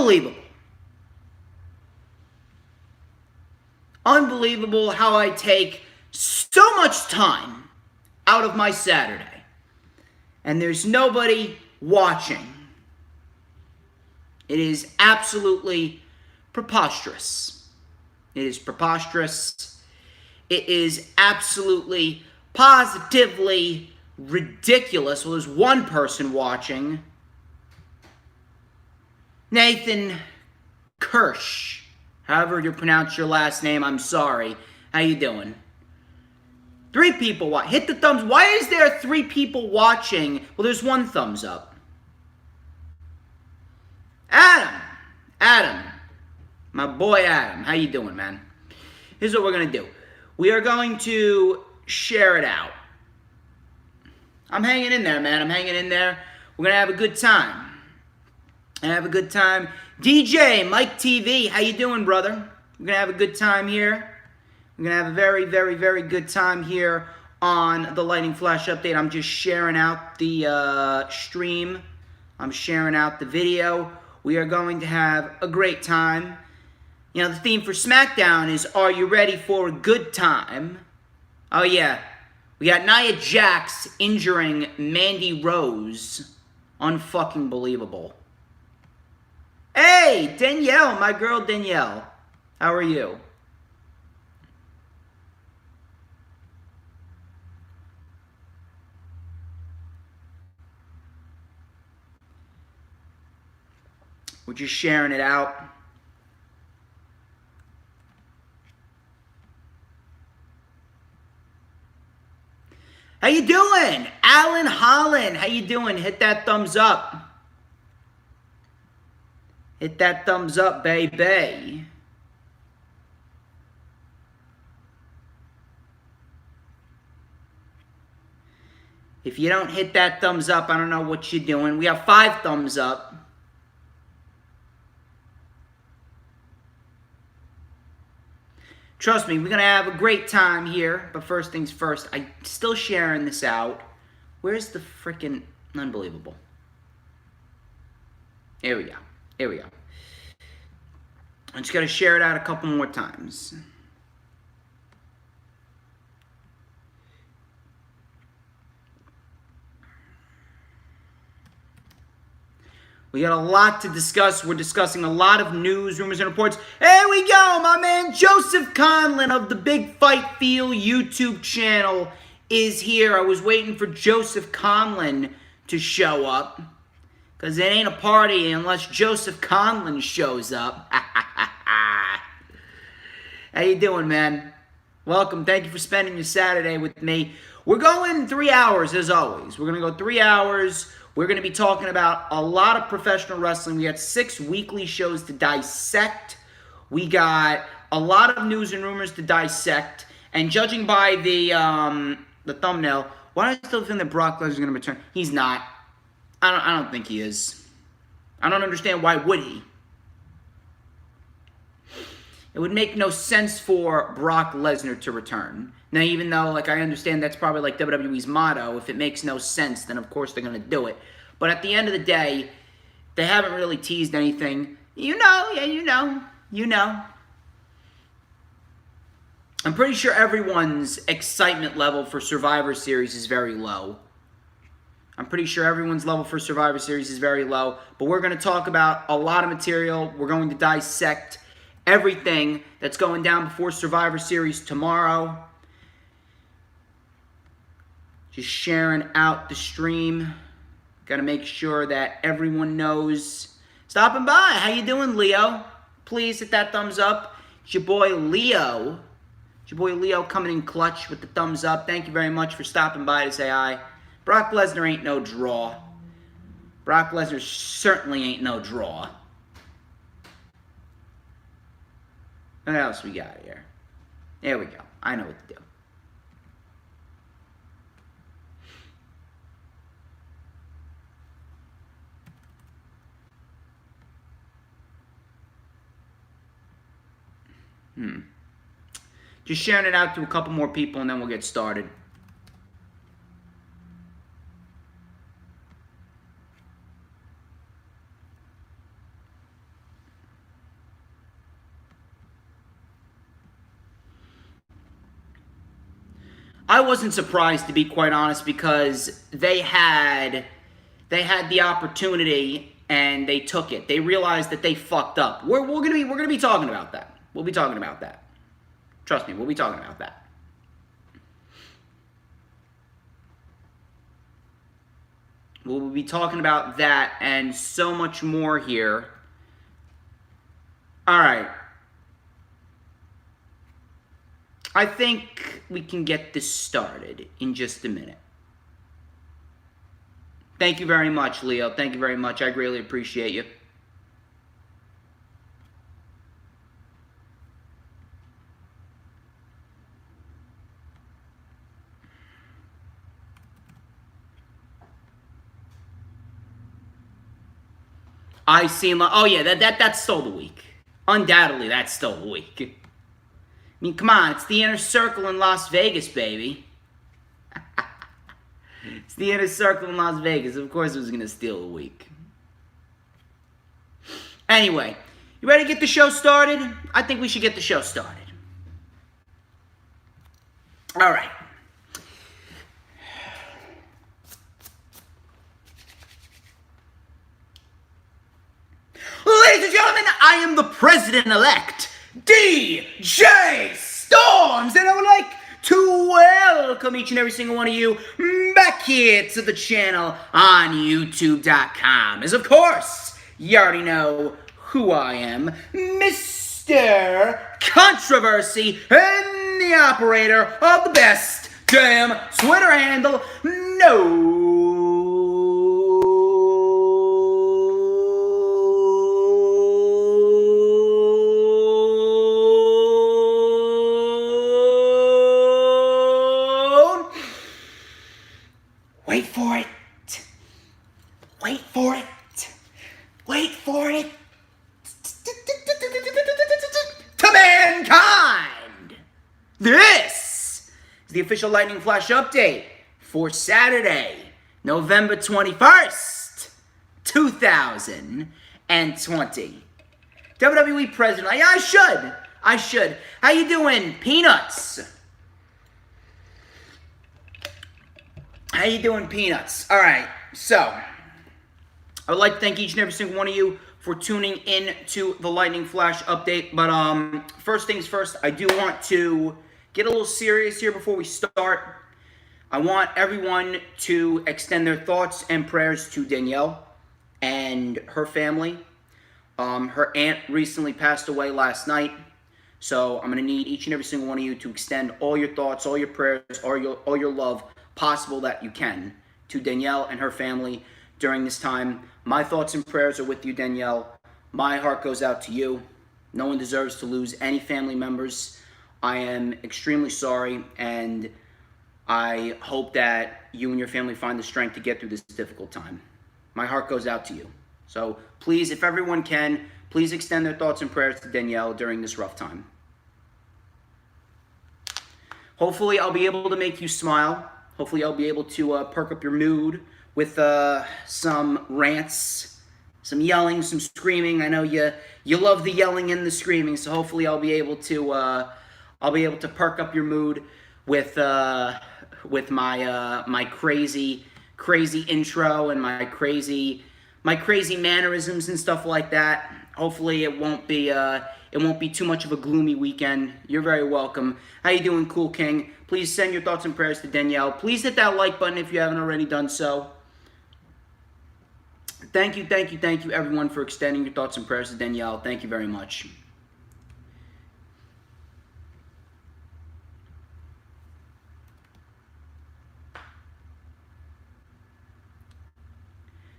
Unbelievable. Unbelievable how I take so much time out of my Saturday and there's nobody watching. It is absolutely preposterous. It is preposterous. It is absolutely, positively ridiculous. Well, there's one person watching. Nathan Kirsch. However you pronounce your last name, I'm sorry. How you doing? 3 people watch. Hit the thumbs. Why is there 3 people watching? Well, there's 1 thumbs up. Adam. My boy Adam. How you doing, man? Here's what we're going to do. We are going to share it out. I'm hanging in there, man. I'm hanging in there. We're going to have a good time. DJ, Mike TV, how you doing, brother? We're going to have a good time here. We're going to have a very, very, very good time here on the Lightning Flash Update. I'm just sharing out the stream. I'm sharing out the video. We are going to have a great time. You know, the theme for SmackDown is, are you ready for a good time? Oh, yeah. We got Nia Jax injuring Mandy Rose. Unfucking believable. Hey, Danielle, my girl Danielle. How are you? We're just sharing it out. How you doing? Alan Holland, how you doing? Hit that thumbs up. Hit that thumbs up, baby. If you don't hit that thumbs up, I don't know what you're doing. We have 5 thumbs up. Trust me, we're going to have a great time here. But first things first, I'm still sharing this out. Where's the freaking... Unbelievable. Here we go. Here we go. I'm just going to share it out a couple more times. We got a lot to discuss. We're discussing a lot of news, rumors, and reports. Here we go, my man Joseph Conlon of the Big Fight Feel YouTube channel is here. I was waiting for Joseph Conlon to show up, because it ain't a party unless Joseph Conlon shows up. How you doing, man? Welcome. Thank you for spending your Saturday with me. We're going 3 hours, as always. We're going to go 3 hours. We're going to be talking about a lot of professional wrestling. We got 6 weekly shows to dissect. We got a lot of news and rumors to dissect. And judging by the thumbnail, why do I still think that Brock Lesnar is going to return? He's not. I don't think he is. I don't understand why would he. It would make no sense for Brock Lesnar to return. Now, even though, like, I understand that's probably like WWE's motto, if it makes no sense, then of course they're going to do it. But at the end of the day, they haven't really teased anything. You know, yeah, you know. I'm pretty sure everyone's excitement level for Survivor Series is very low. I'm pretty sure everyone's level for Survivor Series is very low. But we're going to talk about a lot of material. We're going to dissect everything that's going down before Survivor Series tomorrow. Just sharing out the stream. Got to make sure that everyone knows. Stopping by. How you doing, Leo? Please hit that thumbs up. It's your boy, Leo. It's your boy, Leo, coming in clutch with the thumbs up. Thank you very much for stopping by to say hi. Brock Lesnar ain't no draw. Brock Lesnar certainly ain't no draw. What else we got here? There we go. I know what to do. Just sharing it out to a couple more people and then we'll get started. I wasn't surprised, to be quite honest, because they had the opportunity and they took it. They realized that they fucked up. We're gonna be talking about that. We'll be talking about that. Trust me, we'll be talking about that. We'll be talking about that and so much more here. All right. I think we can get this started in just a minute. Thank you very much, Leo. Thank you very much. I greatly appreciate you. I seen, oh yeah, that stole the week. Undoubtedly, that stole the week. I mean, come on, it's the Inner Circle in Las Vegas, baby. It's the Inner Circle in Las Vegas. Of course it was going to steal the week. Anyway, you ready to get the show started? I think we should get the show started. All right. Ladies and gentlemen, I am the president-elect, DJ Storms, and I would like to welcome each and every single one of you back here to the channel on YouTube.com. As of course, you already know who I am, Mr. Controversy and the operator of the best damn Twitter handle, Wait for it. Wait for it. Wait for it. To mankind. This is the official Lightning Flash update for Saturday, November 21st, 2020. WWE President. I should. How you doing, Peanuts? How you doing, Peanuts? All right, so I would like to thank each and every single one of you for tuning in to the Lightning Flash update. But first things first, I do want to get a little serious here before we start. I want everyone to extend their thoughts and prayers to Danielle and her family. Her aunt recently passed away last night. So I'm going to need each and every single one of you to extend all your thoughts, all your prayers, all your love possible that you can to Danielle and her family during this time. My thoughts and prayers are with you, Danielle. My heart goes out to you. No one deserves to lose any family members. I am extremely sorry, and I hope that you and your family find the strength to get through this difficult time. My heart goes out to you. So please, if everyone can, please extend their thoughts and prayers to Danielle during this rough time. Hopefully I'll be able to make you smile. Hopefully I'll be able to perk up your mood with some rants, some yelling, some screaming. I know you love the yelling and the screaming, so hopefully I'll be able to perk up your mood with my crazy intro and my crazy mannerisms and stuff like that. Hopefully it won't be too much of a gloomy weekend. You're very welcome. How you doing, Cool King? Please send your thoughts and prayers to Danielle. Please hit that like button if you haven't already done so. Thank you, everyone, for extending your thoughts and prayers to Danielle. Thank you very much.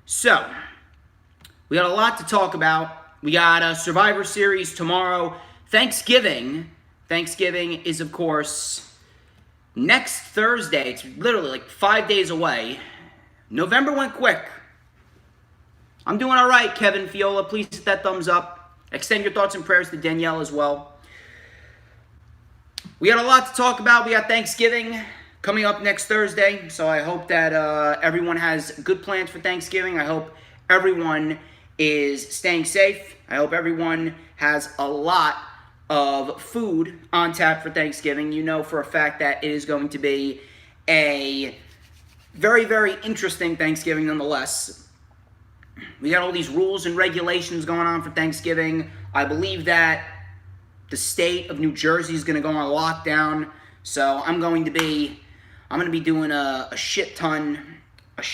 So, we got a lot to talk about. We got a Survivor Series tomorrow. Thanksgiving is, of course, next Thursday. It's literally like 5 days away. November went quick. I'm doing all right, Kevin Fiola. Please hit that thumbs up. Extend your thoughts and prayers to Danielle as well. We got a lot to talk about. We got Thanksgiving coming up next Thursday. So I hope that everyone has good plans for Thanksgiving. I hope everyone is staying safe. I hope everyone has a lot of food on tap for Thanksgiving. You know for a fact that it is going to be a very, very interesting Thanksgiving nonetheless. We got all these rules and regulations going on for Thanksgiving. I believe that the state of New Jersey is going to go on lockdown, so I'm going to be doing a shit ton of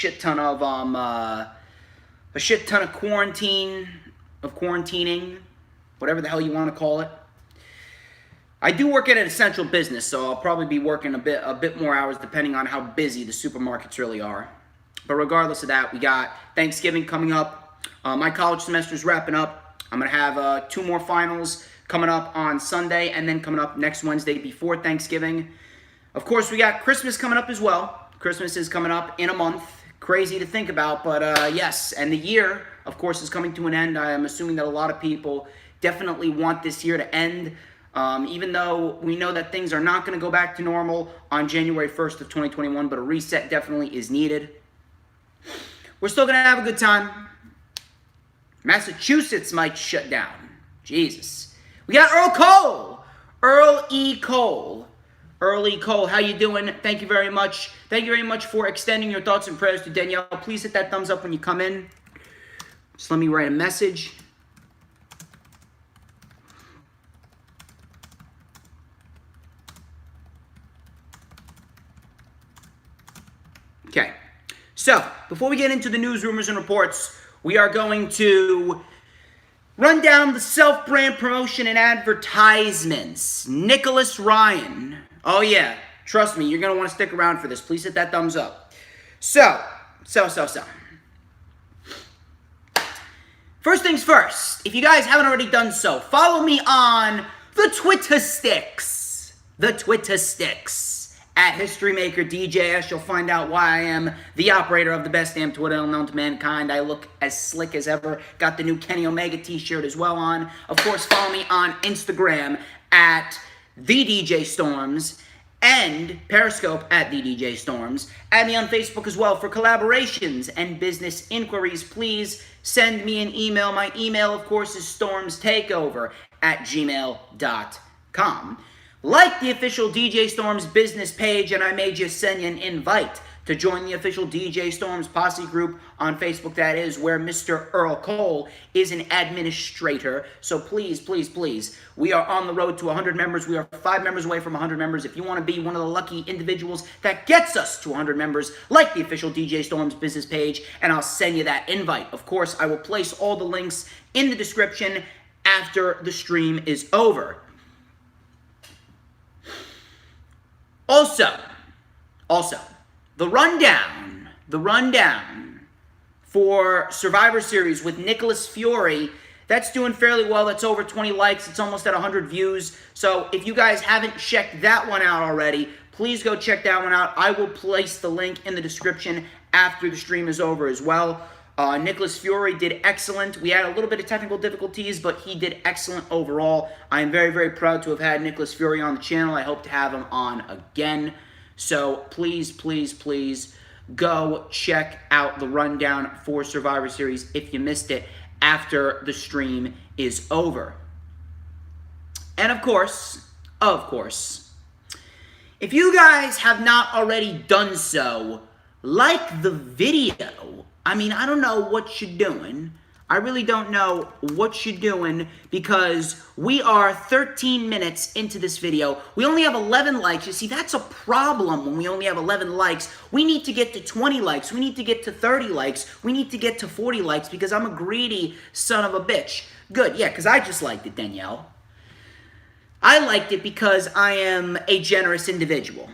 quarantining, whatever the hell you want to call it. I do work at an essential business, so I'll probably be working a bit more hours depending on how busy the supermarkets really are. But regardless of that, we got Thanksgiving coming up. My college semester is wrapping up. I'm going to have 2 more finals coming up on Sunday and then coming up next Wednesday before Thanksgiving. Of course, we got Christmas coming up as well. Christmas is coming up in a month. Crazy to think about, but yes. And the year, of course, is coming to an end. I am assuming that a lot of people definitely want this year to end. Even though we know that things are not going to go back to normal on January 1st of 2021, but a reset definitely is needed. We're still going to have a good time. Massachusetts might shut down. Jesus. We got Earl Cole. Earl E. Cole. Earl E. Cole, how you doing? Thank you very much. Thank you very much for extending your thoughts and prayers to Danielle. Please hit that thumbs up when you come in. Just let me write a message. Okay, so before we get into the news, rumors, and reports, we are going to run down the self-brand promotion and advertisements. Nicholas Ryan. Oh yeah, trust me, you're going to want to stick around for this. Please hit that thumbs up. So. First things first, if you guys haven't already done so, follow me on the Twitter sticks. The Twitter sticks. At HistoryMakerDJS, you'll find out why I am the operator of the best damn Twitter known to mankind. I look as slick as ever. Got the new Kenny Omega t-shirt as well on. Of course, follow me on Instagram at TheDJStorms and Periscope at TheDJStorms. Add me on Facebook as well for collaborations and business inquiries. Please send me an email. My email, of course, is StormsTakeOver at gmail.com. Like the official DJ Storms business page, and I may just send you an invite to join the official DJ Storms posse group on Facebook. That is where Mr. Earl Cole is an administrator. So please, please, please, we are on the road to 100 members. We are 5 members away from 100 members. If you want to be one of the lucky individuals that gets us to 100 members, like the official DJ Storms business page, and I'll send you that invite. Of course, I will place all the links in the description after the stream is over. Also, the rundown for Survivor Series with Nicholas Fiore, that's doing fairly well. That's over 20 likes. It's almost at 100 views. So if you guys haven't checked that one out already, please go check that one out. I will place the link in the description after the stream is over as well. Nicholas Fiore did excellent. We had a little bit of technical difficulties, but he did excellent overall. I am very, very proud to have had Nicholas Fiore on the channel. I hope to have him on again. So please, please, please go check out the rundown for Survivor Series if you missed it after the stream is over. And of course, if you guys have not already done so, like the video. I mean, I don't know what you're doing. I really don't know what you're doing because we are 13 minutes into this video. We only have 11 likes. You see, that's a problem when we only have 11 likes. We need to get to 20 likes. We need to get to 30 likes. We need to get to 40 likes because I'm a greedy son of a bitch. Good, yeah, because I just liked it, Danielle. I liked it because I am a generous individual.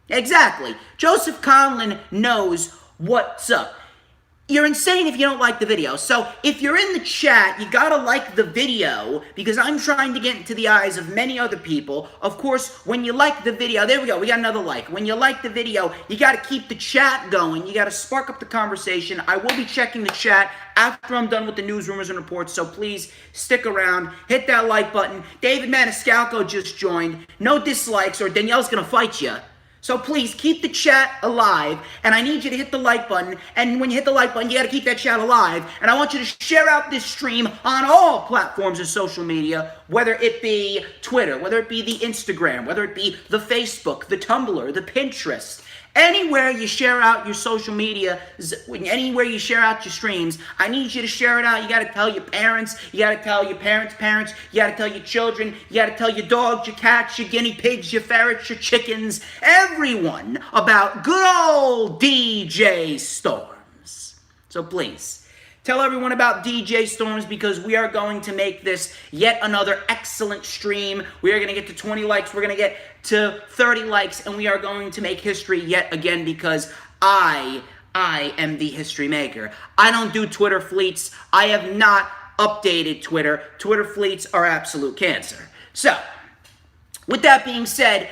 Exactly. Joseph Conlon knows what's up. You're insane if you don't like the video. So if you're in the chat, you gotta like the video because I'm trying to get into the eyes of many other people. Of course, when you like the video, there we go, we got another like. When you like the video, you gotta keep the chat going. You gotta spark up the conversation. I will be checking the chat after I'm done with the news, rumors, and reports, so please stick around. Hit that like button. David Maniscalco just joined. No dislikes or Danielle's gonna fight you. So please keep the chat alive, and I need you to hit the like button, and when you hit the like button, you gotta keep that chat alive, and I want you to share out this stream on all platforms of social media, whether it be Twitter, whether it be the Instagram, whether it be the Facebook, the Tumblr, the Pinterest. Anywhere you share out your social media, anywhere you share out your streams, I need you to share it out. You got to tell your parents, you got to tell your parents, you got to tell your children, you got to tell your dogs, your cats, your guinea pigs, your ferrets, your chickens, everyone about good old DJ Storms. So please, tell everyone about DJ Storms, because we are going to make this yet another excellent stream. We are going to get to 20 likes. We're going to get to 30 likes, and we are going to make history yet again, because I am the history maker. I don't do Twitter fleets. I have not updated Twitter. Twitter fleets are absolute cancer. So, with that being said,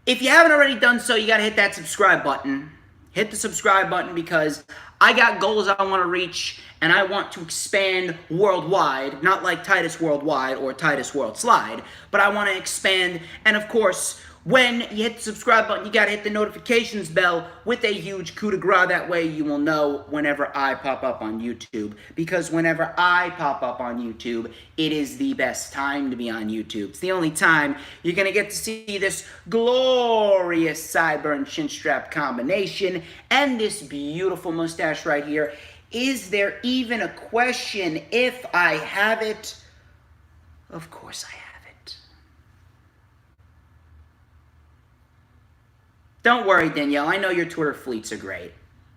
if you haven't already done so, you got to hit that subscribe button. Hit the subscribe button, because I got goals I want to reach, and I want to expand worldwide, not like Titus Worldwide or Titus World Slide, but I want to expand. And of course, when you hit the subscribe button, you got to hit the notifications bell with a huge coup de grace. That way you will know whenever I pop up on YouTube, because whenever I pop up on YouTube, it is the best time to be on YouTube. It's the only time you're going to get to see this glorious sideburn chin strap combination and this beautiful mustache right here. Is there even a question if I have it? Of course I have it. Don't worry, Danielle. I know your Twitter fleets are great.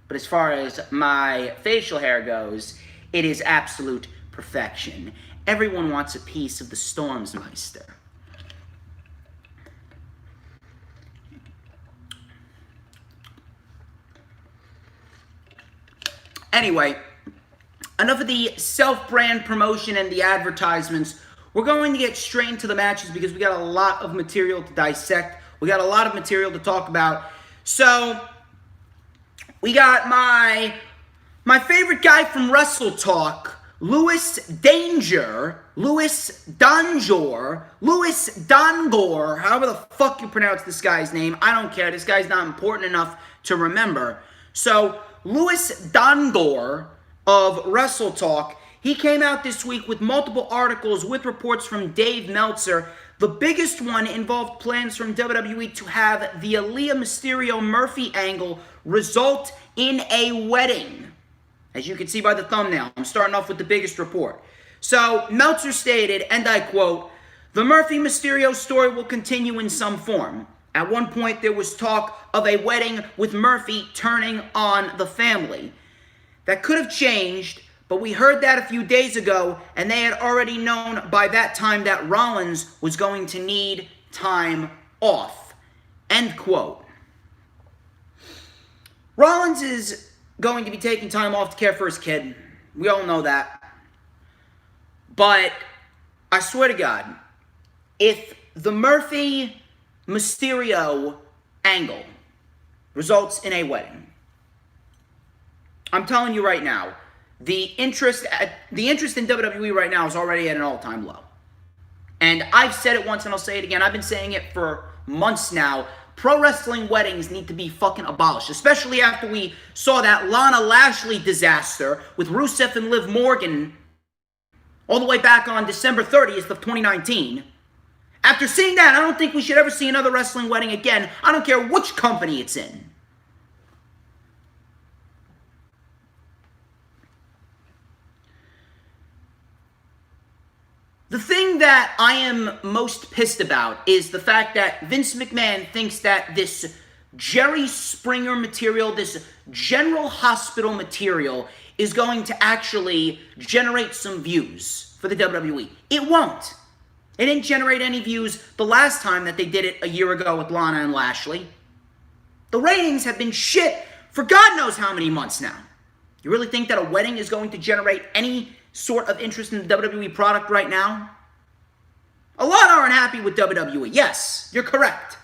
But as far as my facial hair goes, it is absolute perfection. Everyone wants a piece of the Stormsmeister. Anyway, enough of the self-brand promotion and the advertisements. We're going to get straight into the matches, because we got a lot of material to dissect. We got a lot of material to talk about. So, we got my favorite guy from Wrestle Talk, Louis Dangor, however the fuck you pronounce this guy's name. I don't care. This guy's not important enough to remember. So, Louis Dangor of Wrestle Talk, he came out this week with multiple articles with reports from Dave Meltzer. The biggest one involved plans from WWE to have the Aaliyah Mysterio Murphy angle result in a wedding. As you can see by the thumbnail, I'm starting off with the biggest report. So, Meltzer stated, and I quote, "The Murphy Mysterio story will continue in some form. At one point, there was talk of a wedding with Murphy turning on the family. That could have changed, but we heard that a few days ago, and they had already known by that time that Rollins was going to need time off." End quote. Rollins is going to be taking time off to care for his kid. We all know that. But I swear to God, if the Murphy Mysterio angle results in a wedding, I'm telling you right now, the interest in WWE right now is already at an all-time low. And I've said it once and I'll say it again. I've been saying it for months now. Pro wrestling weddings need to be fucking abolished, especially after we saw that Lana Lashley disaster with Rusev and Liv Morgan all the way back on December 30th of 2019. After seeing that, I don't think we should ever see another wrestling wedding again. I don't care which company it's in. The thing that I am most pissed about is the fact that Vince McMahon thinks that this Jerry Springer material, this General Hospital material, is going to actually generate some views for the WWE. It won't. It didn't generate any views the last time that they did it a year ago with Lana and Lashley. The ratings have been shit for God knows how many months now. You really think that a wedding is going to generate any sort of interest in the WWE product right now? A lot aren't happy with WWE. Yes, you're correct.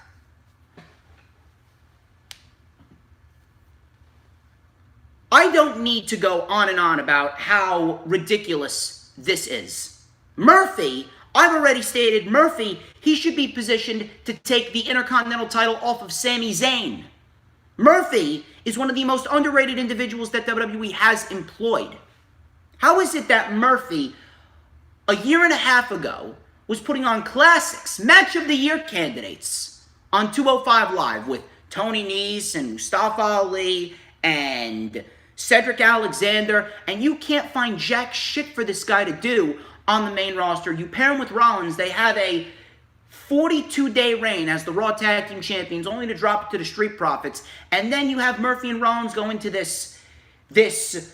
I don't need to go on and on about how ridiculous this is. Murphy, I've already stated Murphy, he should be positioned to take the Intercontinental title off of Sami Zayn. Murphy is one of the most underrated individuals that WWE has employed. How is it that Murphy, a year and a half ago, was putting on classics, match of the year candidates on 205 Live with Tony Nese and Mustafa Ali and Cedric Alexander, and you can't find jack shit for this guy to do on the main roster? You pair him with Rollins, they have a 42-day reign as the Raw Tag Team Champions, only to drop it to the Street Profits, and then you have Murphy and Rollins go into this 6-7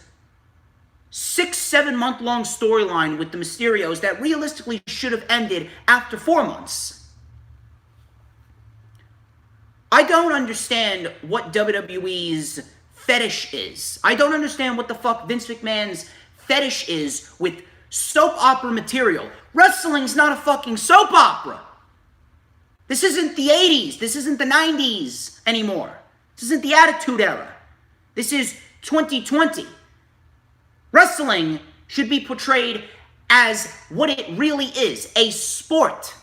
month long storyline with the Mysterios that realistically should have ended after 4 months. I don't understand what WWE's fetish is. I don't understand what the fuck Vince McMahon's fetish is with soap opera material. Wrestling's not a fucking soap opera. This isn't the 80s. This isn't the 90s anymore. This isn't the Attitude Era. This is 2020. Wrestling should be portrayed as what it really is, a sport.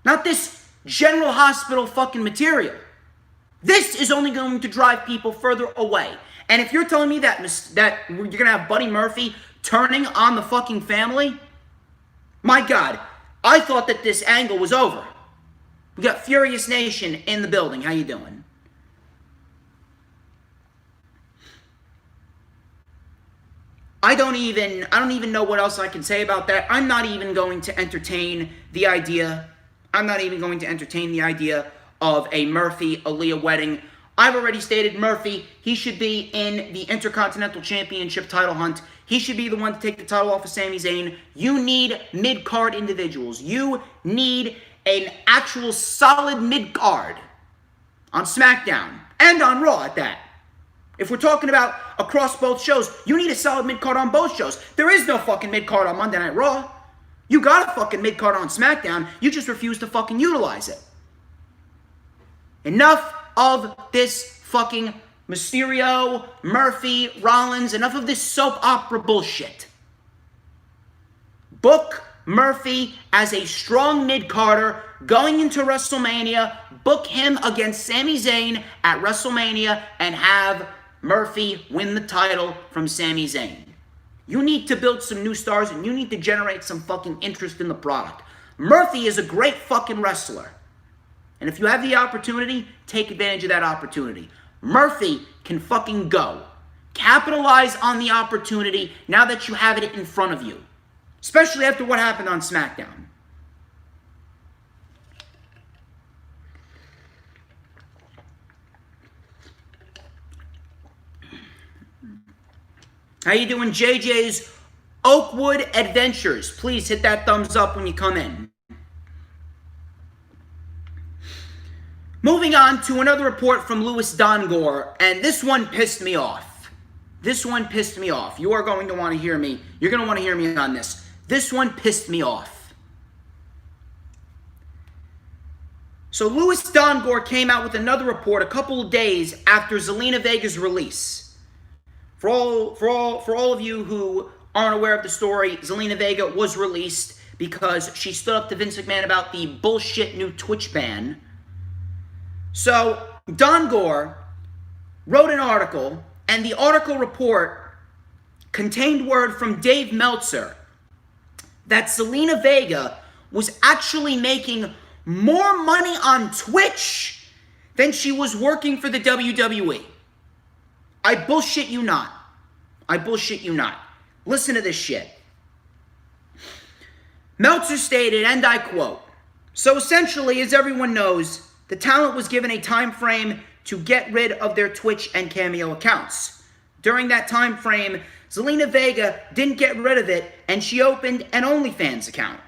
Not this General Hospital fucking material. This is only going to drive people further away. And if you're telling me that you're going to have Buddy Murphy turning on the fucking family, my God, I thought that this angle was over. We got Furious Nation in the building. How you doing? I don't even know what else I can say about that. I'm not even going to entertain the idea. I'm not even going to entertain the idea of a MurphyAaliyah wedding. I've already stated Murphy, he should be in the Intercontinental Championship title hunt. He should be the one to take the title off of Sami Zayn. You need mid-card individuals. You need an actual solid mid-card on SmackDown and on Raw at that. If we're talking about across both shows, you need a solid mid-card on both shows. There is no fucking mid-card on Monday Night Raw. You got a fucking mid-card on SmackDown. You just refuse to fucking utilize it. Enough of this fucking Mysterio, Murphy, Rollins. Enough of this soap opera bullshit. Book Murphy as a strong mid-carder going into WrestleMania. Book him against Sami Zayn at WrestleMania and have Murphy win the title from Sami Zayn. You need to build some new stars and you need to generate some fucking interest in the product. Murphy is a great fucking wrestler. And if you have the opportunity, take advantage of that opportunity. Murphy can fucking go. Capitalize on the opportunity now that you have it in front of you. Especially after what happened on SmackDown. How you doing, JJ's Oakwood Adventures? Please hit that thumbs up when you come in. Moving on to another report from Louis Dongor, and this one pissed me off. This one pissed me off. You are going to want to hear me. You're going to want to hear me on this. This one pissed me off. So Louis Dongor came out with another report a couple of days after Zelina Vega's release. For all of you who aren't aware of the story, Zelina Vega was released because she stood up to Vince McMahon about the bullshit new Twitch ban. So Dongor wrote an article, and the article report contained word from Dave Meltzer that Zelina Vega was actually making more money on Twitch than she was working for the WWE. I bullshit you not. I bullshit you not. Listen to this shit. Meltzer stated, and I quote, "So essentially, as everyone knows, the talent was given a time frame to get rid of their Twitch and Cameo accounts. During that time frame, Zelina Vega didn't get rid of it, and she opened an OnlyFans account.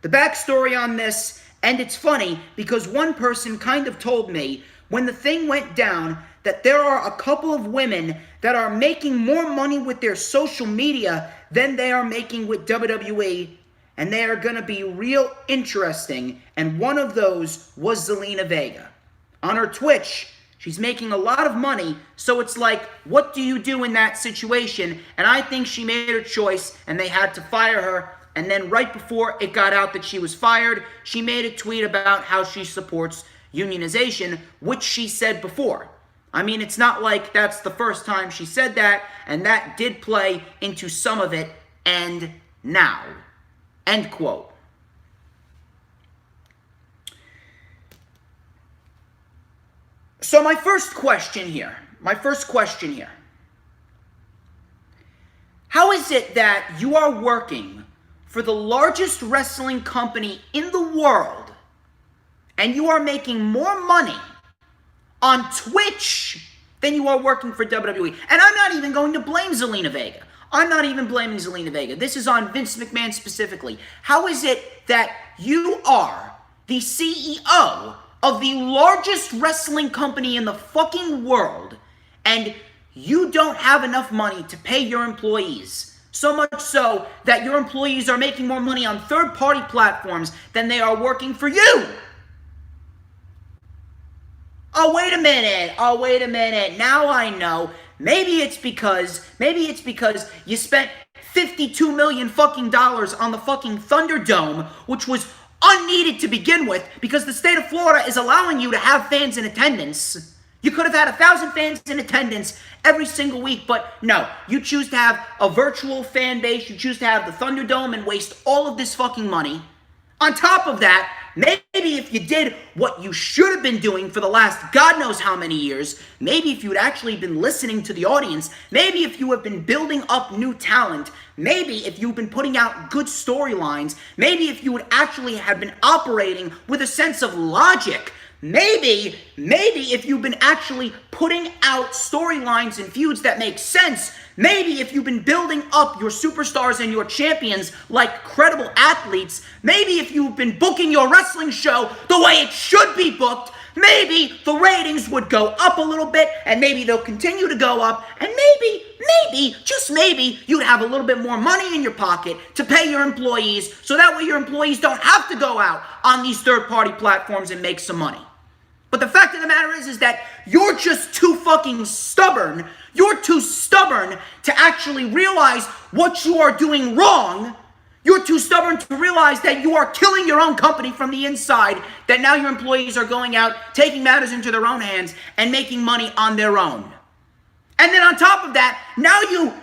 The backstory on this, and it's funny because one person kind of told me when the thing went down that there are a couple of women that are making more money with their social media than they are making with WWE, and they are going to be real interesting, and one of those was Zelina Vega. On her Twitch, she's making a lot of money, so it's like, what do you do in that situation? And I think she made her choice, and they had to fire her and then right before it got out that she was fired, she made a tweet about how she supports unionization, which she said before. I mean, it's not like that's the first time she said that, and that did play into some of it, and now. End quote. So my first question here. How is it that you are working for the largest wrestling company in the world and you are making more money on Twitch than you are working for WWE? And I'm not even going to blame Zelina Vega. I'm not even blaming Zelina Vega. This is on Vince McMahon specifically. How is it that you are the CEO of the largest wrestling company in the fucking world and you don't have enough money to pay your employees? So much so that your employees are making more money on third-party platforms than they are working for you. Oh, wait a minute. Now I know. Maybe it's because you spent $52 million fucking dollars on the fucking Thunderdome, which was unneeded to begin with, because the state of Florida is allowing you to have fans in attendance. You could have had 1,000 fans in attendance every single week, but no. You choose to have a virtual fan base. You choose to have the Thunderdome and waste all of this fucking money. On top of that, maybe if you did what you should have been doing for the last God knows how many years, maybe if you had actually been listening to the audience, maybe if you have been building up new talent, maybe if you've been putting out good storylines, maybe if you would actually have been operating with a sense of logic, maybe if you've been actually putting out storylines and feuds that make sense, maybe if you've been building up your superstars and your champions like credible athletes, maybe if you've been booking your wrestling show the way it should be booked, maybe the ratings would go up a little bit, and maybe they'll continue to go up, and maybe, just maybe, you'd have a little bit more money in your pocket to pay your employees, so that way your employees don't have to go out on these third-party platforms and make some money. But the fact of the matter is that you're just too fucking stubborn. You're too stubborn to actually realize what you are doing wrong. You're too stubborn to realize that you are killing your own company from the inside, that now your employees are going out, taking matters into their own hands, and making money on their own. And then on top of that, now you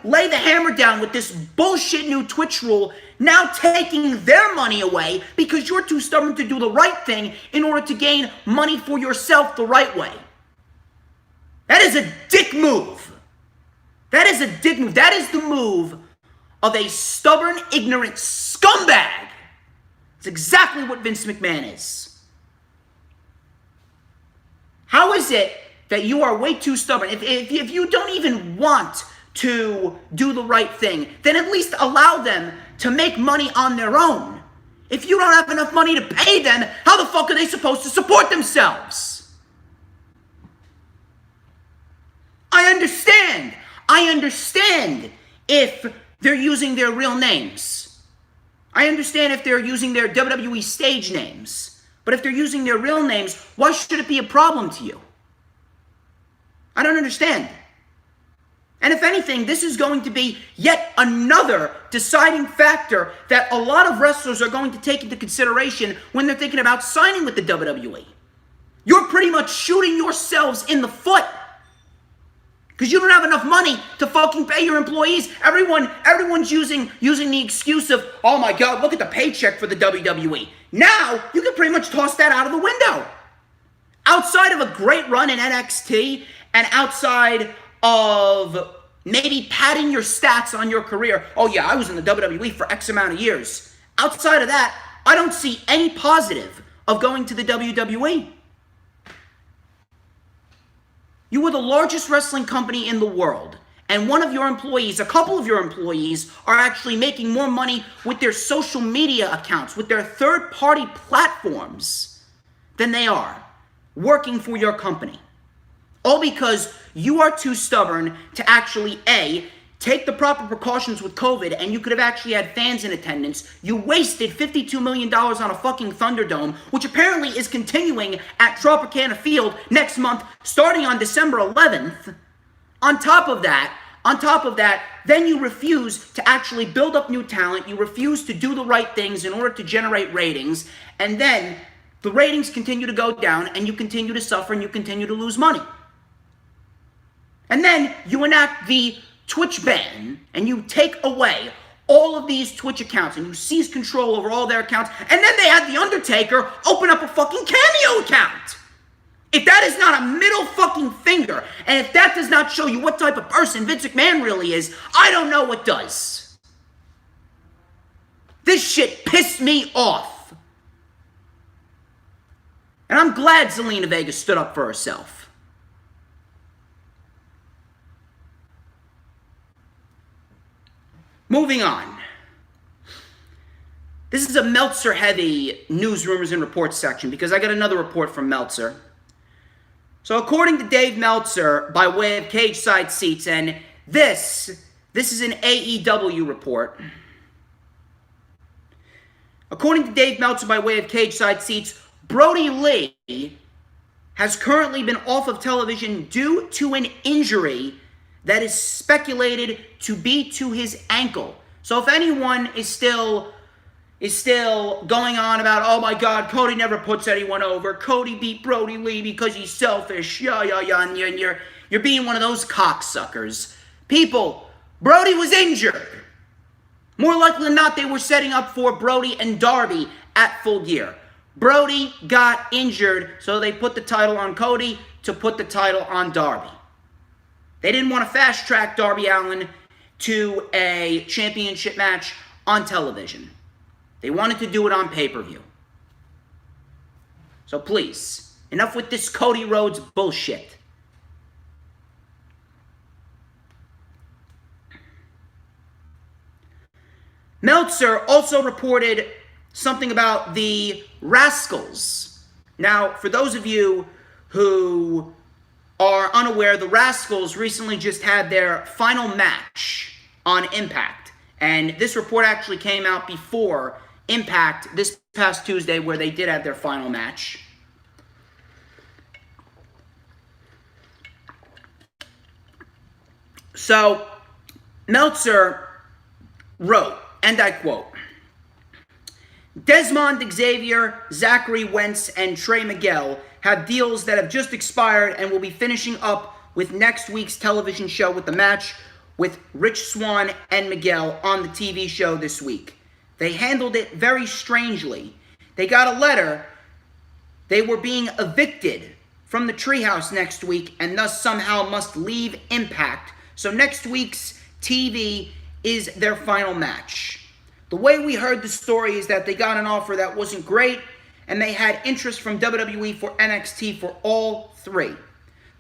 lay the hammer down with this bullshit new Twitch rule, now taking their money away because you're too stubborn to do the right thing in order to gain money for yourself the right way. That is a dick move. That is a dick move. That is the move of a stubborn, ignorant scumbag. It's exactly what Vince McMahon is. How is it that you are way too stubborn? If you don't even want to do the right thing, then at least allow them to make money on their own. If you don't have enough money to pay them, how the fuck are they supposed to support themselves? I understand if they're using their real names. I understand if they're using their WWE stage names. But if they're using their real names, why should it be a problem to you? I don't understand. And if anything, this is going to be yet another deciding factor that a lot of wrestlers are going to take into consideration when they're thinking about signing with the WWE. You're pretty much shooting yourselves in the foot because you don't have enough money to fucking pay your employees. Everyone's using the excuse of, oh my God, look at the paycheck for the WWE. Now, you can pretty much toss that out of the window. Outside of a great run in NXT and outside of maybe padding your stats on your career. Oh yeah, I was in the WWE for X amount of years. Outside of that, I don't see any positive of going to the WWE. You were the largest wrestling company in the world, and one of your employees, a couple of your employees, are actually making more money with their social media accounts, with their third-party platforms, than they are working for your company. All because you are too stubborn to actually, A, take the proper precautions with COVID, and you could have actually had fans in attendance. You wasted $52 million on a fucking Thunderdome, which apparently is continuing at Tropicana Field next month, starting on December 11th. On top of that, On top of that, then you refuse to actually build up new talent. You refuse to do the right things in order to generate ratings. And then the ratings continue to go down and you continue to suffer and you continue to lose money. And then you enact the Twitch ban and you take away all of these Twitch accounts and you seize control over all their accounts. And then they had The Undertaker open up a fucking Cameo account. If that is not a middle fucking finger, and if that does not show you what type of person Vince McMahon really is, I don't know what does. This shit pissed me off. And I'm glad Zelina Vega stood up for herself. Moving on. This is a Meltzer-heavy news, rumors, and reports section because I got another report from Meltzer. So according to Dave Meltzer, by way of Cage Side Seats, and this is an AEW report. According to Dave Meltzer, by way of Cage Side Seats, Brodie Lee has currently been off of television due to an injury that is speculated to be to his ankle. So if anyone is still going on about, oh my God, Cody never puts anyone over. Cody beat Brodie Lee because he's selfish. And you're being one of those cocksuckers. People, Brodie was injured. More likely than not, they were setting up for Brodie and Darby at Full Gear. Brodie got injured, so they put the title on Cody to put the title on Darby. They didn't want to fast track Darby Allin to a championship match on television. They wanted to do it on pay-per-view. So please, enough with this Cody Rhodes bullshit. Meltzer also reported something about the Rascals. Now, for those of you who are unaware, the Rascals recently just had their final match on Impact. And this report actually came out before Impact this past Tuesday, where they did have their final match. So, Meltzer wrote, and I quote, Desmond Xavier, Zachary Wentz, and Trey Miguel have deals that have just expired and will be finishing up with next week's television show with the match with Rich Swann and Miguel on the TV show this week. They handled it very strangely. They got a letter. They were being evicted from the treehouse next week and thus somehow must leave Impact. So next week's TV is their final match. The way we heard the story is that they got an offer that wasn't great and they had interest from WWE for NXT for all three.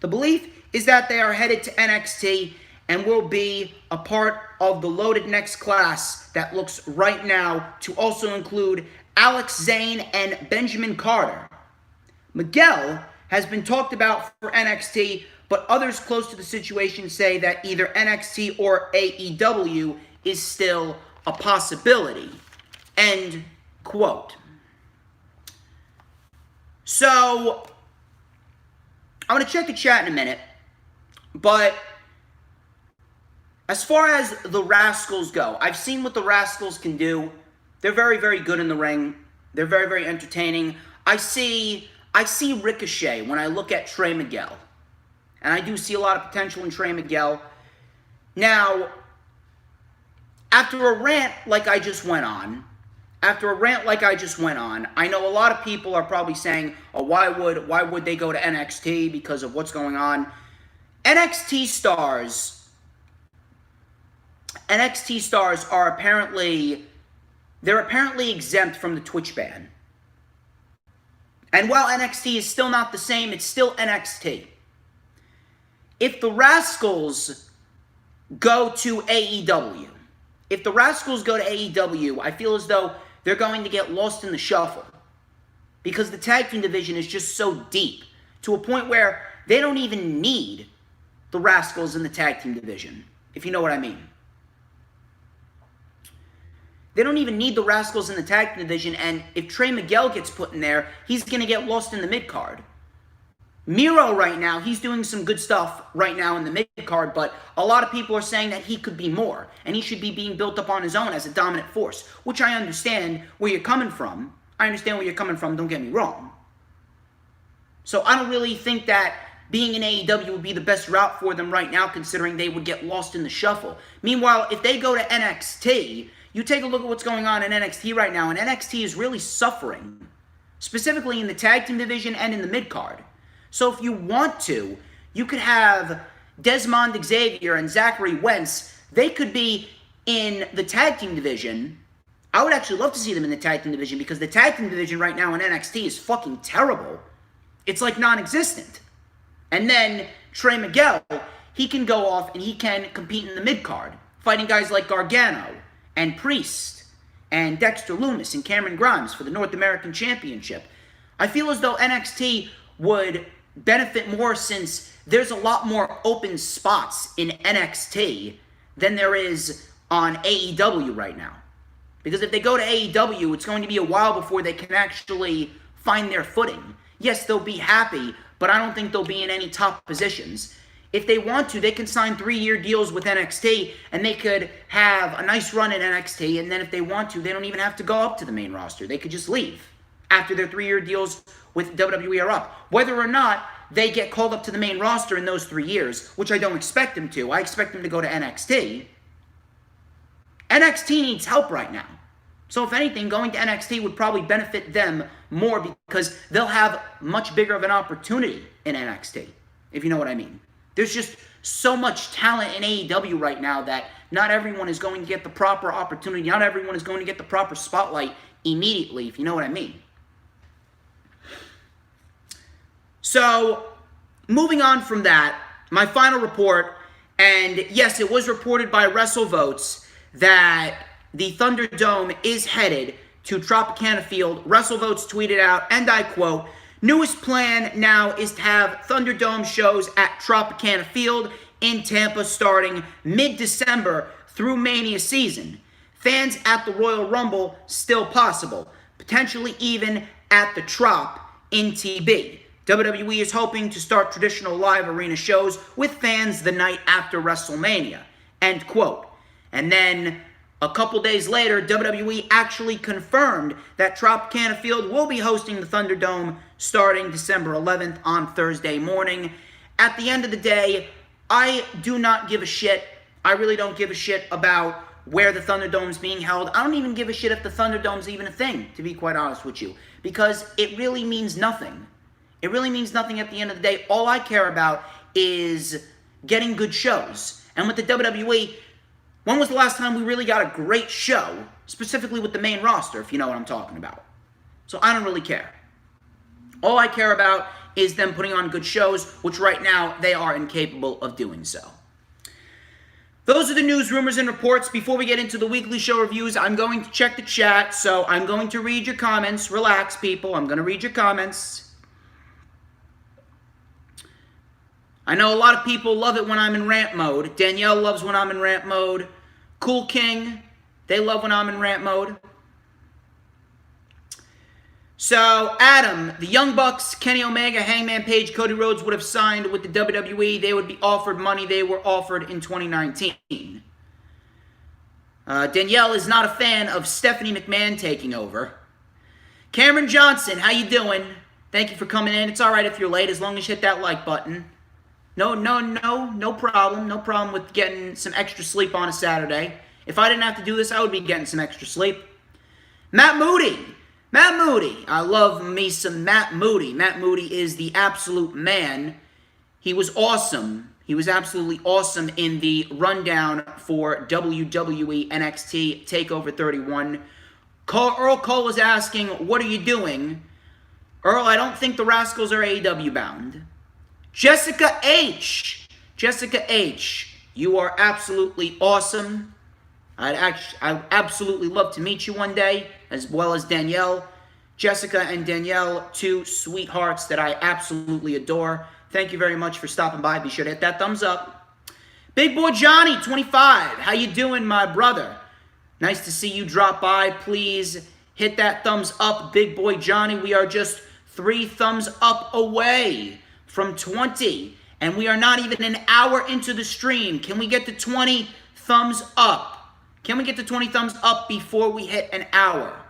The belief is that they are headed to NXT and will be a part of the loaded next class that looks right now to also include Alex Zane and Benjamin Carter. Miguel has been talked about for NXT, but others close to the situation say that either NXT or AEW is still a possibility. End quote. So, I'm going to check the chat in a minute, but as far as the Rascals go, I've seen what the Rascals can do. They're very, very good in the ring. They're very, very entertaining. I see Ricochet when I look at Trey Miguel. And I do see a lot of potential in Trey Miguel. Now, after a rant like I just went on, I know a lot of people are probably saying, oh, why would they go to NXT because of what's going on? NXT stars are apparently exempt from the Twitch ban. And while NXT is still not the same, it's still NXT. If the Rascals go to AEW, I feel as though they're going to get lost in the shuffle. Because the tag team division is just so deep, to a point where they don't even need the Rascals in the tag team division, if you know what I mean. They don't even need the Rascals in the tag division, and if Trey Miguel gets put in there, he's going to get lost in the mid-card. Miro right now, he's doing some good stuff right now in the mid-card, but a lot of people are saying that he could be more, and he should be being built up on his own as a dominant force, which I understand where you're coming from. I understand where you're coming from, don't get me wrong. So I don't really think that being in AEW would be the best route for them right now, considering they would get lost in the shuffle. Meanwhile, if they go to NXT, you take a look at what's going on in NXT right now, and NXT is really suffering, specifically in the tag team division and in the mid-card. So if you want to, you could have Desmond Xavier and Zachary Wentz. They could be in the tag team division. I would actually love to see them in the tag team division because the tag team division right now in NXT is fucking terrible. It's like non-existent. And then Trey Miguel, he can go off and he can compete in the mid-card, fighting guys like Gargano and Priest and Dexter Lumis and Cameron Grimes for the North American Championship. I feel as though NXT would benefit more since there's a lot more open spots in NXT than there is on AEW right now. Because if they go to AEW, it's going to be a while before they can actually find their footing. Yes, they'll be happy, but I don't think they'll be in any top positions. If they want to, they can sign 3-year deals with NXT, and they could have a nice run in NXT, and then if they want to, they don't even have to go up to the main roster. They could just leave after their 3-year deals with WWE are up. Whether or not they get called up to the main roster in those 3 years, which I don't expect them to. I expect them to go to NXT. NXT needs help right now. So if anything, going to NXT would probably benefit them more because they'll have much bigger of an opportunity in NXT, if you know what I mean. There's just so much talent in AEW right now that not everyone is going to get the proper opportunity. Not everyone is going to get the proper spotlight immediately, if you know what I mean. So, moving on from that, my final report, and yes, it was reported by WrestleVotes that the Thunderdome is headed to Tropicana Field. WrestleVotes tweeted out, and I quote, "Newest plan now is to have Thunderdome shows at Tropicana Field in Tampa starting mid-December through Mania season. Fans at the Royal Rumble still possible, potentially even at the Trop in TB. WWE is hoping to start traditional live arena shows with fans the night after WrestleMania." End quote. And then a couple days later, WWE actually confirmed that Tropicana Field will be hosting the Thunderdome starting December 11th on Thursday morning. At the end of the day, I do not give a shit. I really don't give a shit about where the Thunderdome is being held. I don't even give a shit if the Thunderdome's even a thing, to be quite honest with you, because it really means nothing. It really means nothing at the end of the day. All I care about is getting good shows. And with the WWE, when was the last time we really got a great show, specifically with the main roster, if you know what I'm talking about? So I don't really care. All I care about is them putting on good shows, which right now they are incapable of doing so. Those are the news, rumors, and reports. Before we get into the weekly show reviews, I'm going to check the chat, so I'm going to read your comments. Relax, people. I'm going to read your comments. I know a lot of people love it when I'm in rant mode. Danielle loves when I'm in rant mode. Cool King, they love when I'm in rant mode. So, Adam, the Young Bucks, Kenny Omega, Hangman Page, Cody Rhodes would have signed with the WWE. They would be offered money they were offered in 2019. Danielle is not a fan of Stephanie McMahon taking over. Cameron Johnson, how you doing? Thank you for coming in. It's all right if you're late, as long as you hit that like button. No problem. No problem with getting some extra sleep on a Saturday. If I didn't have to do this, I would be getting some extra sleep. Matt Moody. I love me some Matt Moody. Matt Moody is the absolute man. He was awesome. He was absolutely awesome in the rundown for WWE NXT TakeOver 31. Earl Cole is asking, what are you doing? Earl, I don't think the Rascals are AEW bound. Jessica H, you are absolutely awesome. I'd absolutely love to meet you one day, as well as Danielle. Jessica and Danielle, two sweethearts that I absolutely adore. Thank you very much for stopping by. Be sure to hit that thumbs up. Big Boy Johnny, 25. How you doing, my brother? Nice to see you drop by. Please hit that thumbs up, Big Boy Johnny. We are just 3 thumbs up away from 20. And we are not even an hour into the stream. Can we get to 20 thumbs up? Can we get to 20 thumbs up before we hit an hour?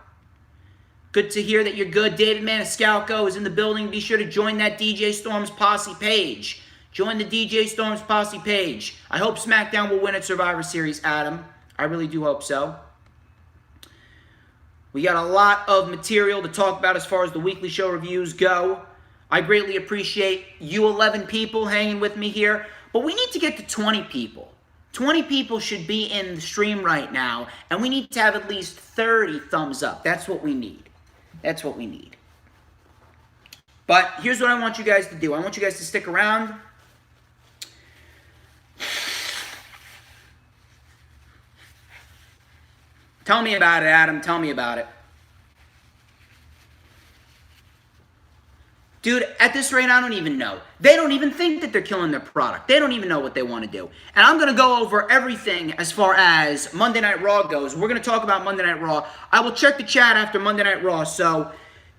Good to hear that you're good. David Maniscalco is in the building. Be sure to join that DJ Storms Posse page. Join the DJ Storms Posse page. I hope SmackDown will win at Survivor Series, Adam. I really do hope so. We got a lot of material to talk about as far as the weekly show reviews go. I greatly appreciate you 11 people hanging with me here. But we need to get to 20 people. 20 people should be in the stream right now. And we need to have at least 30 thumbs up. That's what we need. That's what we need. But here's what I want you guys to do. I want you guys to stick around. Tell me about it, Adam. Tell me about it. Dude, at this rate, I don't even know. They don't even think that they're killing their product. They don't even know what they want to do. And I'm going to go over everything as far as Monday Night Raw goes. We're going to talk about Monday Night Raw. I will check the chat after Monday Night Raw. So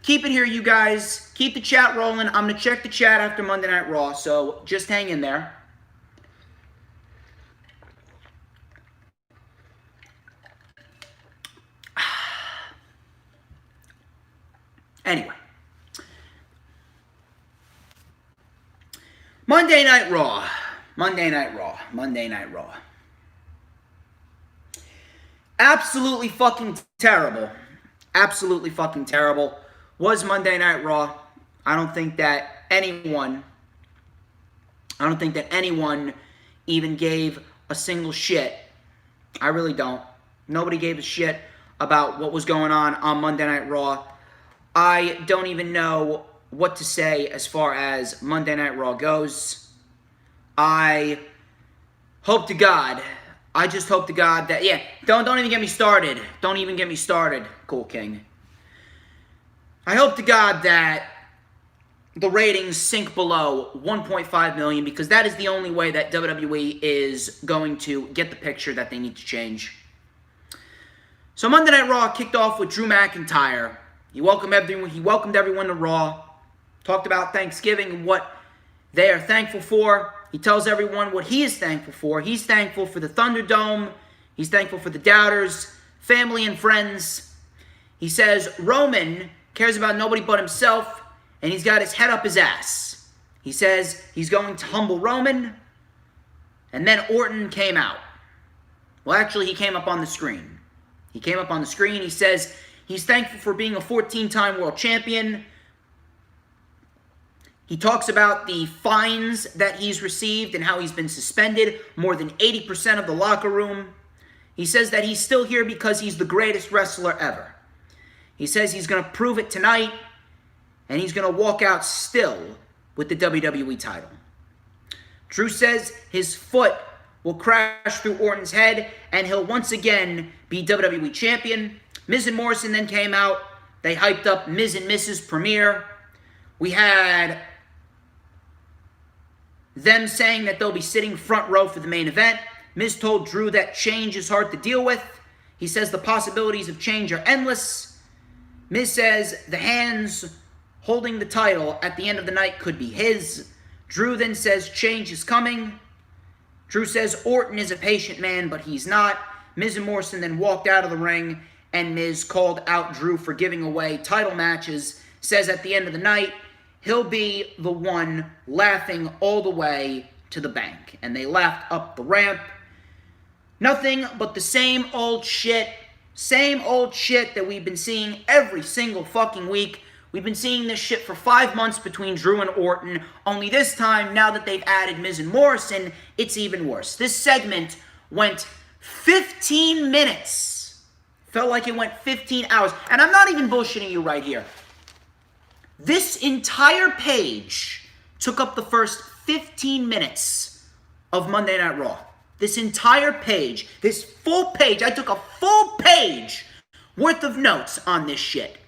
keep it here, you guys. Keep the chat rolling. I'm going to check the chat after Monday Night Raw. So just hang in there. Anyway. Monday Night Raw. Monday Night Raw. Monday Night Raw. Absolutely fucking terrible. Absolutely fucking terrible. Was Monday Night Raw. I don't think that anyone even gave a single shit. I really don't. Nobody gave a shit about what was going on Monday Night Raw. I don't even know what to say as far as Monday Night Raw goes. I hope to God, I just hope to God that, yeah, don't even get me started. Don't even get me started, Cool King. I hope to God that the ratings sink below 1.5 million because that is the only way that WWE is going to get the picture that they need to change. So Monday Night Raw kicked off with Drew McIntyre. He welcomed everyone to Raw. Talked about Thanksgiving and what they are thankful for. He tells everyone what he is thankful for. He's thankful for the Thunderdome. He's thankful for the doubters, family, and friends. He says Roman cares about nobody but himself, and he's got his head up his ass. He says he's going to humble Roman, and then Orton came out. Well, actually, he came up on the screen. He came up on the screen. He says he's thankful for being a 14-time world champion. He talks about the fines that he's received and how he's been suspended more than 80% of the locker room. He says that he's still here because he's the greatest wrestler ever. He says he's going to prove it tonight, and he's going to walk out still with the WWE title. Drew says his foot will crash through Orton's head, and he'll once again be WWE champion. Miz and Morrison then came out. They hyped up Miz and Mrs. Premiere. We had them saying that they'll be sitting front row for the main event. Miz told Drew that change is hard to deal with. He says the possibilities of change are endless. Miz says the hands holding the title at the end of the night could be his. Drew then says change is coming. Drew says Orton is a patient man, but he's not. Miz and Morrison then walked out of the ring, and Miz called out Drew for giving away title matches. Says at the end of the night, he'll be the one laughing all the way to the bank. And they laughed up the ramp. Nothing but the same old shit that we've been seeing every single fucking week. We've been seeing this shit for 5 months between Drew and Orton. Only this time, now that they've added Miz and Morrison, it's even worse. This segment went 15 minutes. Felt like it went 15 hours. And I'm not even bullshitting you right here. This entire page took up the first 15 minutes of Monday Night Raw. This entire page, this full page, I took a full page worth of notes on this shit.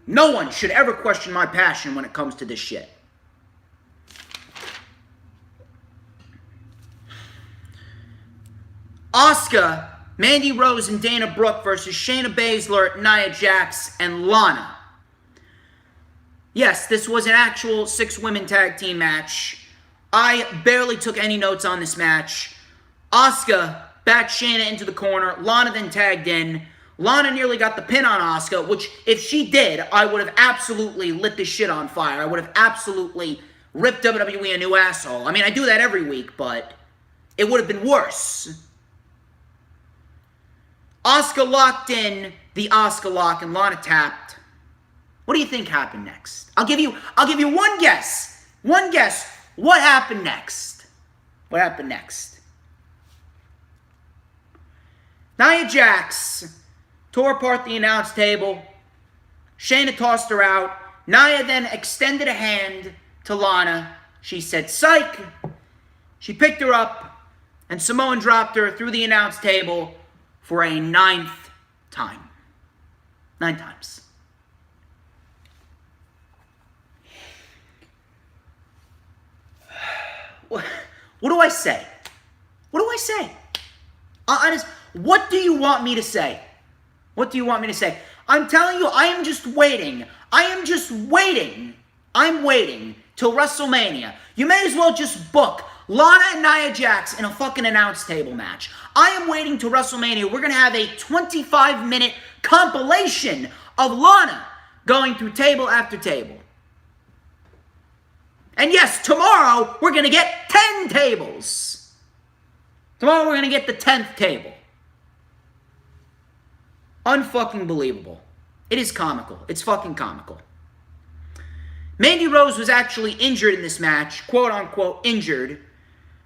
No one should ever question my passion when it comes to this shit. Asuka, Mandy Rose, and Dana Brooke versus Shayna Baszler, Nia Jax, and Lana. Yes, this was an actual 6-women tag team match. I barely took any notes on this match. Asuka backed Shayna into the corner. Lana then tagged in. Lana nearly got the pin on Asuka, which, if she did, I would have absolutely lit this shit on fire. I would have absolutely ripped WWE a new asshole. I mean, I do that every week, but it would have been worse. Asuka locked in the Asuka lock, and Lana tapped. What do you think happened next? I'll give you one guess. One guess. What happened next? What happened next? Nia Jax tore apart the announce table. Shayna tossed her out. Nia then extended a hand to Lana. She said, "Psych." She picked her up, and Samoan dropped her through the announce table for a 9th time. 9 times. What do I say? What do I say? Honest, what do you want me to say? What do you want me to say? I'm telling you, I am just waiting. I am just waiting. I'm waiting till WrestleMania. You may as well just book Lana and Nia Jax in a fucking announce table match. I am waiting till WrestleMania. We're going to have a 25-minute compilation of Lana going through table after table. And yes, tomorrow we're going to get 10 tables. Tomorrow we're going to get the 10th table. Unfucking believable. It is comical. It's fucking comical. Mandy Rose was actually injured in this match, quote unquote injured.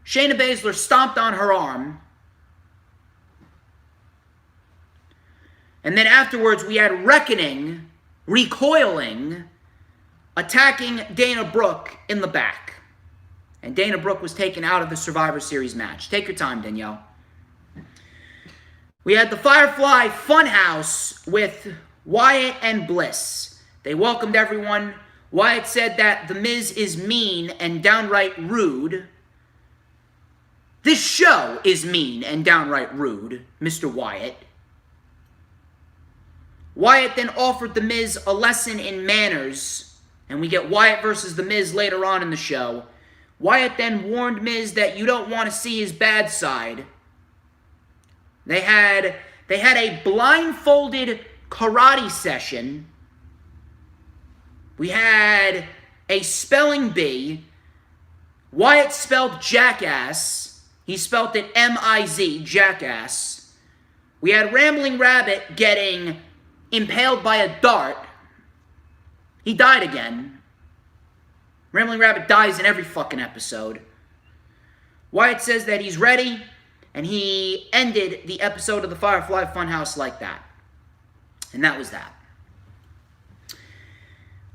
Shayna Baszler stomped on her arm. And then afterwards we had Reckoning recoiling, attacking Dana Brooke in the back. And Dana Brooke was taken out of the Survivor Series match. Take your time, Danielle. We had the Firefly Fun House with Wyatt and Bliss. They welcomed everyone. Wyatt said that The Miz is mean and downright rude. This show is mean and downright rude, Mr. Wyatt. Wyatt then offered The Miz a lesson in manners, and we get Wyatt versus The Miz later on in the show. Wyatt then warned Miz that you don't want to see his bad side. They had a blindfolded karate session. We had a spelling bee. Wyatt spelled jackass. He spelled it M-I-Z, jackass. We had Rambling Rabbit getting impaled by a dart. He died again. Rambling Rabbit dies in every fucking episode. Wyatt says that he's ready, and he ended the episode of the Firefly Fun House like that. And that was that.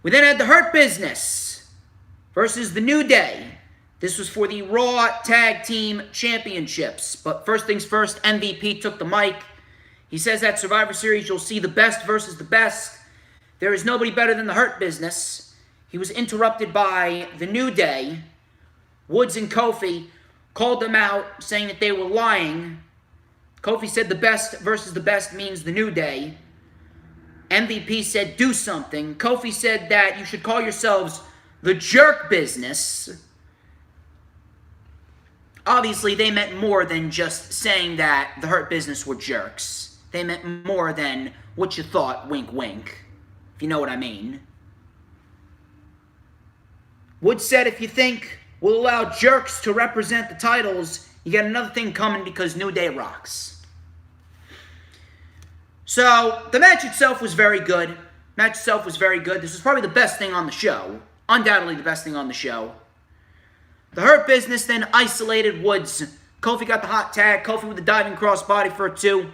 We then had the Hurt Business versus the New Day. This was for the Raw Tag Team Championships. But first things first, MVP took the mic. He says at Survivor Series, you'll see the best versus the best. There is nobody better than the Hurt Business. He was interrupted by the New Day. Woods and Kofi called them out, saying that they were lying. Kofi said the best versus the best means the New Day. MVP said do something. Kofi said that you should call yourselves the Jerk Business. Obviously, they meant more than just saying that the Hurt Business were jerks. They meant more than what you thought, wink, wink. If you know what I mean. Woods said if you think we'll allow jerks to represent the titles, you got another thing coming because New Day rocks. So, the match itself was very good. This was probably the best thing on the show. Undoubtedly the best thing on the show. The Hurt Business then isolated Woods. Kofi got the hot tag. Kofi with a diving crossbody for a 2.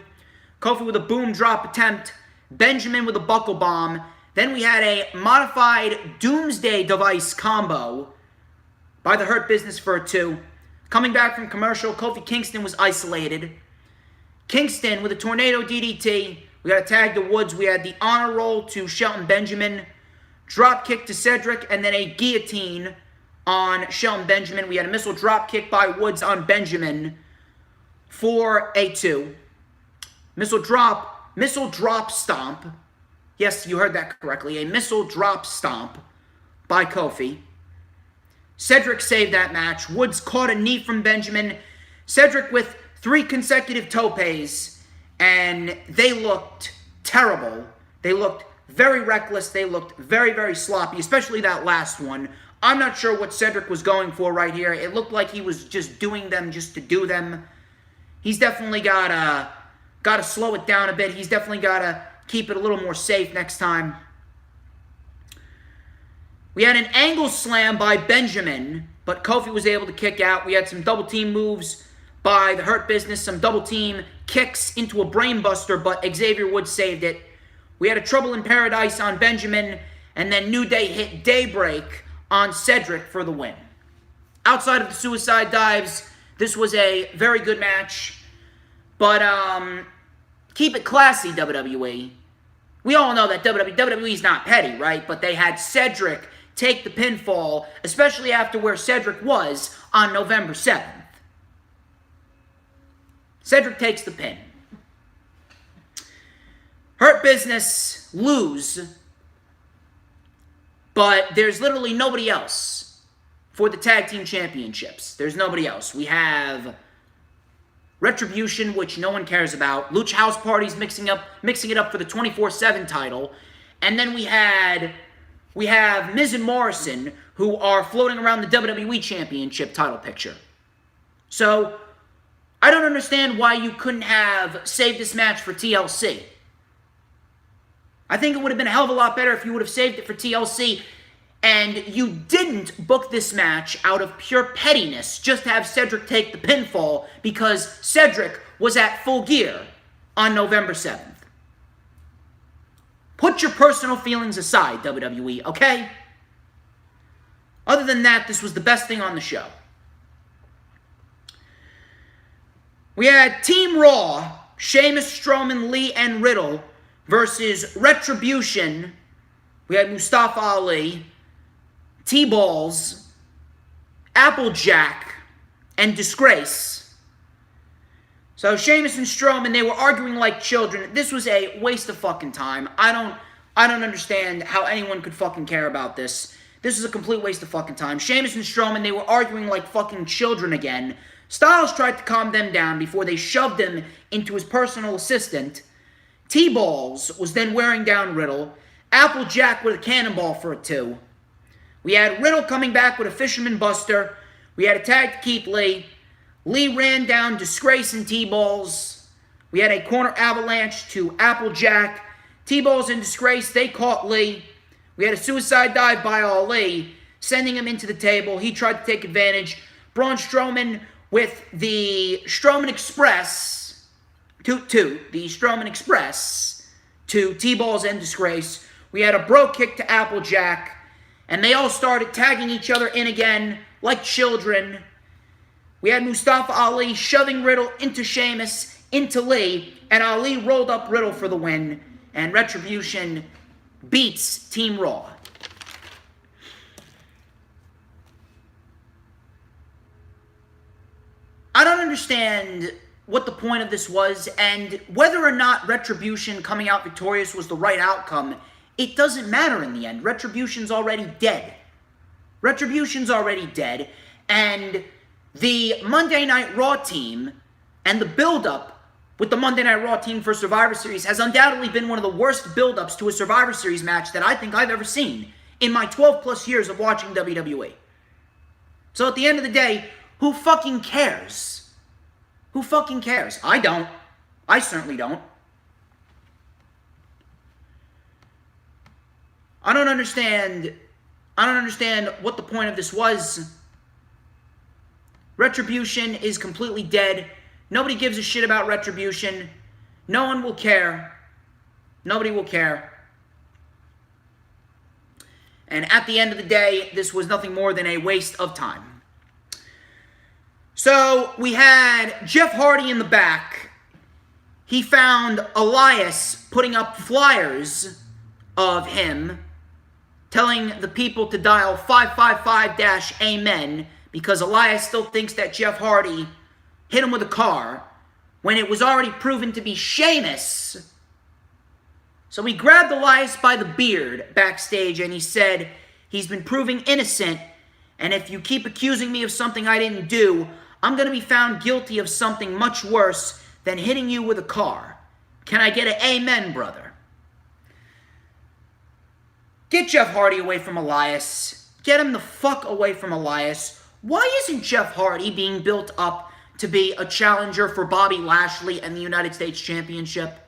Kofi with a boom drop attempt. Benjamin with a buckle bomb. Then we had a modified Doomsday Device combo by the Hurt Business for a 2. Coming back from commercial, Kofi Kingston was isolated. Kingston with a tornado DDT. We got a tag to Woods. We had the honor roll to Shelton Benjamin. Drop kick to Cedric. And then a guillotine on Shelton Benjamin. We had a missile drop kick by Woods on Benjamin for a 2. Missile drop stomp. Yes, you heard that correctly. A missile drop stomp by Kofi. Cedric saved that match. Woods caught a knee from Benjamin. Cedric with 3 consecutive topes, and they looked terrible. They looked very reckless. They looked very, very sloppy, especially that last one. I'm not sure what Cedric was going for right here. It looked like he was just doing them just to do them. He's definitely got to slow it down a bit. He's definitely got to keep it a little more safe next time. We had an angle slam by Benjamin, but Kofi was able to kick out. We had some double team moves by the Hurt Business, some double team kicks into a brainbuster, but Xavier Woods saved it. We had a Trouble in Paradise on Benjamin, and then New Day hit Daybreak on Cedric for the win. Outside of the suicide dives, this was a very good match, but keep it classy, WWE. We all know that WWE's not petty, right? But they had Cedric take the pinfall, especially after where Cedric was on November 7th. Cedric takes the pin. Hurt Business lose, but there's literally nobody else for the Tag Team Championships. There's nobody else. We have Retribution, which no one cares about. Lucha House Party's mixing it up for the 24/7 title. And then we have Miz and Morrison, who are floating around the WWE Championship title picture. So, I don't understand why you couldn't have saved this match for TLC. I think it would have been a hell of a lot better if you would have saved it for TLC and you didn't book this match out of pure pettiness just to have Cedric take the pinfall because Cedric was at Full Gear on November 7th. Put your personal feelings aside, WWE, okay? Other than that, this was the best thing on the show. We had Team Raw, Sheamus, Strowman, Lee, and Riddle versus Retribution. We had Mustafa Ali, T-Balls, Applejack, and Disgrace. So Sheamus and Strowman, they were arguing like children. This was a waste of fucking time. I don't understand how anyone could fucking care about this. This is a complete waste of fucking time. Sheamus and Strowman, they were arguing like fucking children again. Styles tried to calm them down before they shoved him into his personal assistant. T-Balls was then wearing down Riddle. Applejack with a cannonball for a 2. We had Riddle coming back with a Fisherman Buster. We had a tag to Keith Lee. Lee ran down Disgrace and T-Balls. We had a corner avalanche to Applejack. T-Balls and Disgrace, they caught Lee. We had a suicide dive by Ali, sending him into the table. He tried to take advantage. Braun Strowman with the Strowman Express the Strowman Express to T-Balls and Disgrace. We had a bro kick to Applejack, and they all started tagging each other in again like children. We had Mustafa Ali shoving Riddle into Sheamus, into Lee, and Ali rolled up Riddle for the win, and Retribution beats Team Raw. I don't understand what the point of this was, and whether or not Retribution coming out victorious was the right outcome, it doesn't matter in the end. Retribution's already dead. Retribution's already dead, and the Monday Night Raw team and the build-up with the Monday Night Raw team for Survivor Series has undoubtedly been one of the worst build-ups to a Survivor Series match that I think I've ever seen in my 12-plus years of watching WWE. So at the end of the day, who fucking cares? Who fucking cares? I don't. I certainly don't. I don't understand what the point of this was. Retribution is completely dead. Nobody gives a shit about Retribution. No one will care. Nobody will care. And at the end of the day, this was nothing more than a waste of time. So, we had Jeff Hardy in the back. He found Elias putting up flyers of him, telling the people to dial 555-AMEN, because Elias still thinks that Jeff Hardy hit him with a car, when it was already proven to be Sheamus. So he grabbed Elias by the beard backstage, and he said, He's been proving innocent, and if you keep accusing me of something I didn't do, I'm going to be found guilty of something much worse than hitting you with a car. Can I get an amen, brother? Get Jeff Hardy away from Elias. Get him the fuck away from Elias. Why isn't Jeff Hardy being built up to be a challenger for Bobby Lashley and the United States Championship?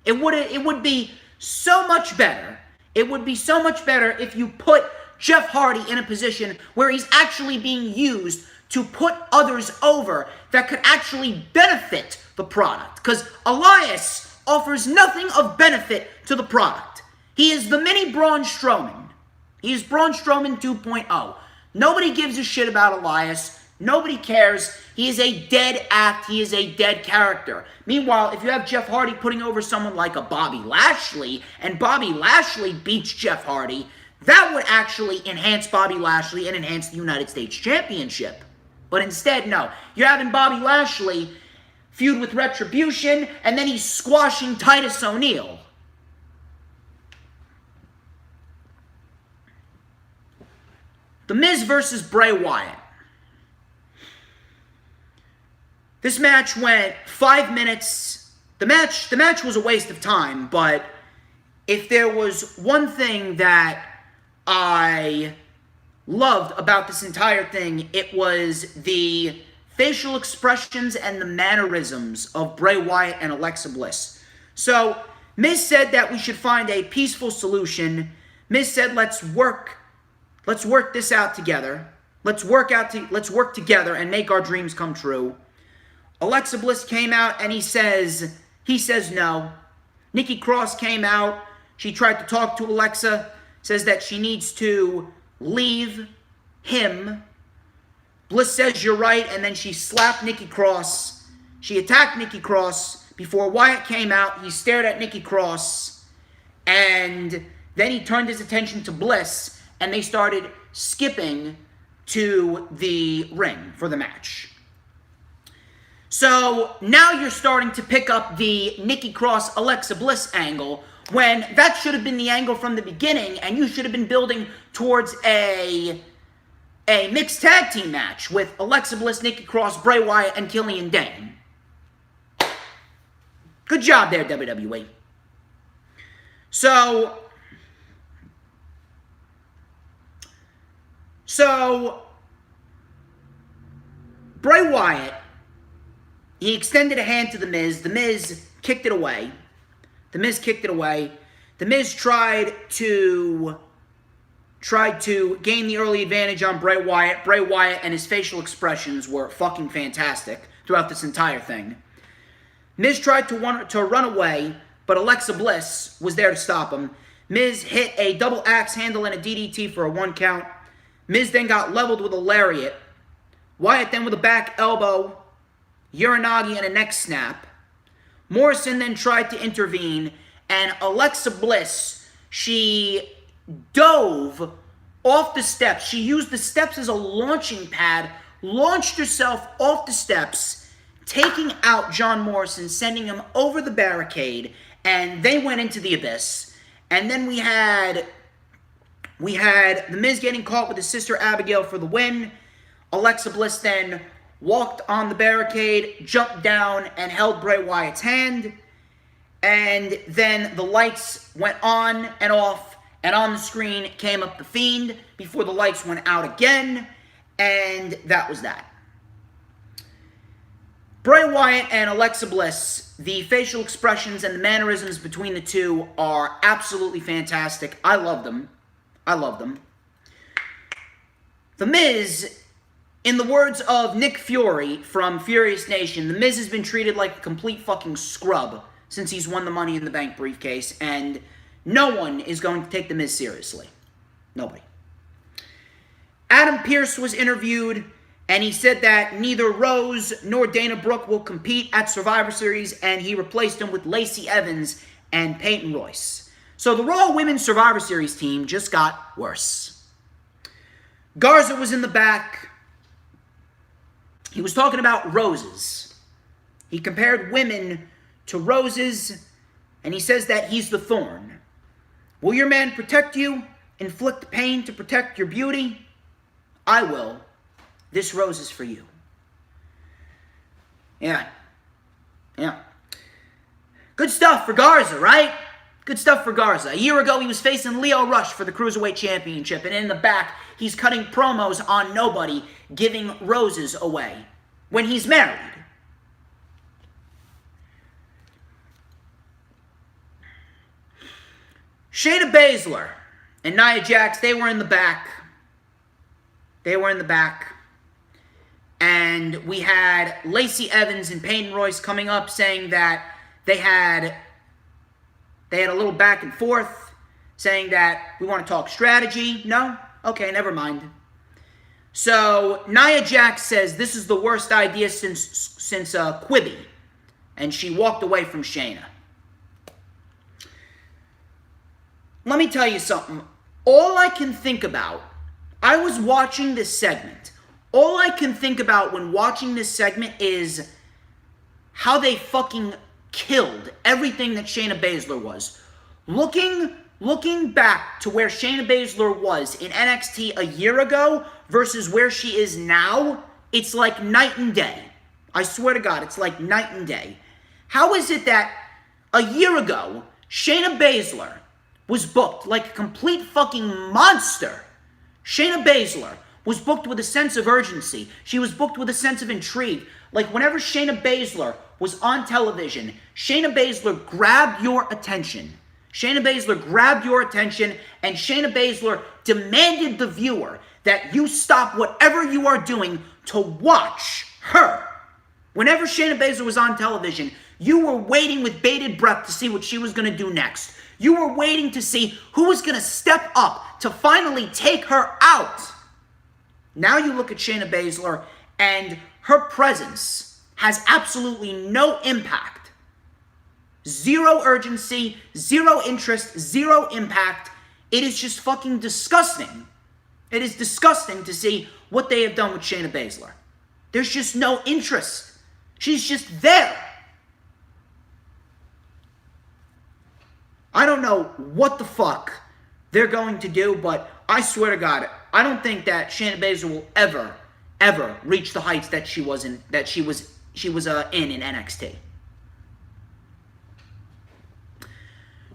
It would be so much better. It would be so much better if you put Jeff Hardy in a position where he's actually being used to put others over that could actually benefit the product. Because Elias offers nothing of benefit to the product. He is the mini Braun Strowman. He is Braun Strowman 2.0. Nobody gives a shit about Elias. Nobody cares. He is a dead act. He is a dead character. Meanwhile, if you have Jeff Hardy putting over someone like a Bobby Lashley, and Bobby Lashley beats Jeff Hardy, that would actually enhance Bobby Lashley and enhance the United States Championship. But instead, no. You're having Bobby Lashley feud with Retribution, and then he's squashing Titus O'Neil. The Miz versus Bray Wyatt. This match went 5 minutes. The match was a waste of time, but if there was one thing that I loved about this entire thing, it was the facial expressions and the mannerisms of Bray Wyatt and Alexa Bliss. So, Miz said that we should find a peaceful solution. Miz said, let's work this out together. Let's work together and make our dreams come true. Alexa Bliss came out and he says no. Nikki Cross came out. She tried to talk to Alexa, says that she needs to leave him. Bliss says you're right, and then she slapped Nikki Cross. She attacked Nikki Cross. Before Wyatt came out, he stared at Nikki Cross, and then he turned his attention to Bliss, and they started skipping to the ring for the match. So now you're starting to pick up the Nikki Cross Alexa Bliss angle, when that should have been the angle from the beginning, and you should have been building towards a mixed tag team match with Alexa Bliss, Nikki Cross, Bray Wyatt, and Killian Dane. Good job there, WWE. So Bray Wyatt, he extended a hand to The Miz. The Miz kicked it away. The Miz tried to gain the early advantage on Bray Wyatt. Bray Wyatt and his facial expressions were fucking fantastic throughout this entire thing. Miz tried to run away, but Alexa Bliss was there to stop him. Miz hit a double axe handle and a DDT for a 1 count. Miz then got leveled with a lariat. Wyatt then with a back elbow, Uranagi, and a neck snap. Morrison then tried to intervene, and Alexa Bliss, she dove off the steps. She used the steps as a launching pad, launched herself off the steps, taking out John Morrison, sending him over the barricade, and they went into the abyss. And then we had The Miz getting caught with his sister Abigail for the win. Alexa Bliss then walked on the barricade, jumped down, and held Bray Wyatt's hand. And then the lights went on and off, and on the screen came up The Fiend before the lights went out again, and that was that. Bray Wyatt and Alexa Bliss, the facial expressions and the mannerisms between the two are absolutely fantastic. I love them. The Miz, in the words of Nick Fiore from Furious Nation, The Miz has been treated like a complete fucking scrub since he's won the Money in the Bank briefcase, and no one is going to take The Miz seriously. Nobody. Adam Pearce was interviewed, and he said that neither Rose nor Dana Brooke will compete at Survivor Series, and he replaced them with Lacey Evans and Peyton Royce. So the Raw Women's Survivor Series team just got worse. Garza was in the back. He was talking about roses. He compared women to roses, and he says that he's the thorn. Will your man protect you inflict pain to protect your beauty, I will. This rose is for you. Yeah. Good stuff for Garza, right? Good stuff for Garza. A year ago, he was facing Lio Rush for the Cruiserweight Championship, and in the back, he's cutting promos on nobody, giving roses away when he's married. Shayna Baszler and Nia Jax, they were in the back. And we had Lacey Evans and Peyton Royce coming up saying that they had a little back and forth, saying that we want to talk strategy. No? Okay, never mind. So Nia Jax says this is the worst idea since Quibi. And she walked away from Shayna. Let me tell you something. All I can think about, I was watching this segment. All I can think about when watching this segment is how they fucking killed everything that Shayna Baszler was. Looking back to where Shayna Baszler was in NXT a year ago versus where she is now, it's like night and day. I swear to God, it's like night and day. How is it that a year ago, Shayna Baszler was booked like a complete fucking monster? Shayna Baszler was booked with a sense of urgency. She was booked with a sense of intrigue. Like whenever Shayna Baszler was on television, Shayna Baszler grabbed your attention. Shayna Baszler grabbed your attention, and Shayna Baszler demanded the viewer that you stop whatever you are doing to watch her. Whenever Shayna Baszler was on television, you were waiting with bated breath to see what she was going to do next. You were waiting to see who was going to step up to finally take her out. Now you look at Shayna Baszler, and her presence has absolutely no impact. Zero urgency, zero interest, zero impact. It is just fucking disgusting. It is disgusting to see what they have done with Shayna Baszler. There's just no interest. She's just there. I don't know what the fuck they're going to do, but I swear to God, I don't think that Shayna Baszler will ever reach the heights that she was in NXT.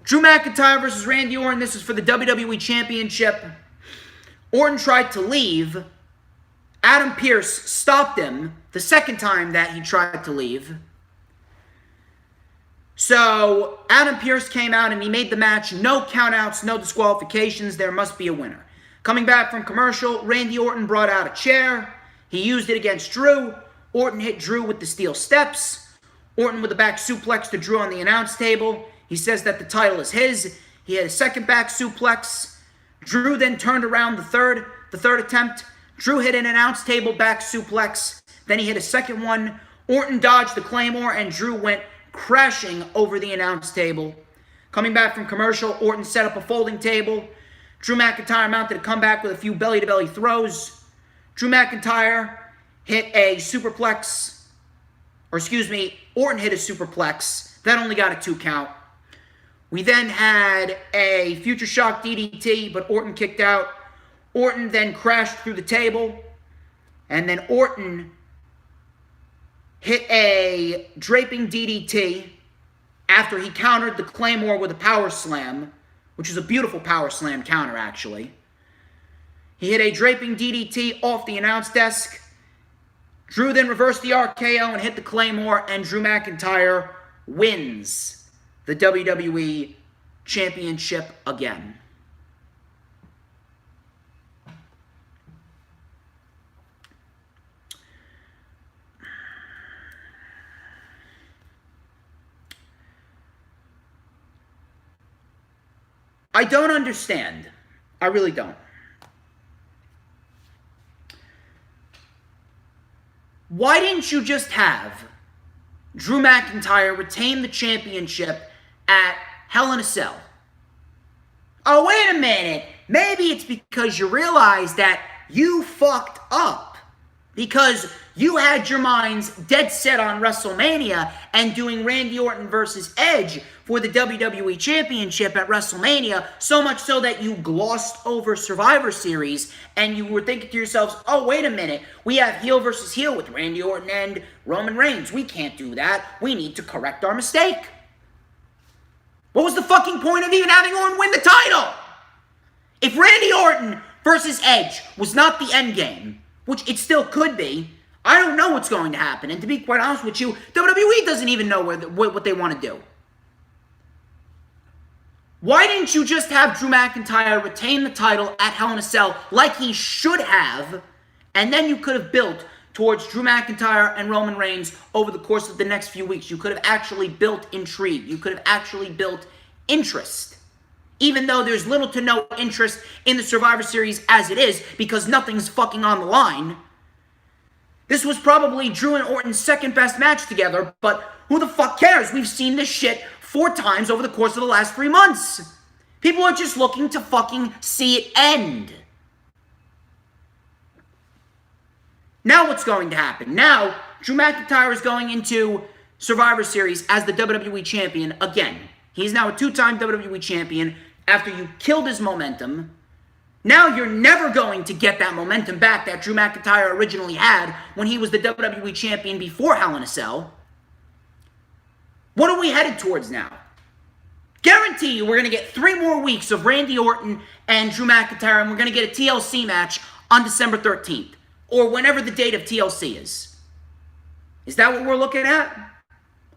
Drew McIntyre versus Randy Orton. This is for the WWE Championship. Orton tried to leave. Adam Pearce stopped him the second time that he tried to leave. So Adam Pearce came out and he made the match. No countouts, no disqualifications. There must be a winner. Coming back from commercial, Randy Orton brought out a chair. He used it against Drew. Orton hit Drew with the steel steps. Orton with a back suplex to Drew on the announce table. He says that the title is his. He had a second back suplex. Drew then turned around the third attempt. Drew hit an announce table back suplex. Then he hit a second one. Orton dodged the Claymore and Drew went crashing over the announce table. Coming back from commercial, Orton set up a folding table. Drew McIntyre mounted a comeback with a few belly-to-belly throws. Drew McIntyre hit a superplex. Orton hit a superplex. That only got a 2 count. We then had a Future Shock DDT, but Orton kicked out. Orton then crashed through the table. And then Orton hit a draping DDT after he countered the Claymore with a power slam, which is a beautiful power slam counter, actually. He hit a draping DDT off the announce desk. Drew then reversed the RKO and hit the Claymore, and Drew McIntyre wins the WWE Championship again. I don't understand. I really don't. Why didn't you just have Drew McIntyre retain the championship at Hell in a Cell? Oh, wait a minute. Maybe it's because you realize that you fucked up. Because you had your minds dead set on WrestleMania and doing Randy Orton versus Edge for the WWE Championship at WrestleMania, so much so that you glossed over Survivor Series and you were thinking to yourselves, oh, wait a minute, we have heel versus heel with Randy Orton and Roman Reigns. We can't do that. We need to correct our mistake. What was the fucking point of even having Orton win the title? If Randy Orton versus Edge was not the end game, which it still could be, I don't know what's going to happen. And to be quite honest with you, WWE doesn't even know what they want to do. Why didn't you just have Drew McIntyre retain the title at Hell in a Cell like he should have, and then you could have built towards Drew McIntyre and Roman Reigns over the course of the next few weeks? You could have actually built intrigue. You could have actually built interest. Even though there's little to no interest in the Survivor Series as it is, because nothing's fucking on the line. This was probably Drew and Orton's second best match together, but who the fuck cares? We've seen this shit 4 times over the course of the last 3 months. People are just looking to fucking see it end. Now what's going to happen? Now, Drew McIntyre is going into Survivor Series as the WWE Champion again. He's now a 2-time WWE Champion after you killed his momentum. Now you're never going to get that momentum back that Drew McIntyre originally had when he was the WWE Champion before Hell in a Cell. What are we headed towards now? Guarantee you we're going to get 3 more weeks of Randy Orton and Drew McIntyre, and we're going to get a TLC match on December 13th, or whenever the date of TLC is. Is that what we're looking at?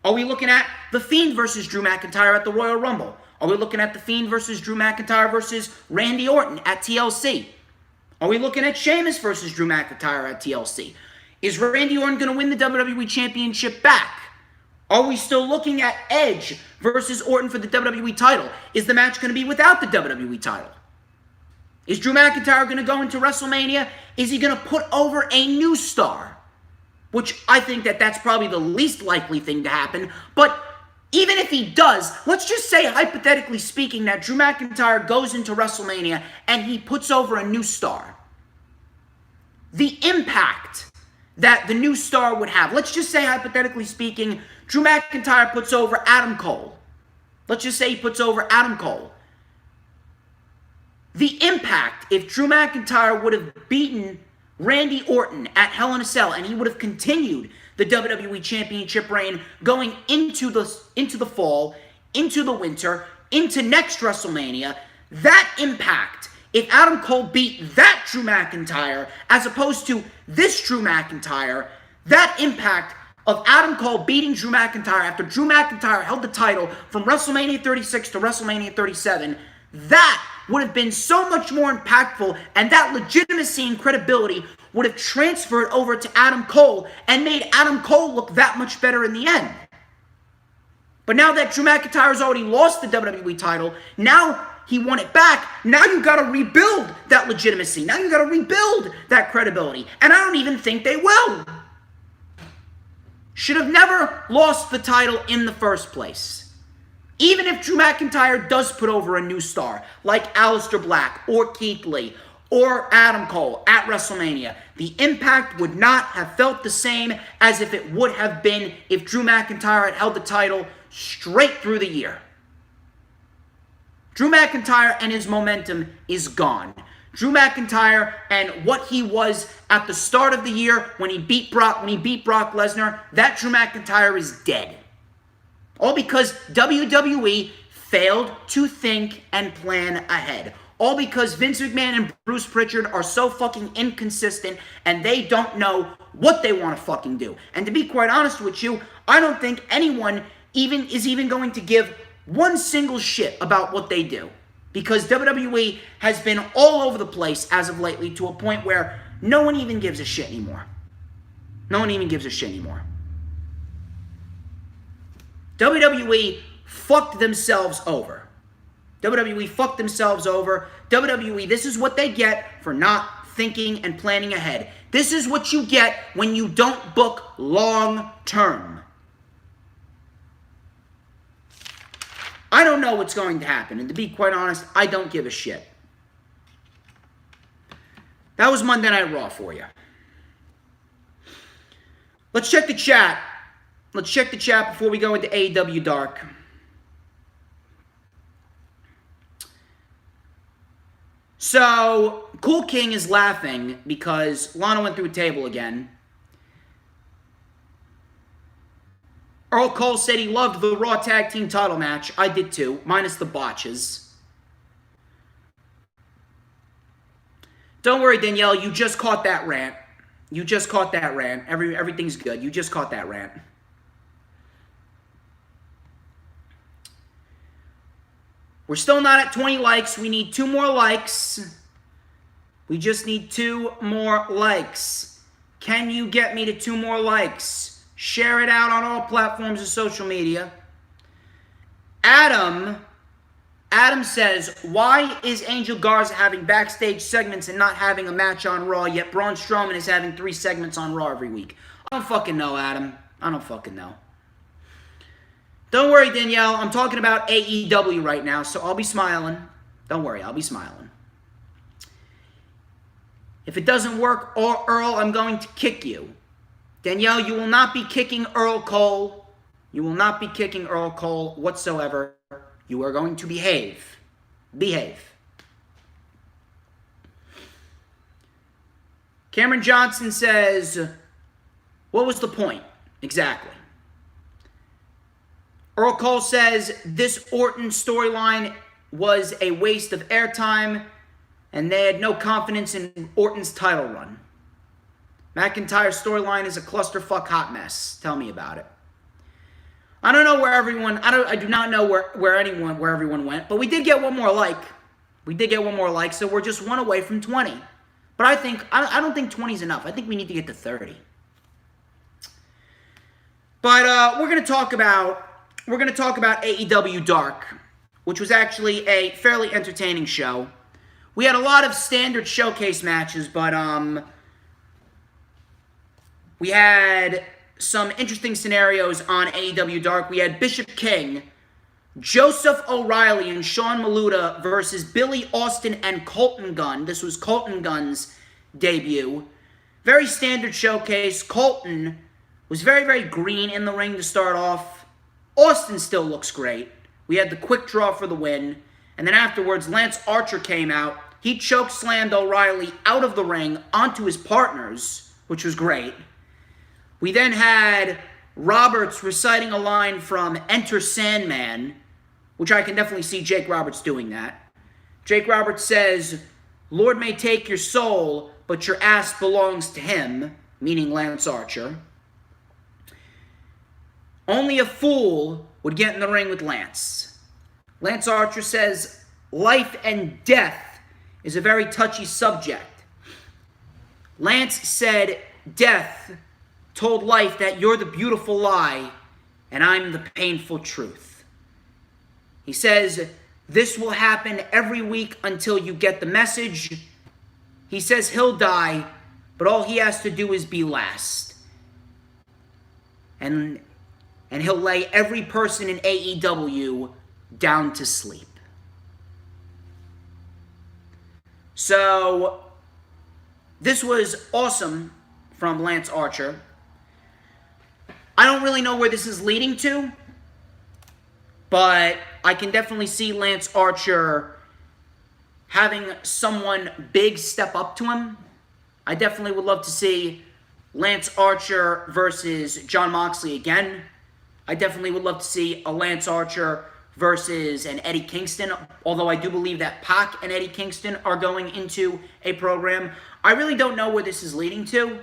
Are we looking at The Fiend versus Drew McIntyre at the Royal Rumble? Are we looking at The Fiend versus Drew McIntyre versus Randy Orton at TLC? Are we looking at Sheamus versus Drew McIntyre at TLC? Is Randy Orton going to win the WWE Championship back? Are we still looking at Edge versus Orton for the WWE title? Is the match going to be without the WWE title? Is Drew McIntyre going to go into WrestleMania? Is he going to put over a new star? Which I think that's probably the least likely thing to happen. But even if he does, let's just say, hypothetically speaking, that Drew McIntyre goes into WrestleMania and he puts over a new star. The impact that the new star would have. Let's just say, hypothetically speaking, Drew McIntyre puts over Adam Cole. Let's just say he puts over Adam Cole. The impact, if Drew McIntyre would have beaten Randy Orton at Hell in a Cell and he would have continued the WWE Championship reign going into the fall, into the winter, into next WrestleMania, that impact, if Adam Cole beat that Drew McIntyre as opposed to this Drew McIntyre, that impact of Adam Cole beating Drew McIntyre after Drew McIntyre held the title from WrestleMania 36 to WrestleMania 37, that would have been so much more impactful, and that legitimacy and credibility would have transferred over to Adam Cole and made Adam Cole look that much better in the end. But now that Drew McIntyre's already lost the WWE title, now he won it back, now you got to rebuild that legitimacy. Now you got to rebuild that credibility. And I don't even think they will. Should have never lost the title in the first place. Even if Drew McIntyre does put over a new star, like Aleister Black or Keith Lee or Adam Cole at WrestleMania, the impact would not have felt the same as if it would have been if Drew McIntyre had held the title straight through the year. Drew McIntyre and his momentum is gone. Drew McIntyre and what he was at the start of the year when he beat Brock Lesnar, that Drew McIntyre is dead. All because WWE failed to think and plan ahead. All because Vince McMahon and Bruce Pritchard are so fucking inconsistent and they don't know what they want to fucking do. And to be quite honest with you, I don't think anyone is even going to give one single shit about what they do. Because WWE has been all over the place as of lately to a point where no one even gives a shit anymore. No one even gives a shit anymore. WWE fucked themselves over. WWE fucked themselves over. WWE, this is what they get for not thinking and planning ahead. This is what you get when you don't book long term. I don't know what's going to happen, and to be quite honest, I don't give a shit. That was Monday Night Raw for you. Let's check the chat. Let's check the chat before we go into AEW Dark. So, Cool King is laughing because Lana went through a table again. Earl Cole said he loved the Raw Tag Team title match. I did too, minus the botches. Don't worry, Danielle, you just caught that rant. You just caught that rant. Everything's good. You just caught that rant. We're still not at 20 likes. We need 2 more likes. We just need 2 more likes. Can you get me to 2 more likes? Share it out on all platforms of social media. Adam says, why is Angel Garza having backstage segments and not having a match on Raw, yet Braun Strowman is having 3 segments on Raw every week? I don't fucking know, Adam. I don't fucking know. Don't worry, Danielle. I'm talking about AEW right now, so I'll be smiling. Don't worry, I'll be smiling. If it doesn't work, Earl, I'm going to kick you. Danielle, you will not be kicking Earl Cole. You will not be kicking Earl Cole whatsoever. You are going to behave. Behave. Cameron Johnson says, what was the point? Exactly. Earl Cole says, this Orton storyline was a waste of airtime, and they had no confidence in Orton's title run. McIntyre's storyline is a clusterfuck hot mess. Tell me about it. I don't know where everyone, I do not know where everyone went, but we did get one more like. We did get one more like, so we're just 1 away from 20. But I don't think 20 is enough. I think we need to get to 30. But we're going to talk about AEW Dark, which was actually a fairly entertaining show. We had a lot of standard showcase matches, but we had some interesting scenarios on AEW Dark. We had Bishop King, Joseph O'Reilly, and Sean Maluta versus Billy Austin and Colton Gunn. This was Colton Gunn's debut. Very standard showcase. Colton was very, very green in the ring to start off. Austin still looks great. We had the quick draw for the win. And then afterwards, Lance Archer came out. He choke slammed O'Reilly out of the ring onto his partners, which was great. We then had Roberts reciting a line from Enter Sandman, which I can definitely see Jake Roberts doing that. Jake Roberts says, Lord may take your soul, but your ass belongs to him, meaning Lance Archer. Only a fool would get in the ring with Lance. Lance Archer says, life and death is a very touchy subject. Lance said, death told life that you're the beautiful lie and I'm the painful truth. He says, this will happen every week until you get the message. He says he'll die, but all he has to do is be last. And he'll lay every person in AEW down to sleep. So, this was awesome from Lance Archer. I don't really know where this is leading to, but I can definitely see Lance Archer having someone big step up to him. I definitely would love to see Lance Archer versus Jon Moxley again. I definitely would love to see a Lance Archer versus an Eddie Kingston, although I do believe that Pac and Eddie Kingston are going into a program. I really don't know where this is leading to.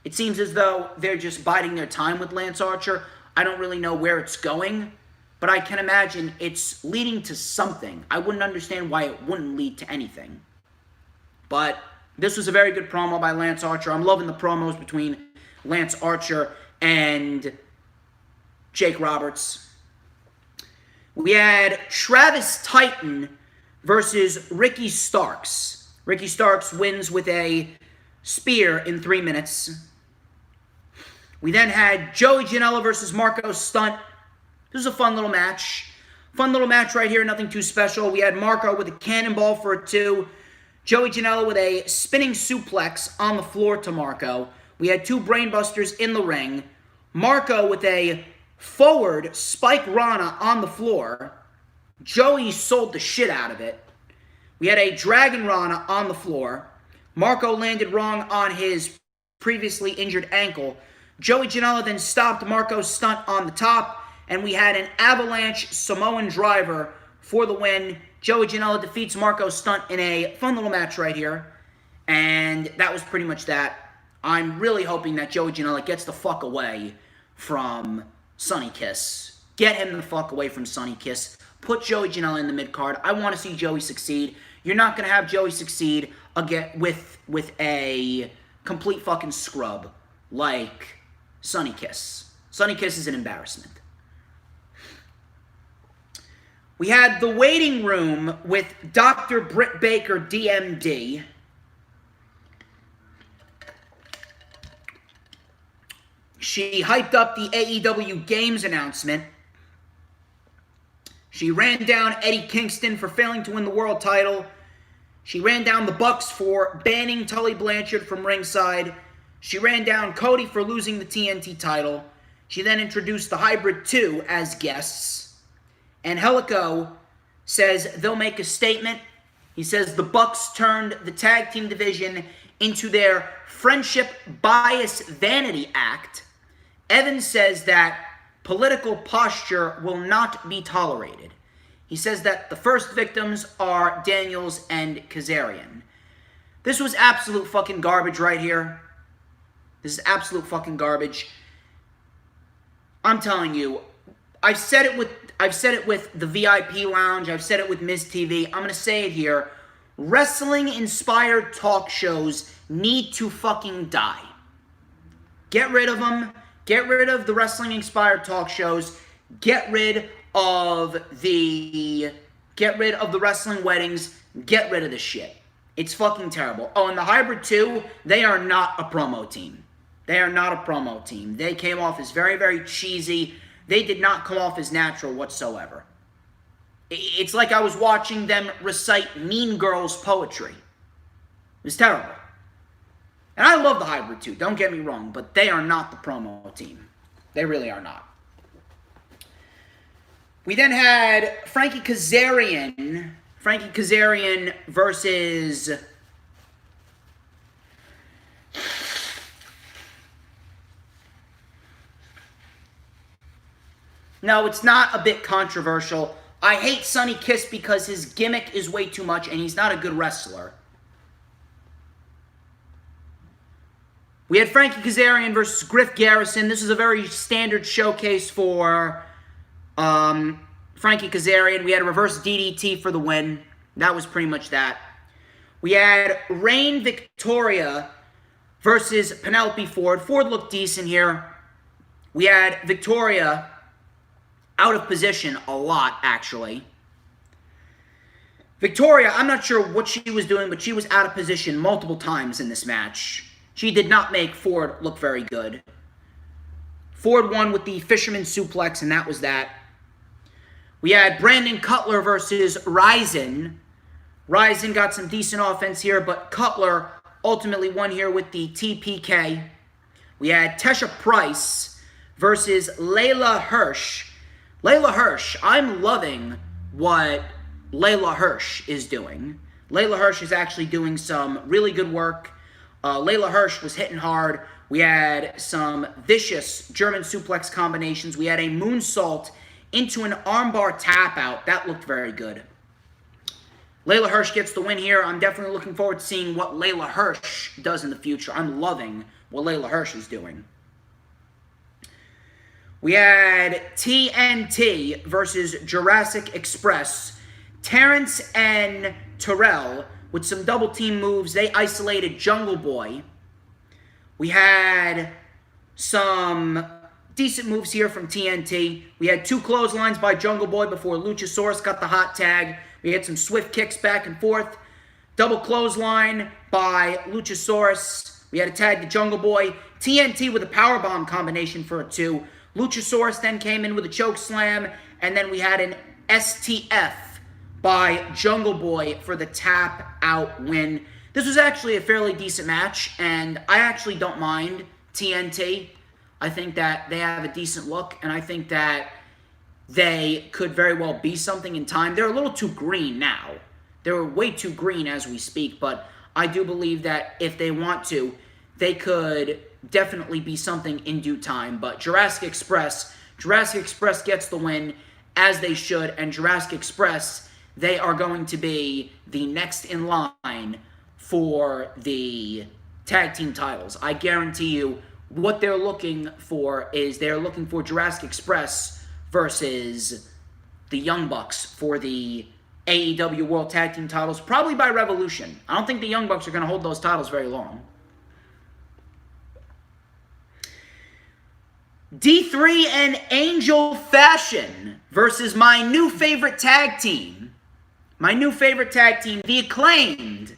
It seems as though they're just biding their time with Lance Archer. I don't really know where it's going, but I can imagine it's leading to something. I wouldn't understand why it wouldn't lead to anything. But this was a very good promo by Lance Archer. I'm loving the promos between Lance Archer and Jake Roberts. We had Travis Titan versus Ricky Starks. Ricky Starks wins with a spear in 3 minutes. We then had Joey Janela versus Marco Stunt. This was a fun little match. Fun little match right here, nothing too special. We had Marco with a cannonball for a 2. Joey Janela with a spinning suplex on the floor to Marco. We had 2 brainbusters in the ring. Marco with a forward Spike Rana on the floor. Joey sold the shit out of it. We had a Dragon Rana on the floor. Marco landed wrong on his previously injured ankle. Joey Janela then stopped Marco's stunt on the top, and we had an avalanche Samoan driver for the win. Joey Janela defeats Marco's stunt in a fun little match right here, and that was pretty much that. I'm really hoping that Joey Janela gets the fuck away from Sonny Kiss. Get him the fuck away from Sonny Kiss. Put Joey Janela in the mid-card. I want to see Joey succeed. You're not going to have Joey succeed again with a complete fucking scrub like Sonny Kiss. Sonny Kiss is an embarrassment. We had the waiting room with Dr. Britt Baker, DMD. She hyped up the AEW Games announcement. She ran down Eddie Kingston for failing to win the world title. She ran down the Bucks for banning Tully Blanchard from ringside. She ran down Cody for losing the TNT title. She then introduced the Hybrid 2 as guests. And Helico says they'll make a statement. He says the Bucks turned the tag team division into their friendship bias vanity act. Evans says that political posture will not be tolerated. He says that the first victims are Daniels and Kazarian. This was absolute fucking garbage right here. This is absolute fucking garbage. I'm telling you, I've said it with the VIP Lounge. I've said it with Miz TV. I'm going to say it here. Wrestling-inspired talk shows need to fucking die. Get rid of them. Get rid of the wrestling-inspired talk shows. Get rid of the wrestling weddings. Get rid of the shit. It's fucking terrible. Oh, and the Hybrid 2, they are not a promo team. They are not a promo team. They came off as very, very cheesy. They did not come off as natural whatsoever. It's like I was watching them recite Mean Girls poetry. It was terrible. And I love the Hybrid 2, don't get me wrong, but they are not the promo team. They really are not. We then had Frankie Kazarian versus No, it's not a bit controversial. I hate Sonny Kiss because his gimmick is way too much and he's not a good wrestler. We had Frankie Kazarian versus Griff Garrison. This is a very standard showcase for Frankie Kazarian. We had a reverse DDT for the win. That was pretty much that. We had Reign Victoria versus Penelope Ford. Ford looked decent here. We had Victoria out of position a lot, actually. Victoria, I'm not sure what she was doing, but she was out of position multiple times in this match. She did not make Ford look very good. Ford won with the Fisherman Suplex, and that was that. We had Brandon Cutler versus Ryzen. Ryzen got some decent offense here, but Cutler ultimately won here with the TPK. We had Tesha Price versus Layla Hirsch. Layla Hirsch, I'm loving what Layla Hirsch is doing. Layla Hirsch is actually doing some really good work. Layla Hirsch was hitting hard. We had some vicious German suplex combinations. We had a moonsault into an armbar tap out. That looked very good. Layla Hirsch gets the win here. I'm definitely looking forward to seeing what Layla Hirsch does in the future. I'm loving what Layla Hirsch is doing. We had TNT versus Jurassic Express. Terrence and Terrell with some double team moves. They isolated Jungle Boy. We had some decent moves here from TNT. We had two clotheslines by Jungle Boy before Luchasaurus got the hot tag. We had some swift kicks back and forth. Double clothesline by Luchasaurus. We had a tag to Jungle Boy. TNT with a powerbomb combination for a 2. Luchasaurus then came in with a choke slam. And then we had an STF by Jungle Boy for the tap out win. This was actually a fairly decent match, and I actually don't mind TNT. I think that they have a decent look, and I think that they could very well be something in time. They're a little too green now. They're way too green as we speak, but I do believe that if they want to, they could definitely be something in due time. But Jurassic Express gets the win, as they should, and Jurassic Express, they are going to be the next in line for the tag team titles. I guarantee you what they're looking for is they're looking for Jurassic Express versus the Young Bucks for the AEW World Tag Team titles, probably by Revolution. I don't think the Young Bucks are going to hold those titles very long. D3 and Angel Fashion versus my new favorite tag team. My new favorite tag team, the Acclaimed.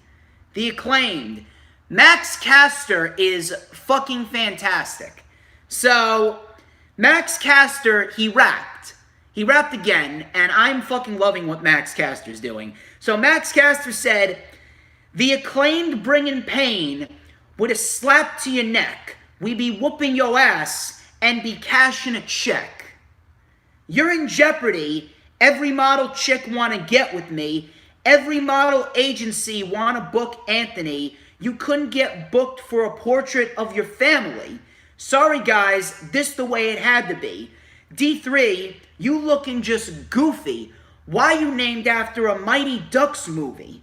The Acclaimed. Max Caster is fucking fantastic. So, Max Caster, he rapped. He rapped again, and I'm fucking loving what Max Caster's doing. So, Max Caster said, "The Acclaimed bringing pain with a slap to your neck. We be whooping your ass and be cashing a check. You're in jeopardy. Every model chick wanna get with me. Every model agency wanna book Anthony. You couldn't get booked for a portrait of your family. Sorry guys, this the way it had to be. D3, you looking just goofy. Why you named after a Mighty Ducks movie?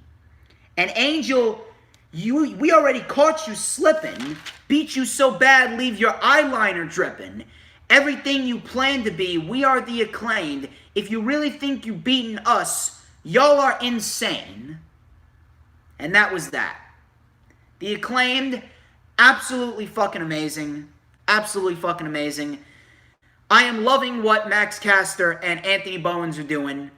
And Angel, we already caught you slipping. Beat you so bad, leave your eyeliner dripping. Everything you plan to be, we are the Acclaimed. If you really think you beaten us, y'all are insane." And that was that. The Acclaimed, absolutely fucking amazing. Absolutely fucking amazing. I am loving what Max Caster and Anthony Bowens are doing.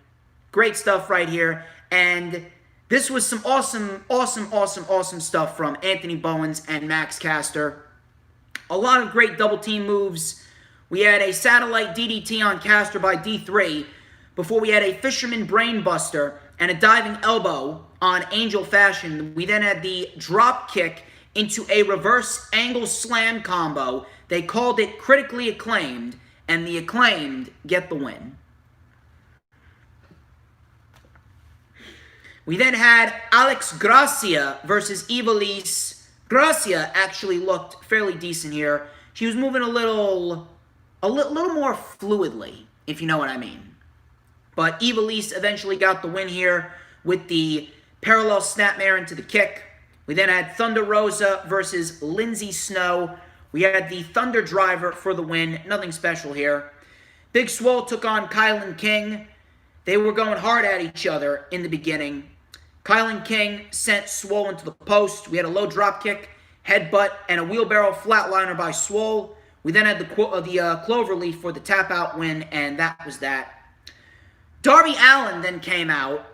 Great stuff right here. And this was some awesome stuff from Anthony Bowens and Max Caster. A lot of great double team moves. We had a satellite DDT on Caster by D3 before we had a fisherman brainbuster and a diving elbow on Angel Fashion. We then had the drop kick into a reverse angle slam combo. They called it critically acclaimed, and the Acclaimed get the win. We then had Alex Gracia versus Elias. Gracia actually looked fairly decent here. She was moving a little more fluidly, if you know what I mean. But Elias eventually got the win here with the parallel snapmare into the kick. We then had Thunder Rosa versus Lindsay Snow. We had the Thunder Driver for the win. Nothing special here. Big Swole took on Kylan King. They were going hard at each other in the beginning. Kylan King sent Swole into the post. We had a low drop kick, headbutt, and a wheelbarrow flatliner by Swole. We then had the Cloverleaf for the tap-out win, and that was that. Darby Allin then came out.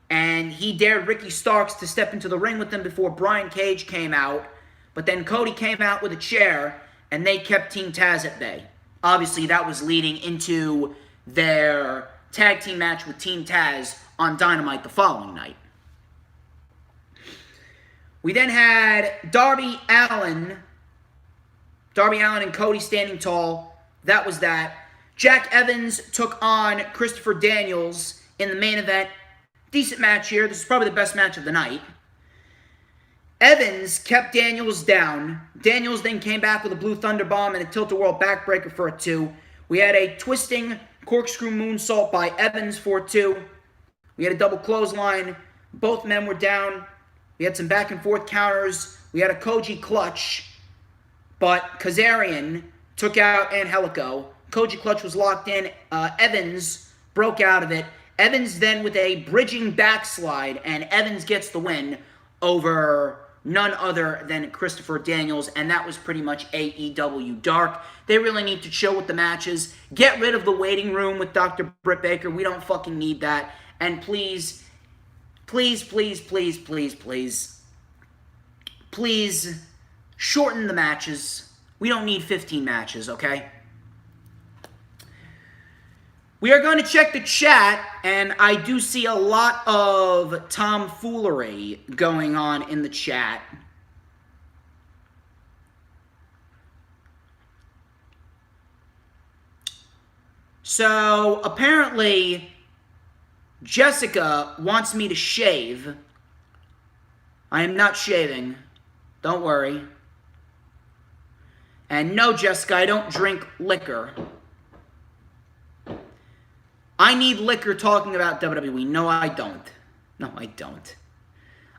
And he dared Ricky Starks to step into the ring with him before Brian Cage came out. But then Cody came out with a chair, and they kept Team Taz at bay. Obviously, that was leading into their tag team match with Team Taz on Dynamite the following night. We then had Darby Allin and Cody standing tall. That was that. Jack Evans took on Christopher Daniels in the main event. Decent match here. This is probably the best match of the night. Evans kept Daniels down. Daniels then came back with a Blue Thunder Bomb and a Tilt-A-Whirl backbreaker for a 2. We had a twisting corkscrew moonsault by Evans for a 2. We had a double clothesline. Both men were down. We had some back and forth counters. We had a Koji clutch. But Kazarian took out Angelico. Koji clutch was locked in. Evans broke out of it. Evans then with a bridging backslide, and Evans gets the win over none other than Christopher Daniels, and that was pretty much AEW Dark. They really need to chill with the matches. Get rid of the waiting room with Dr. Britt Baker. We don't fucking need that. And please, shorten the matches. We don't need 15 matches, okay? We are going to check the chat, and I do see a lot of tomfoolery going on in the chat. So, apparently, Jessica wants me to shave. I am not shaving. Don't worry. And no, Jessica, I don't drink liquor. I need liquor talking about WWE. No, I don't. No, I don't.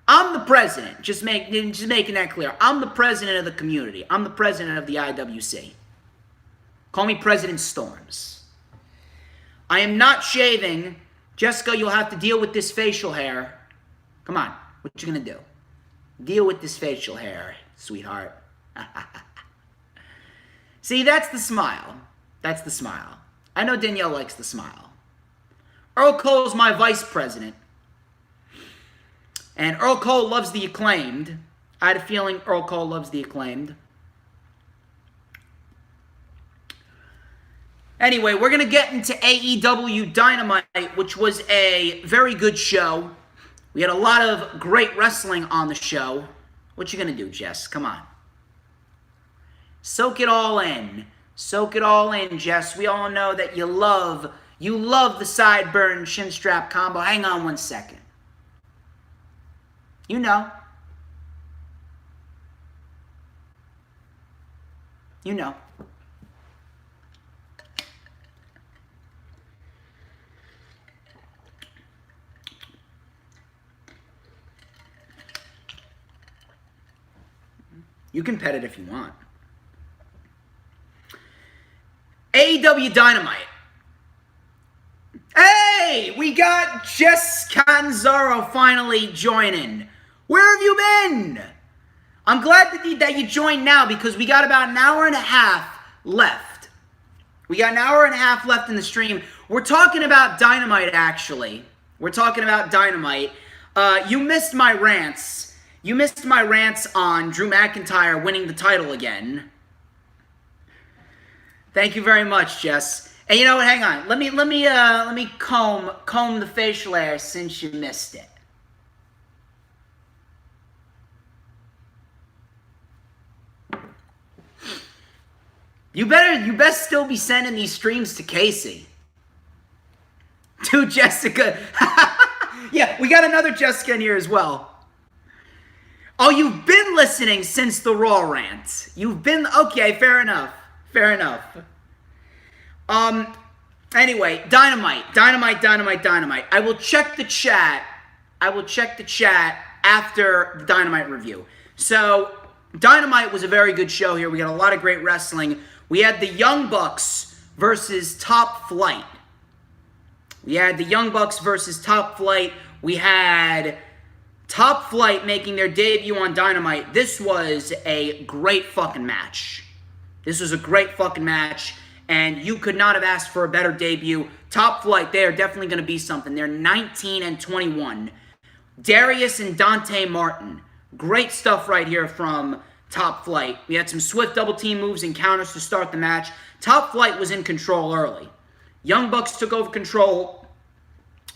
I'm the president. Just making that clear. I'm the president of the community. I'm the president of the IWC. Call me President Storms. I am not shaving. Jessica, you'll have to deal with this facial hair. Come on. What you gonna do? Deal with this facial hair, sweetheart. See, that's the smile. That's the smile. I know Danielle likes the smile. Earl Cole's my vice president. And Earl Cole loves the Acclaimed. I had a feeling Earl Cole loves the Acclaimed. Anyway, we're going to get into AEW Dynamite, which was a very good show. We had a lot of great wrestling on the show. What you going to do, Jess? Come on. Soak it all in. Soak it all in, Jess. We all know that you love the sideburn shin strap combo. Hang on one second. You know. You know. You can pet it if you want. AEW Dynamite. Hey, we got Jess Catanzaro finally joining. Where have you been? I'm glad that you joined now because we got about an hour and a half left. We got an hour and a half left in the stream. We're talking about Dynamite, actually. We're talking about Dynamite. You missed my rants. You missed my rants on Drew McIntyre winning the title again. Thank you very much, Jess. And you know what? Hang on. Let me comb the facial hair since you missed it. You best still be sending these streams to Casey. To Jessica. Yeah, we got another Jessica in here as well. Oh, you've been listening since the Raw rant. You've been... Okay, fair enough. Fair enough. Anyway, Dynamite. I will check the chat. After the Dynamite review. So, Dynamite was a very good show here. We got a lot of great wrestling. We had the Young Bucks versus Top Flight. We had Top Flight making their debut on Dynamite. This was a great fucking match. And you could not have asked for a better debut. Top Flight, they are definitely going to be something. They're 19-21. Darius and Dante Martin. Great stuff right here from Top Flight. We had some swift double team moves and counters to start the match. Top Flight was in control early. Young Bucks took over control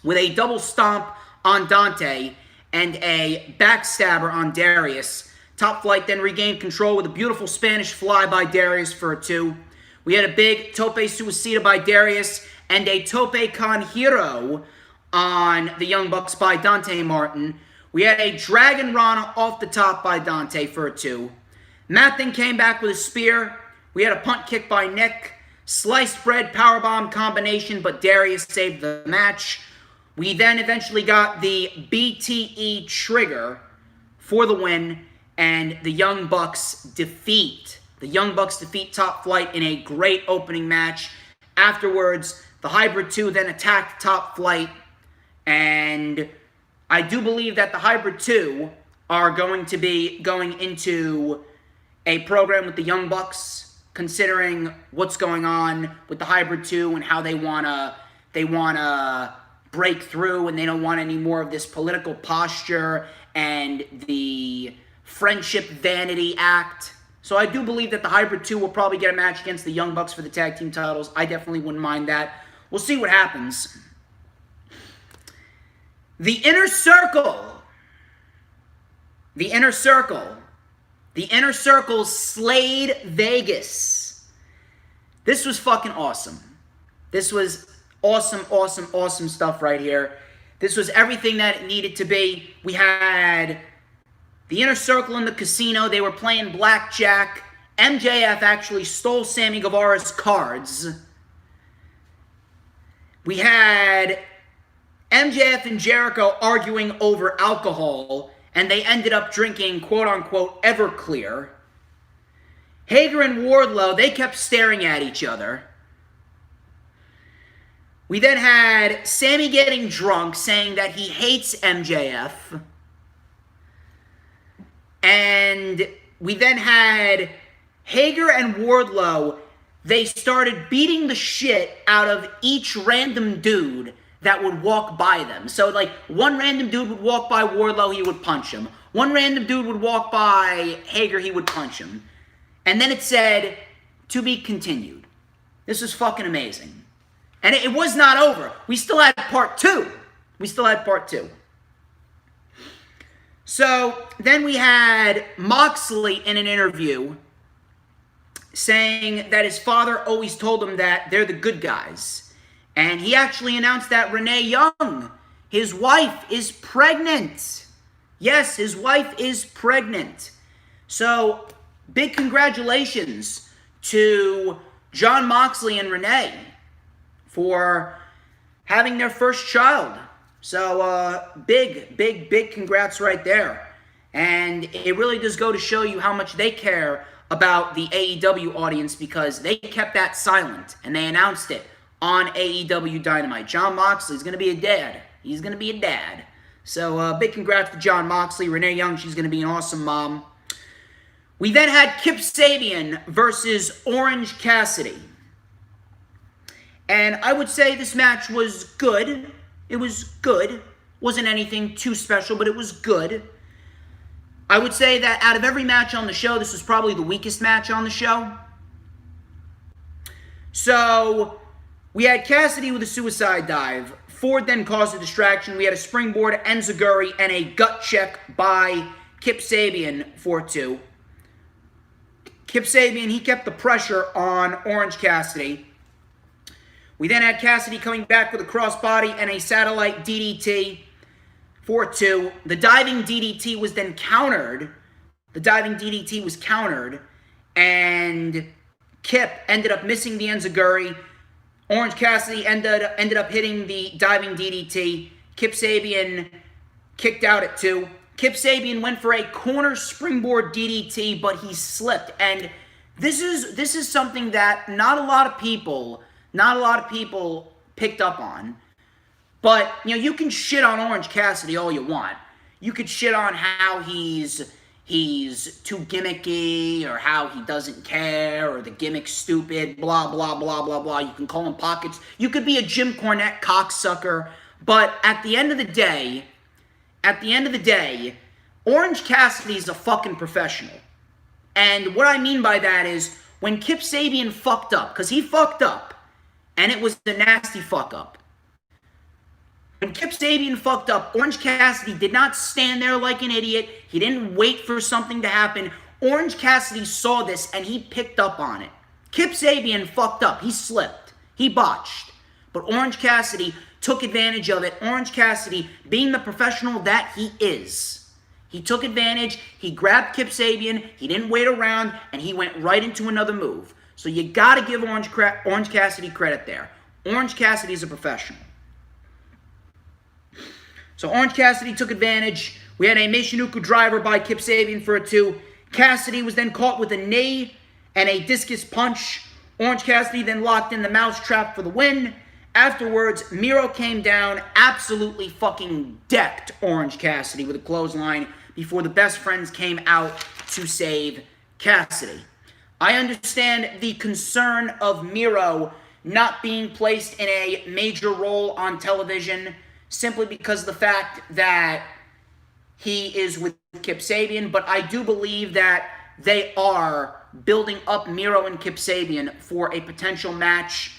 with a double stomp on Dante and a backstabber on Darius. Top Flight then regained control with a beautiful Spanish fly by Darius for a 2. We had a big tope suicida by Darius and a tope con hero on the Young Bucks by Dante Martin. We had a Dragon Rana off the top by Dante for a 2. Matt then came back with a spear. We had a punt kick by Nick. Sliced bread powerbomb combination, but Darius saved the match. We then eventually got the BTE trigger for the win, and the Young Bucks defeat Top Flight in a great opening match. Afterwards, the Hybrid 2 then attacked Top Flight, and I do believe that the Hybrid 2 are going to be going into a program with the Young Bucks, considering what's going on with the Hybrid 2 and how they wanna break through, and they don't want any more of this political posture and the friendship vanity act. So I do believe that the Hybrid 2 will probably get a match against the Young Bucks for the tag team titles. I definitely wouldn't mind that. We'll see what happens. The Inner Circle. The Inner Circle slayed Vegas. This was fucking awesome. This was awesome, awesome, awesome stuff right here. This was everything that it needed to be. We had the Inner Circle in the casino. They were playing blackjack. MJF actually stole Sammy Guevara's cards. We had MJF and Jericho arguing over alcohol, and they ended up drinking, quote-unquote, Everclear. Hager and Wardlow, they kept staring at each other. We then had Sammy getting drunk, saying that he hates MJF. And we then had Hager and Wardlow, they started beating the shit out of each random dude that would walk by them. So, like, one random dude would walk by Wardlow, he would punch him. One random dude would walk by Hager, he would punch him. And then it said, to be continued. This was fucking amazing. And it was not over. We still had part 2. So, then we had Moxley in an interview saying that his father always told him that they're the good guys. And he actually announced that Renee Young, his wife, is pregnant. Yes, his wife is pregnant. So, big congratulations to Jon Moxley and Renee for having their first child. So, big congrats right there. And it really does go to show you how much they care about the AEW audience, because they kept that silent and they announced it on AEW Dynamite. Jon Moxley's going to be a dad. He's going to be a dad. So, big congrats to Jon Moxley. Renee Young, she's going to be an awesome mom. We then had Kip Sabian versus Orange Cassidy. And I would say this match was good. It was good. Wasn't anything too special, but it was good. I would say that out of every match on the show, this was probably the weakest match on the show. So, we had Cassidy with a suicide dive. Ford then caused a distraction. We had a springboard, enziguri, and a gut check by Kip Sabian for 2. Kip Sabian, he kept the pressure on Orange Cassidy. We then had Cassidy coming back with a crossbody and a satellite DDT for 2. The diving DDT was then countered. And Kip ended up missing the enziguri. Orange Cassidy ended up hitting the diving DDT. Kip Sabian kicked out at 2. Kip Sabian went for a corner springboard DDT, but he slipped. And this is something that not a lot of people picked up on. But, you know, you can shit on Orange Cassidy all you want. You could shit on how he's too gimmicky, or how he doesn't care, or the gimmick's stupid, blah, blah, blah, blah, blah. You can call him pockets. You could be a Jim Cornette cocksucker. But at the end of the day, Orange Cassidy's a fucking professional. And what I mean by that is, when Kip Sabian fucked up, because he fucked up, and it was a nasty fuck up. When Kip Sabian fucked up, Orange Cassidy did not stand there like an idiot. He didn't wait for something to happen. Orange Cassidy saw this and he picked up on it. Kip Sabian fucked up. He slipped. He botched. But Orange Cassidy took advantage of it. Orange Cassidy, being the professional that he is, he took advantage. He grabbed Kip Sabian. He didn't wait around, and he went right into another move. So you got to give Orange Cassidy credit there. Orange Cassidy is a professional. So Orange Cassidy took advantage. We had a Michinoku driver by Kip Sabian for a 2. Cassidy was then caught with a knee and a discus punch. Orange Cassidy then locked in the mousetrap for the win. Afterwards, Miro came down, absolutely fucking decked Orange Cassidy with a clothesline before the best friends came out to save Cassidy. I understand the concern of Miro not being placed in a major role on television simply because of the fact that he is with Kip Sabian, but I do believe that they are building up Miro and Kip Sabian for a potential match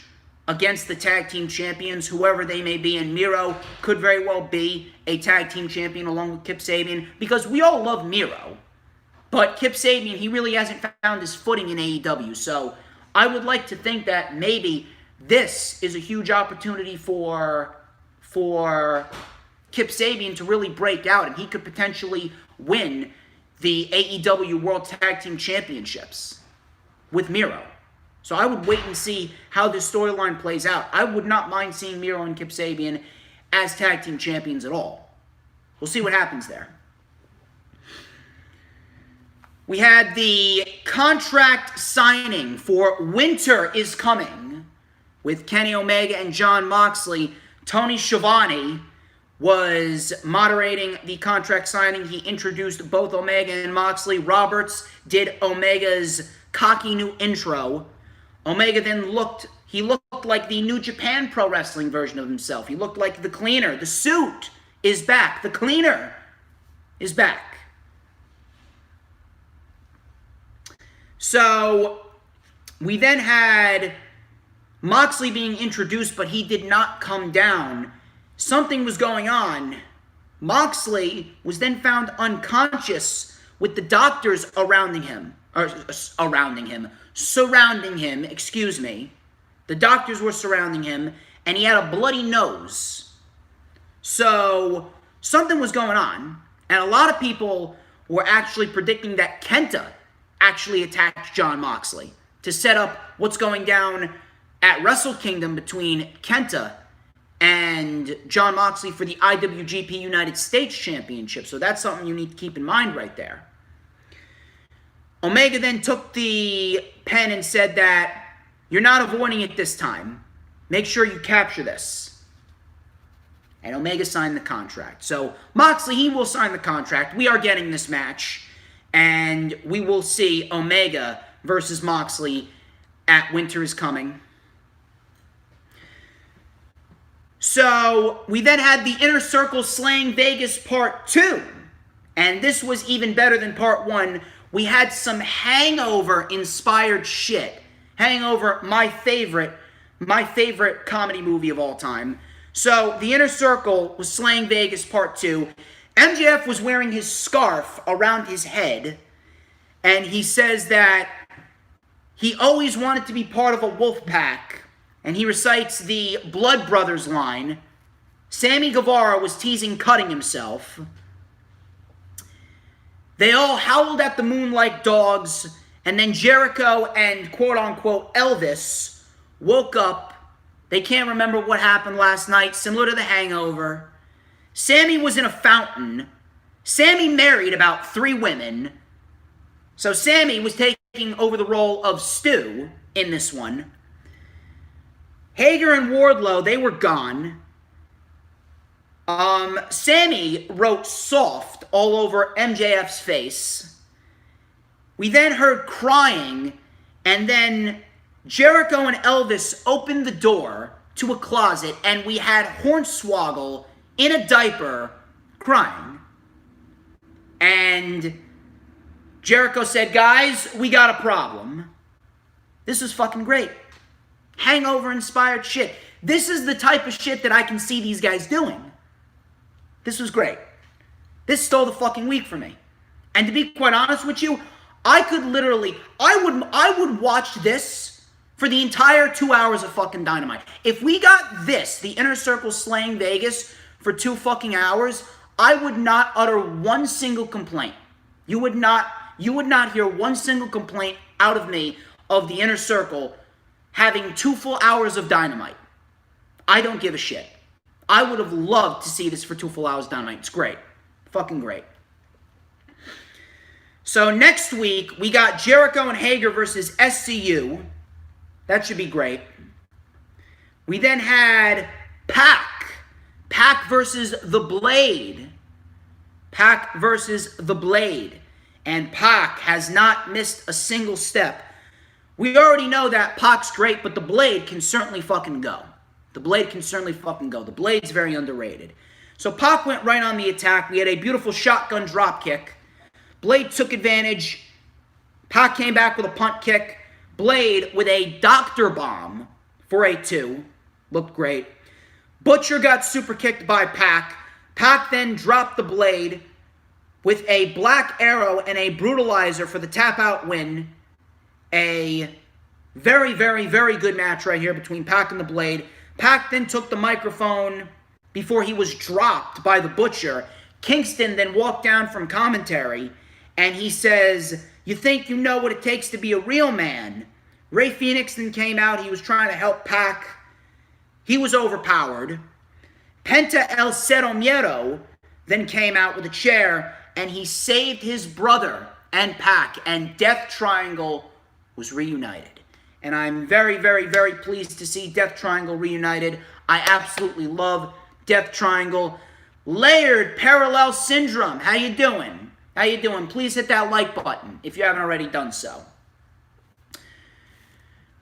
against the tag team champions, whoever they may be, and Miro could very well be a tag team champion along with Kip Sabian, because we all love Miro, but Kip Sabian, he really hasn't found his footing in AEW, so I would like to think that maybe this is a huge opportunity for Kip Sabian to really break out, and he could potentially win the AEW World Tag Team Championships with Miro. So I would wait and see how this storyline plays out. I would not mind seeing Miro and Kip Sabian as tag team champions at all. We'll see what happens there. We had the contract signing for Winter is Coming with Kenny Omega and Jon Moxley. Tony Schiavone was moderating the contract signing. He introduced both Omega and Moxley. Roberts did Omega's cocky new intro. Omega then looked like the New Japan Pro Wrestling version of himself. He looked like the Cleaner. The suit is back. The Cleaner is back. So we then had Moxley being introduced, but he did not come down. Something was going on. Moxley was then found unconscious with the doctors surrounding him, excuse me. The doctors were surrounding him, and he had a bloody nose. So something was going on, and a lot of people were actually predicting that Kenta actually attacked Jon Moxley to set up what's going down at Wrestle Kingdom between Kenta and Jon Moxley for the IWGP United States Championship. So that's something you need to keep in mind right there. Omega then took the pen and said that you're not avoiding it this time. Make sure you capture this. And Omega signed the contract. So Moxley, he will sign the contract. We are getting this match. And we will see Omega versus Moxley at Winter is Coming. So we then had the Inner Circle slaying Vegas Part 2. And this was even better than Part 1. We had some Hangover-inspired shit. Hangover, my favorite comedy movie of all time. So the Inner Circle was slaying Vegas Part 2. MJF was wearing his scarf around his head. And he says that he always wanted to be part of a wolf pack. And he recites the Blood Brothers line. Sammy Guevara was teasing cutting himself. They all howled at the moon like dogs. And then Jericho and quote-unquote Elvis woke up. They can't remember what happened last night, similar to the Hangover. Sammy was in a fountain. Sammy married about 3 women. So Sammy was taking over the role of Stu in this one. Hager and Wardlow, they were gone. Sammy wrote soft all over MJF's face. We then heard crying, and then Jericho and Elvis opened the door to a closet, and we had Hornswoggle in a diaper crying. And Jericho said, guys, we got a problem. This is fucking great. Hangover-inspired shit. This is the type of shit that I can see these guys doing. This was great. This stole the fucking week for me. And to be quite honest with you, I could literally, I would watch this for the entire 2 hours of fucking Dynamite. If we got this, the Inner Circle slaying Vegas, for 2 fucking hours, I would not utter one single complaint. You would not hear one single complaint out of me of the Inner Circle having 2 full hours of Dynamite. I don't give a shit. I would have loved to see this for 2 full hours of Dynamite. It's great. Fucking great. So next week, we got Jericho and Hager versus SCU. That should be great. We then had Pac. Pac versus The Blade. Pac versus The Blade. And Pac has not missed a single step. We already know that Pac's great, but The Blade can certainly fucking go. The Blade can certainly fucking go. The Blade's very underrated. So Pac went right on the attack. We had a beautiful shotgun drop kick. Blade took advantage. Pac came back with a punt kick. Blade with a doctor bomb for a 2. Looked great. Butcher got super kicked by Pac. Pac then dropped the Blade with a black arrow and a brutalizer for the tap out win. A Very, very, very good match right here between Pac and the Blade. Pac then took the microphone before he was dropped by the Butcher. Kingston then walked down from commentary, and he says, "You think you know what it takes to be a real man?" Rey Fenix then came out. He was trying to help Pac. He was overpowered. Penta El Cero Miedo then came out with a chair, and he saved his brother and Pac, and Death Triangle was reunited. And I'm very, very, very pleased to see Death Triangle reunited. I absolutely love Death Triangle. Layered Parallel Syndrome, how you doing? How you doing? Please hit that like button if you haven't already done so.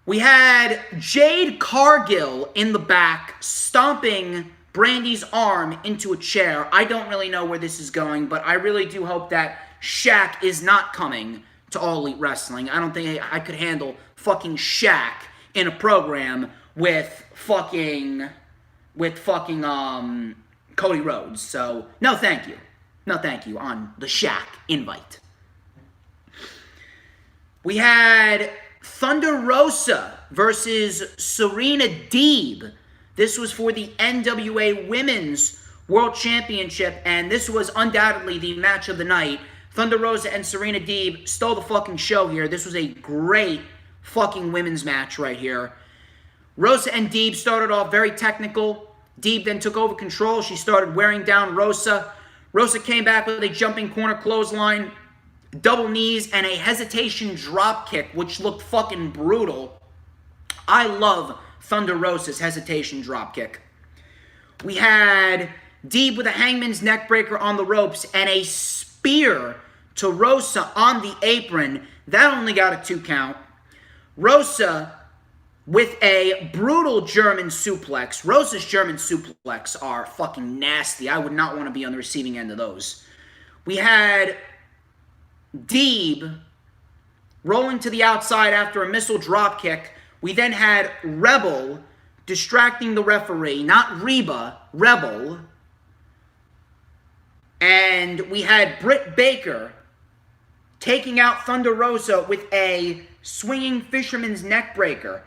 We had Jade Cargill in the back stomping Brandy's arm into a chair. I don't really know where this is going, but I really do hope that Shaq is not coming to All Elite Wrestling. I don't think I could handle fucking Shaq in a program with fucking Cody Rhodes. So, no thank you. No thank you on the Shaq invite. We had Thunder Rosa versus Serena Deeb. This was for the NWA Women's World Championship, and this was undoubtedly the match of the night. Thunder Rosa and Serena Deeb stole the fucking show here. This was a great fucking women's match right here. Rosa and Deeb started off very technical. Deeb then took over control. She started wearing down Rosa. Rosa came back with a jumping corner clothesline, double knees, and a hesitation drop kick, which looked fucking brutal. I love Thunder Rosa's hesitation drop kick. We had Deeb with a hangman's neckbreaker on the ropes and a spear to Rosa on the apron. That only got a 2 count. Rosa with a brutal German suplex. Rosa's German suplex are fucking nasty. I would not want to be on the receiving end of those. We had Deeb rolling to the outside after a missile drop kick. We then had Rebel distracting the referee, not Reba, Rebel. And we had Britt Baker taking out Thunder Rosa with a swinging fisherman's neckbreaker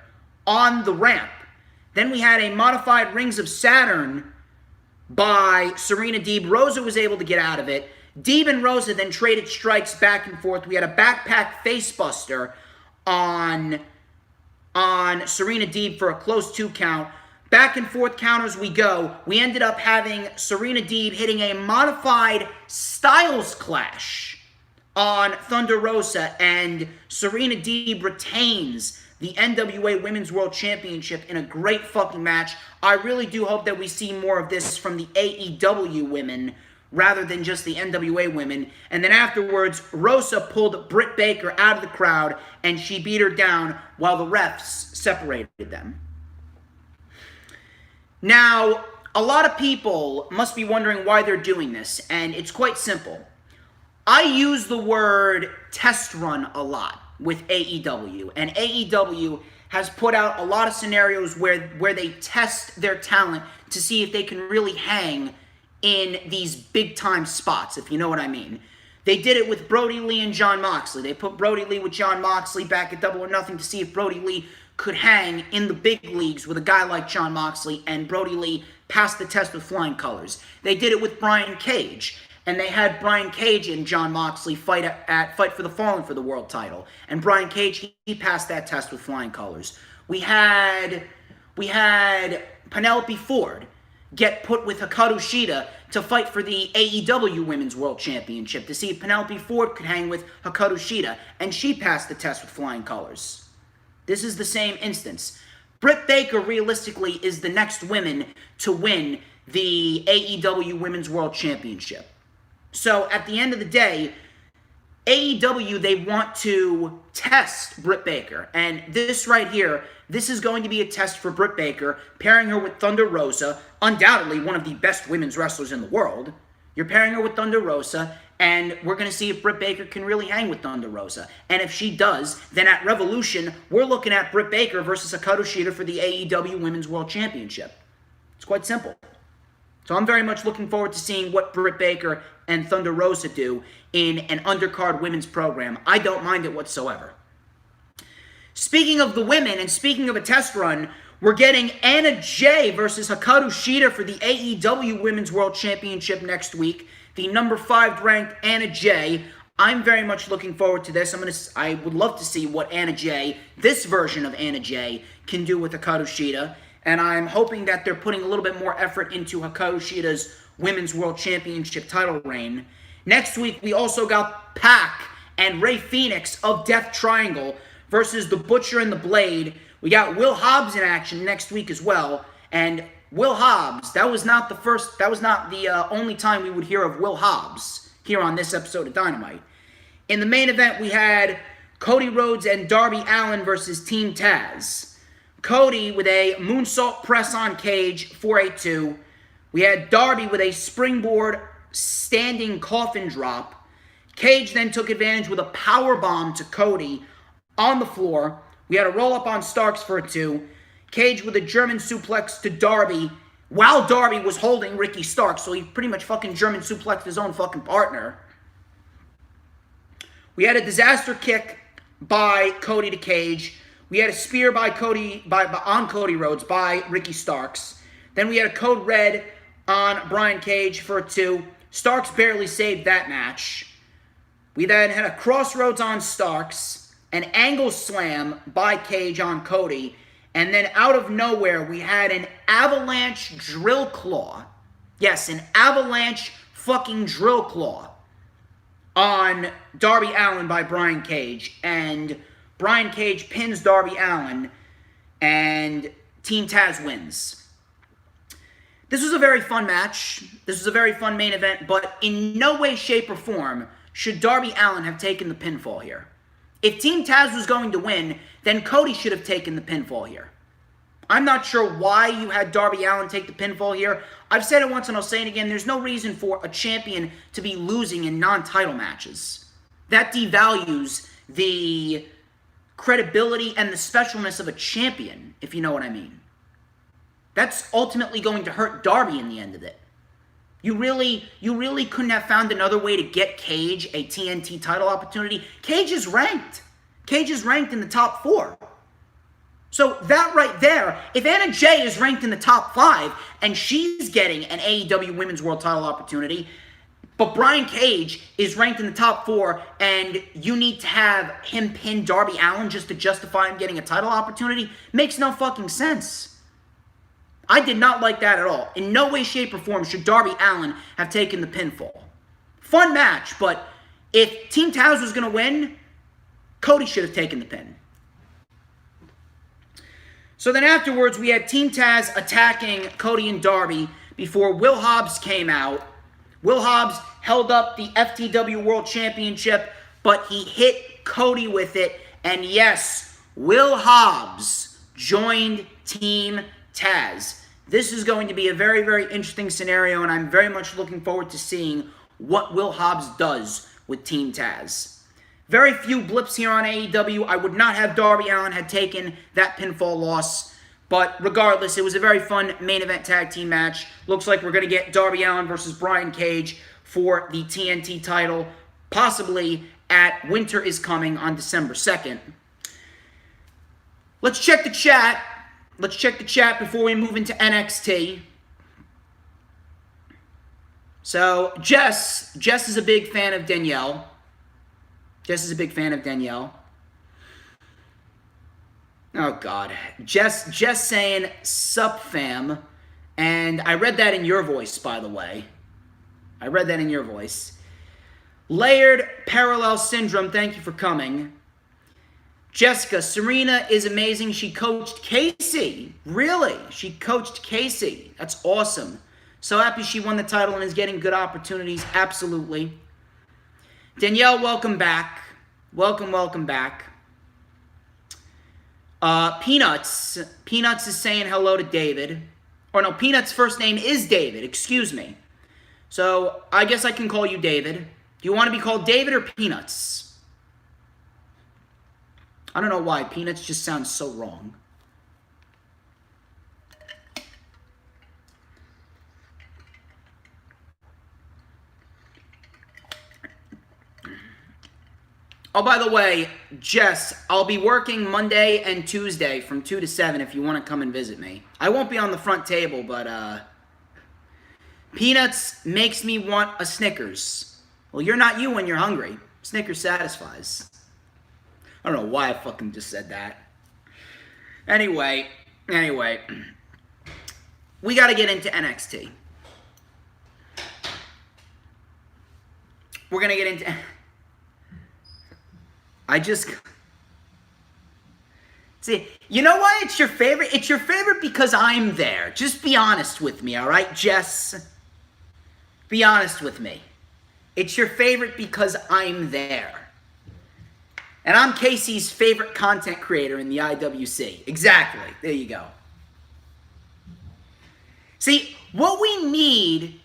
on the ramp. Then we had a modified Rings of Saturn by Serena Deeb. Rosa was able to get out of it. Deeb and Rosa then traded strikes back and forth. We had a backpack facebuster on Serena Deeb for a close 2 count. Back and forth counters we go. We ended up having Serena Deeb hitting a modified Styles Clash on Thunder Rosa, and Serena Deeb retains the NWA Women's World Championship in a great fucking match. I really do hope that we see more of this from the AEW women rather than just the NWA women. And then afterwards, Rosa pulled Britt Baker out of the crowd, and she beat her down while the refs separated them. Now, a lot of people must be wondering why they're doing this, and it's quite simple. I use the word test run a lot with AEW, and AEW has put out a lot of scenarios where they test their talent to see if they can really hang in these big-time spots, if you know what I mean. They did it with Brodie Lee and Jon Moxley. They put Brodie Lee with Jon Moxley back at Double or Nothing to see if Brodie Lee could hang in the big leagues with a guy like Jon Moxley, and Brodie Lee passed the test with flying colors. They did it with Brian Cage, and they had Brian Cage and Jon Moxley fight for the Fallen for the world title. And Brian Cage, he passed that test with flying colors. We had Penelope Ford get put with Hikaru Shida to fight for the AEW Women's World Championship to see if Penelope Ford could hang with Hikaru Shida, and she passed the test with flying colors. This is the same instance. Britt Baker, realistically, is the next woman to win the AEW Women's World Championship. So, at the end of the day, AEW, they want to test Britt Baker. And this right here, this is going to be a test for Britt Baker, pairing her with Thunder Rosa, undoubtedly one of the best women's wrestlers in the world. You're pairing her with Thunder Rosa, and we're going to see if Britt Baker can really hang with Thunder Rosa. And if she does, then at Revolution, we're looking at Britt Baker versus Hikaru Shida for the AEW Women's World Championship. It's quite simple. So I'm very much looking forward to seeing what Britt Baker and Thunder Rosa do in an undercard women's program. I don't mind it whatsoever. Speaking of the women and speaking of a test run, we're getting Anna Jay versus Hikaru Shida for the AEW Women's World Championship next week. The number 5 ranked Anna Jay. I'm very much looking forward to this. I would love to see what Anna Jay, this version of Anna Jay, can do with Hikaru Shida. And I'm hoping that they're putting a little bit more effort into Hikaru Shida's Women's World Championship title reign. Next week, we also got Pac and Rey Fenix of Death Triangle versus the Butcher and the Blade. We got Will Hobbs in action next week as well. And Will Hobbs, that was not the only time we would hear of Will Hobbs here on this episode of Dynamite. In the main event, we had Cody Rhodes and Darby Allin versus Team Taz. Cody with a moonsault press on Cage, 482. We had Darby with a springboard standing coffin drop. Cage then took advantage with a power bomb to Cody on the floor. We had a roll-up on Starks for a 2. Cage with a German suplex to Darby while Darby was holding Ricky Starks, so he pretty much fucking German suplexed his own fucking partner. We had a disaster kick by Cody to Cage. We had a spear by on Cody Rhodes by Ricky Starks. Then we had a code red on Brian Cage for a 2. Starks barely saved that match. We then had a crossroads on Starks, an angle slam by Cage on Cody, and then out of nowhere we had an avalanche drill claw. Yes, an avalanche fucking drill claw on Darby Allin by Brian Cage, and Brian Cage pins Darby Allin, and Team Taz wins. This was a very fun match. This was a very fun main event, but in no way, shape, or form should Darby Allin have taken the pinfall here. If Team Taz was going to win, then Cody should have taken the pinfall here. I'm not sure why you had Darby Allin take the pinfall here. I've said it once and I'll say it again. There's no reason for a champion to be losing in non-title matches. That devalues the credibility and the specialness of a champion, if you know what I mean. That's ultimately going to hurt Darby in the end of it. You really couldn't have found another way to get Cage a TNT title opportunity. Cage is ranked. Cage is ranked in the top 4. So that right there, if Anna Jay is ranked in the top 5 and she's getting an AEW Women's World title opportunity, but Brian Cage is ranked in the top 4 and you need to have him pin Darby Allin just to justify him getting a title opportunity, makes no fucking sense. I did not like that at all. In no way, shape, or form should Darby Allin have taken the pinfall. Fun match, but if Team Taz was going to win, Cody should have taken the pin. So then afterwards, we had Team Taz attacking Cody and Darby before Will Hobbs came out. Will Hobbs held up the FTW World Championship, but he hit Cody with it. And yes, Will Hobbs joined Team Taz. This is going to be a very, very interesting scenario, and I'm very much looking forward to seeing what Will Hobbs does with Team Taz. Very few blips here on AEW. I would not have Darby Allin had taken that pinfall loss. But regardless, it was a very fun main event tag team match. Looks like we're going to get Darby Allin versus Brian Cage for the TNT title, possibly at Winter is Coming on December 2nd. Let's check the chat. Let's check the chat before we move into NXT. So, Jess is a big fan of Danielle. Jess is a big fan of Danielle. Oh, God. Jess saying, sup, fam. And I read that in your voice, by the way. I read that in your voice. Layered Parallel Syndrome, thank you for coming. Jessica, Serena is amazing. She coached Casey. Really? She coached Casey. That's awesome. So happy she won the title and is getting good opportunities. Absolutely. Danielle, welcome back. Welcome back. Peanuts is saying hello to David. Or no, Peanuts' first name is David. Excuse me. So I guess I can call you David. Do you want to be called David or Peanuts? I don't know why. Peanuts just sounds so wrong. Oh, by the way, Jess, I'll be working Monday and Tuesday from 2 to 7 if you want to come and visit me. I won't be on the front table, but, Peanuts makes me want a Snickers. Well, you're not you when you're hungry. Snickers satisfies. I don't know why I fucking just said that. Anyway, we got to get into NXT. We're going to get into... See, you know why it's your favorite? It's your favorite because I'm there. Just be honest with me, all right, Jess? Be honest with me. It's your favorite because I'm there. And I'm Casey's favorite content creator in the IWC. Exactly. There you go. See, what we need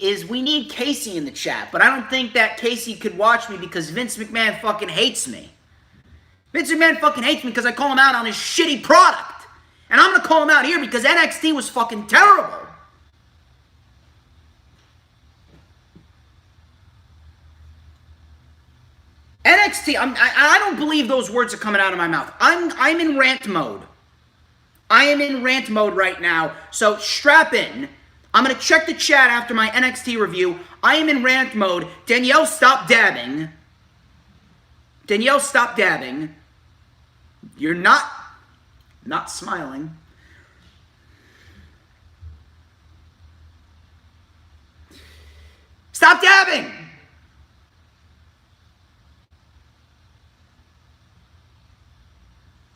is we need Casey in the chat. But I don't think that Casey could watch me because Vince McMahon fucking hates me. Vince McMahon fucking hates me because I call him out on his shitty product. And I'm going to call him out here because NXT was fucking terrible. NXT, I don't believe those words are coming out of my mouth. I'm in rant mode. I am in rant mode right now, so strap in. I'm going to check the chat after my NXT review. I am in rant mode. Danielle, stop dabbing. Danielle, stop dabbing. You're not smiling. Stop dabbing!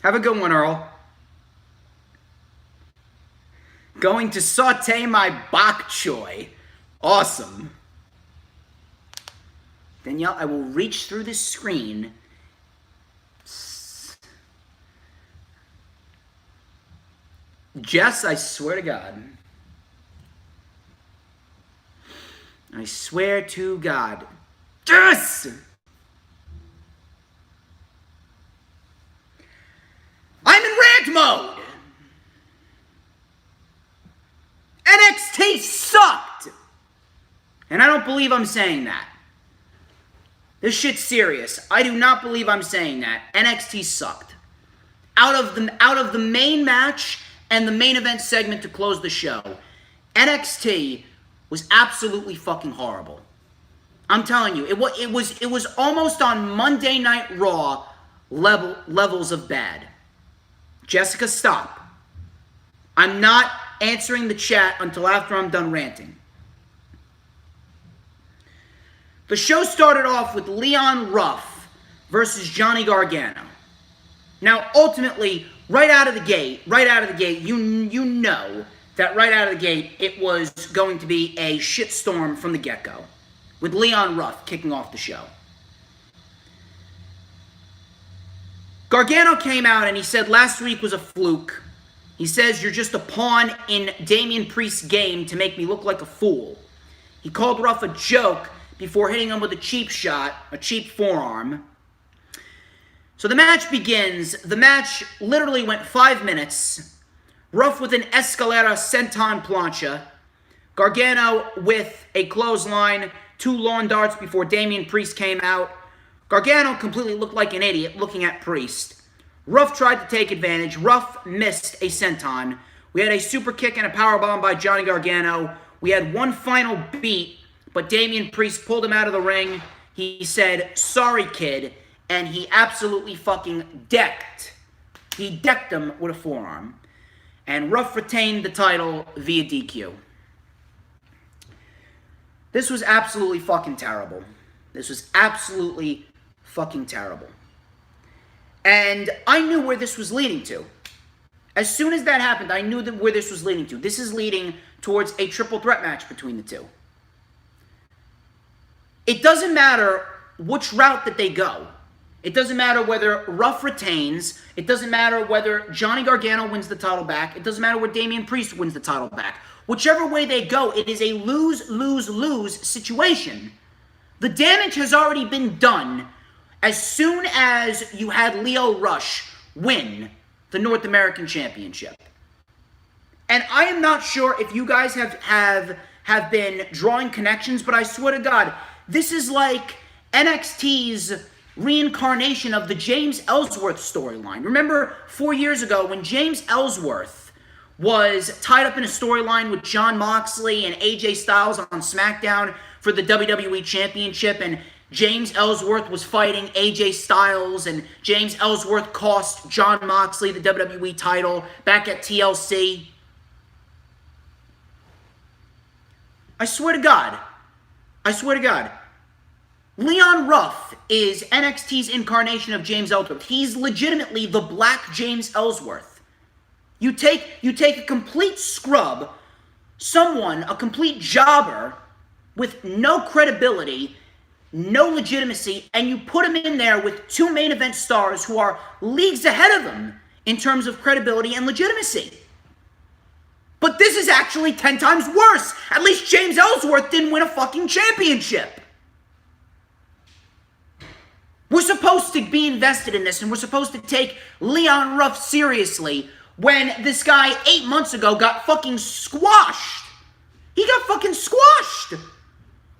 Have a good one, Earl. Going to saute my bok choy. Awesome. Danielle, I will reach through this screen. Jess, I swear to God. I swear to God. Jess! I'm in rant mode! NXT sucked! And I don't believe I'm saying that. This shit's serious. I do not believe I'm saying that. NXT sucked. Out of the main match and the main event segment to close the show, NXT was absolutely fucking horrible. I'm telling you, it was almost on Monday Night Raw levels of bad. Jessica, stop. I'm not answering the chat until after I'm done ranting. The show started off with Leon Ruff versus Johnny Gargano. Now, ultimately, right out of the gate, you know that right out of the gate, it was going to be a shitstorm from the get-go, with Leon Ruff kicking off the show. Gargano came out and he said last week was a fluke. He says, you're just a pawn in Damian Priest's game to make me look like a fool. He called Ruff a joke before hitting him with a cheap shot, a cheap forearm. So the match begins. The match literally went 5 minutes. Ruff with an Escalera Senton Plancha. Gargano with a clothesline, 2 lawn darts before Damian Priest came out. Gargano completely looked like an idiot looking at Priest. Ruff tried to take advantage. Ruff missed a senton. We had a super kick and a powerbomb by Johnny Gargano. We had one final beat, but Damian Priest pulled him out of the ring. He said, sorry, kid, and he absolutely fucking decked. He decked him with a forearm. And Ruff retained the title via DQ. This was absolutely fucking terrible. This was absolutely fucking terrible. And I knew where this was leading to. As soon as that happened, I knew where this was leading to. This is leading towards a triple threat match between the two. It doesn't matter which route that they go. It doesn't matter whether Ruff retains. It doesn't matter whether Johnny Gargano wins the title back. It doesn't matter whether Damian Priest wins the title back. Whichever way they go, it is a lose-lose-lose situation. The damage has already been done as soon as you had Lio Rush win the North American Championship. And I am not sure if you guys have been drawing connections, but I swear to God, this is like NXT's reincarnation of the James Ellsworth storyline. Remember 4 years ago when James Ellsworth was tied up in a storyline with Jon Moxley and AJ Styles on SmackDown for the WWE Championship, and James Ellsworth was fighting AJ Styles, and James Ellsworth cost Jon Moxley the WWE title back at TLC. I swear to God, Leon Ruff is NXT's incarnation of James Ellsworth. He's legitimately the Black James Ellsworth. You take a complete scrub, a complete jobber with no credibility, no legitimacy, and you put him in there with two main event stars who are leagues ahead of him in terms of credibility and legitimacy. But this is actually 10 times worse. At least James Ellsworth didn't win a fucking championship. We're supposed to be invested in this, and we're supposed to take Leon Ruff seriously when this guy 8 months ago got fucking squashed. He got fucking squashed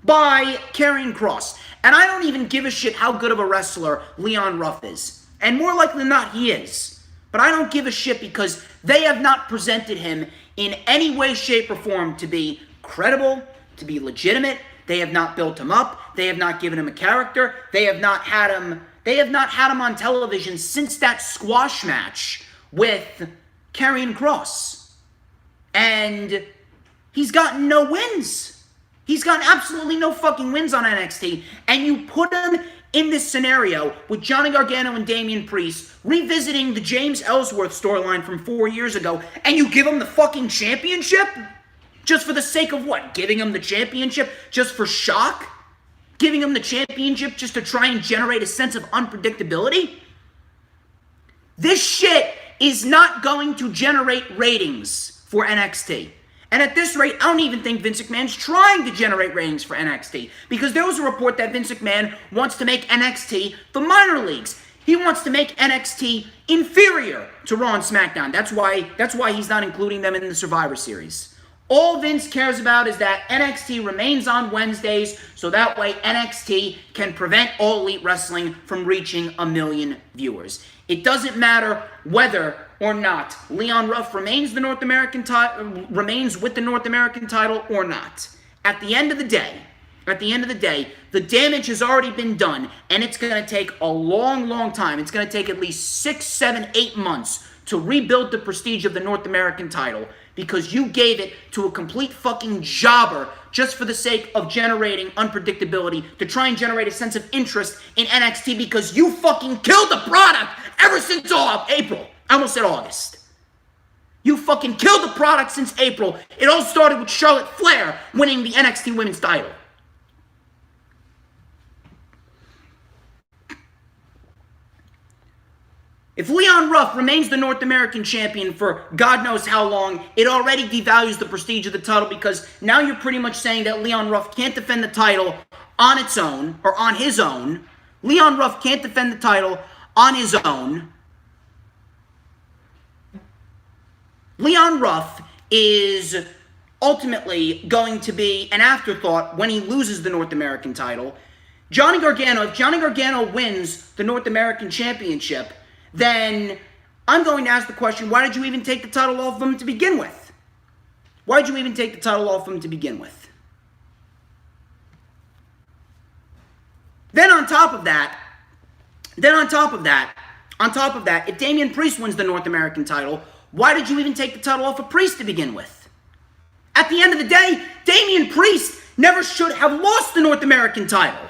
by Karrion Kross. And I don't even give a shit how good of a wrestler Leon Ruff is. And more likely than not, he is. But I don't give a shit because they have not presented him in any way, shape, or form to be credible, to be legitimate. They have not built him up. They have not given him a character. They have not had him on television since that squash match with Karrion Kross. And he's gotten no wins. He's gotten absolutely no fucking wins on NXT. And you put him in this scenario with Johnny Gargano and Damian Priest revisiting the James Ellsworth storyline from 4 years ago, and you give him the fucking championship? Just for the sake of what? Giving him the championship just for shock? Giving him the championship just to try and generate a sense of unpredictability? This shit is not going to generate ratings for NXT. And at this rate, I don't even think Vince McMahon's trying to generate ratings for NXT. Because there was a report that Vince McMahon wants to make NXT the minor leagues. He wants to make NXT inferior to Raw and SmackDown. That's why he's not including them in the Survivor Series. All Vince cares about is that NXT remains on Wednesdays, so that way NXT can prevent All Elite Wrestling from reaching 1 million viewers. It doesn't matter whether or not Leon Ruff remains with the North American title or not. At the end of the day, the damage has already been done, and it's going to take a long, long time. It's going to take at least 6, 7, 8 months to rebuild the prestige of the North American title because you gave it to a complete fucking jobber just for the sake of generating unpredictability, to try and generate a sense of interest in NXT because you fucking killed the product ever since April. I almost said August. You fucking killed the product since April. It all started with Charlotte Flair winning the NXT Women's title. If Leon Ruff remains the North American champion for God knows how long, it already devalues the prestige of the title because now you're pretty much saying that Leon Ruff can't defend the title on its own, or on his own. Leon Ruff can't defend the title on his own. Leon Ruff is ultimately going to be an afterthought when he loses the North American title. If Johnny Gargano wins the North American Championship, then I'm going to ask the question, why did you even take the title off of him to begin with? Why did you even take the title off of him to begin with? Then on top of that, if Damian Priest wins the North American title, why did you even take the title off of Priest to begin with? At the end of the day, Damian Priest never should have lost the North American title.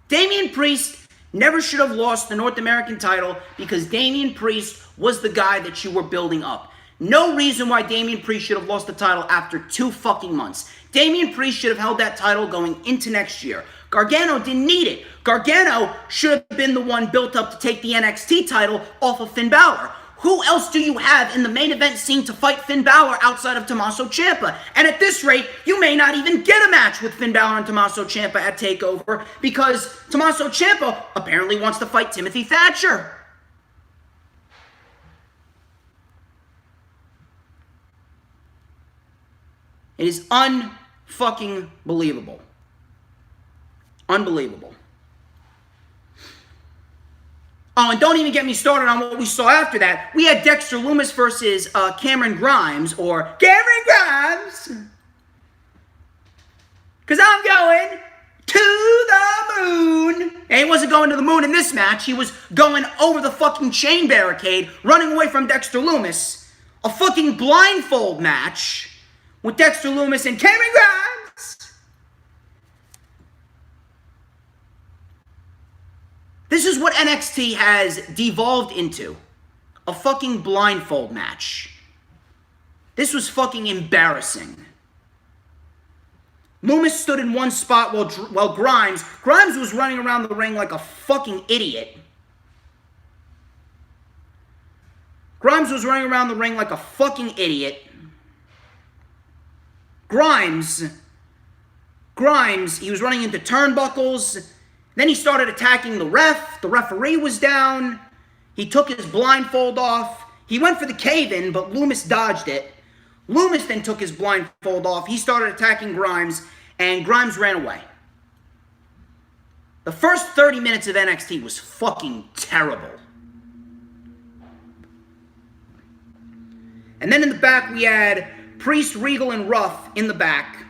Damian Priest never should have lost the North American title because Damian Priest was the guy that you were building up. No reason why Damian Priest should have lost the title after 2 fucking months. Damian Priest should have held that title going into next year. Gargano didn't need it. Gargano should have been the one built up to take the NXT title off of Finn Balor. Who else do you have in the main event scene to fight Finn Balor outside of Tommaso Ciampa? And at this rate, you may not even get a match with Finn Balor and Tommaso Ciampa at TakeOver because Tommaso Ciampa apparently wants to fight Timothy Thatcher. It is unfucking believable. Unbelievable. Oh, and don't even get me started on what we saw after that. We had Dexter Lumis versus Cameron Grimes, or Cameron Grimes. Because I'm going to the moon. And he wasn't going to the moon in this match. He was going over the fucking chain barricade, running away from Dexter Lumis. A fucking blindfold match with Dexter Lumis and Cameron Grimes. This is what NXT has devolved into. A fucking blindfold match. This was fucking embarrassing. Lumis stood in one spot while Grimes was running around the ring like a fucking idiot. Grimes was running around the ring like a fucking idiot. Grimes, he was running into turnbuckles. Then he started attacking the ref. The referee was down. He took his blindfold off. He went for the cave-in, but Lumis dodged it. Lumis then took his blindfold off. He started attacking Grimes, and Grimes ran away. The first 30 minutes of NXT was fucking terrible. And then in the back, we had Priest, Regal, and Ruff in the back.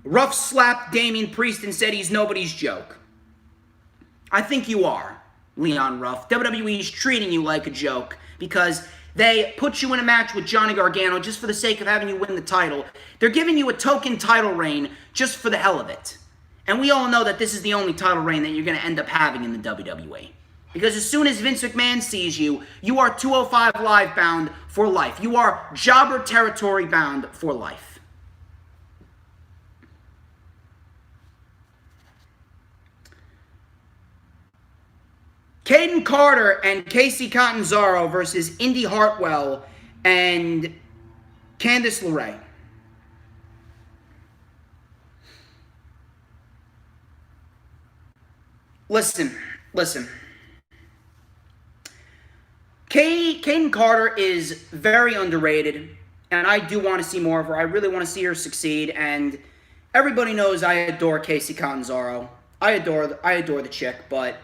Ruff slapped Damian Priest and said he's nobody's joke. I think you are, Leon Ruff. WWE's treating you like a joke because they put you in a match with Johnny Gargano just for the sake of having you win the title. They're giving you a token title reign just for the hell of it. And we all know that this is the only title reign that you're going to end up having in the WWE. Because as soon as Vince McMahon sees you, you are 205 Live bound for life. You are jobber territory bound for life. Caden Carter and Casey Catanzaro versus Indy Hartwell and Candice LeRae. Listen. Caden Carter is very underrated, and I do want to see more of her. I really want to see her succeed, and everybody knows I adore Casey Catanzaro. I adore the chick, but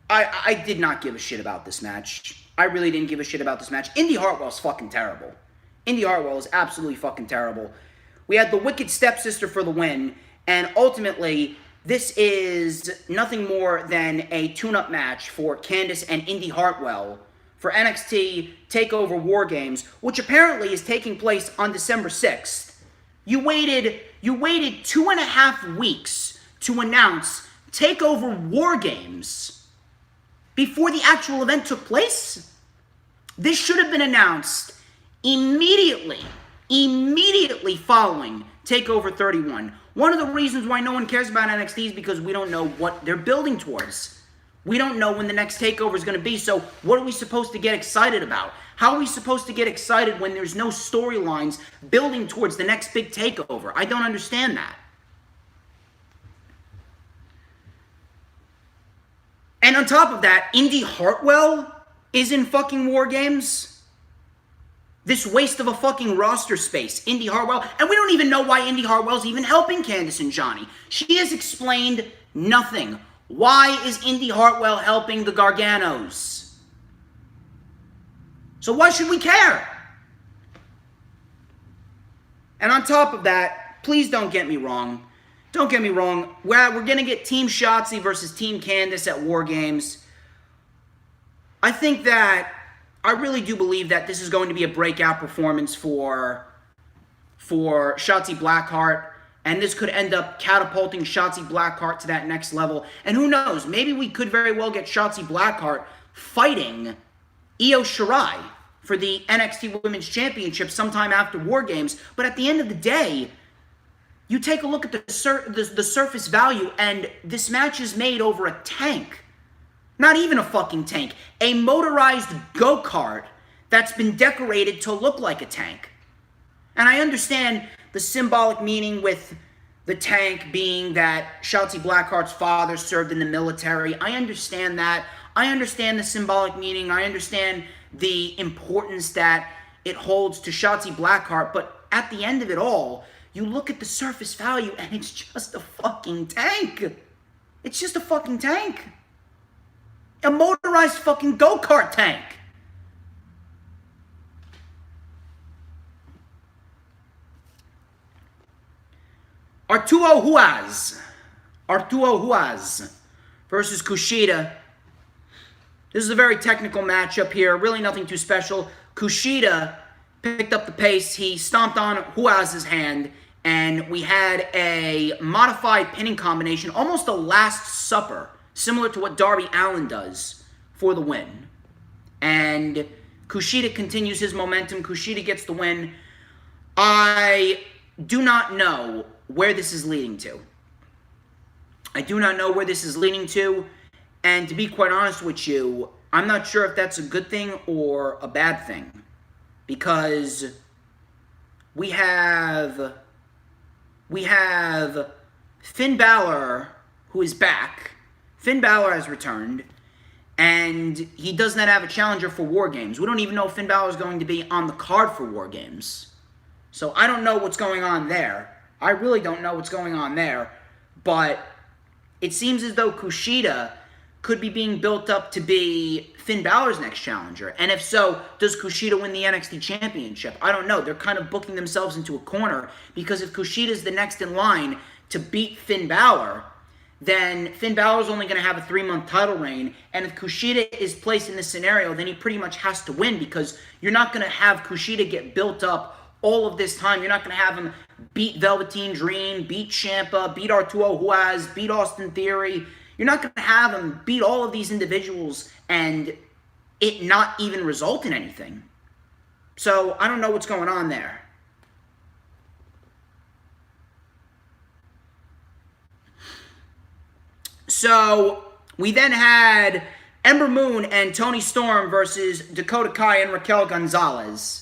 I did not give a shit about this match. I really didn't give a shit about this match. Indy Hartwell's fucking terrible. Indy Hartwell is absolutely fucking terrible. We had the Wicked Stepsister for the win, and ultimately, this is nothing more than a tune-up match for Candice and Indy Hartwell for NXT TakeOver War Games, which apparently is taking place on December 6th. You waited 2.5 weeks to announce TakeOver War Games before the actual event took place? This should have been announced immediately following TakeOver 31. One of the reasons why no one cares about NXT is because we don't know what they're building towards. We don't know when the next TakeOver is going to be, so what are we supposed to get excited about? How are we supposed to get excited when there's no storylines building towards the next big TakeOver? I don't understand that. And on top of that, Indy Hartwell is in fucking War Games. This waste of a fucking roster space, Indy Hartwell. And we don't even know why Indy Hartwell's even helping Candice and Johnny. She has explained nothing. Why is Indy Hartwell helping the Garganos? So why should we care? And on top of that, please don't get me wrong. Don't get me wrong, we're going to get Team Shotzi versus Team Candice at War Games. I think that, I really do believe that this is going to be a breakout performance for Shotzi Blackheart, and this could end up catapulting Shotzi Blackheart to that next level. And who knows, maybe we could very well get Shotzi Blackheart fighting Io Shirai for the NXT Women's Championship sometime after War Games. But at the end of the day, you take a look at the surface value, and this match is made over a tank. Not even a fucking tank. A motorized go-kart that's been decorated to look like a tank. And I understand the symbolic meaning with the tank being that Shotzi Blackheart's father served in the military. I understand that. I understand the symbolic meaning. I understand the importance that it holds to Shotzi Blackheart. But at the end of it all, you look at the surface value, and it's just a fucking tank. It's just a fucking tank. A motorized fucking go-kart tank. Arturo Ruas versus Kushida. This is a very technical matchup here. Really nothing too special. Kushida picked up the pace. He stomped on Ruas' hand, and we had a modified pinning combination, almost a Last Supper, similar to what Darby Allin does, for the win. And Kushida continues his momentum. Kushida gets the win. I do not know where this is leading to. I do not know where this is leading to, and to be quite honest with you, I'm not sure if that's a good thing or a bad thing, because we have Finn Balor, who is back. Finn Balor has returned, and he does not have a challenger for War Games. We don't even know if Finn Balor is going to be on the card for War Games. So I don't know what's going on there. I really don't know what's going on there, but it seems as though Kushida could be being built up to be Finn Balor's next challenger. And if so, does Kushida win the NXT Championship? I don't know. They're kind of booking themselves into a corner, because if Kushida's the next in line to beat Finn Balor, then Finn Balor's only going to have a 3-month title reign. And if Kushida is placed in this scenario, then he pretty much has to win, because you're not going to have Kushida get built up all of this time. You're not going to have him beat Velveteen Dream, beat Ciampa, beat Arturo Ruas, beat Austin Theory. You're not going to have him beat all of these individuals and it not even result in anything. So I don't know what's going on there. So we then had Ember Moon and Toni Storm versus Dakota Kai and Raquel Gonzalez.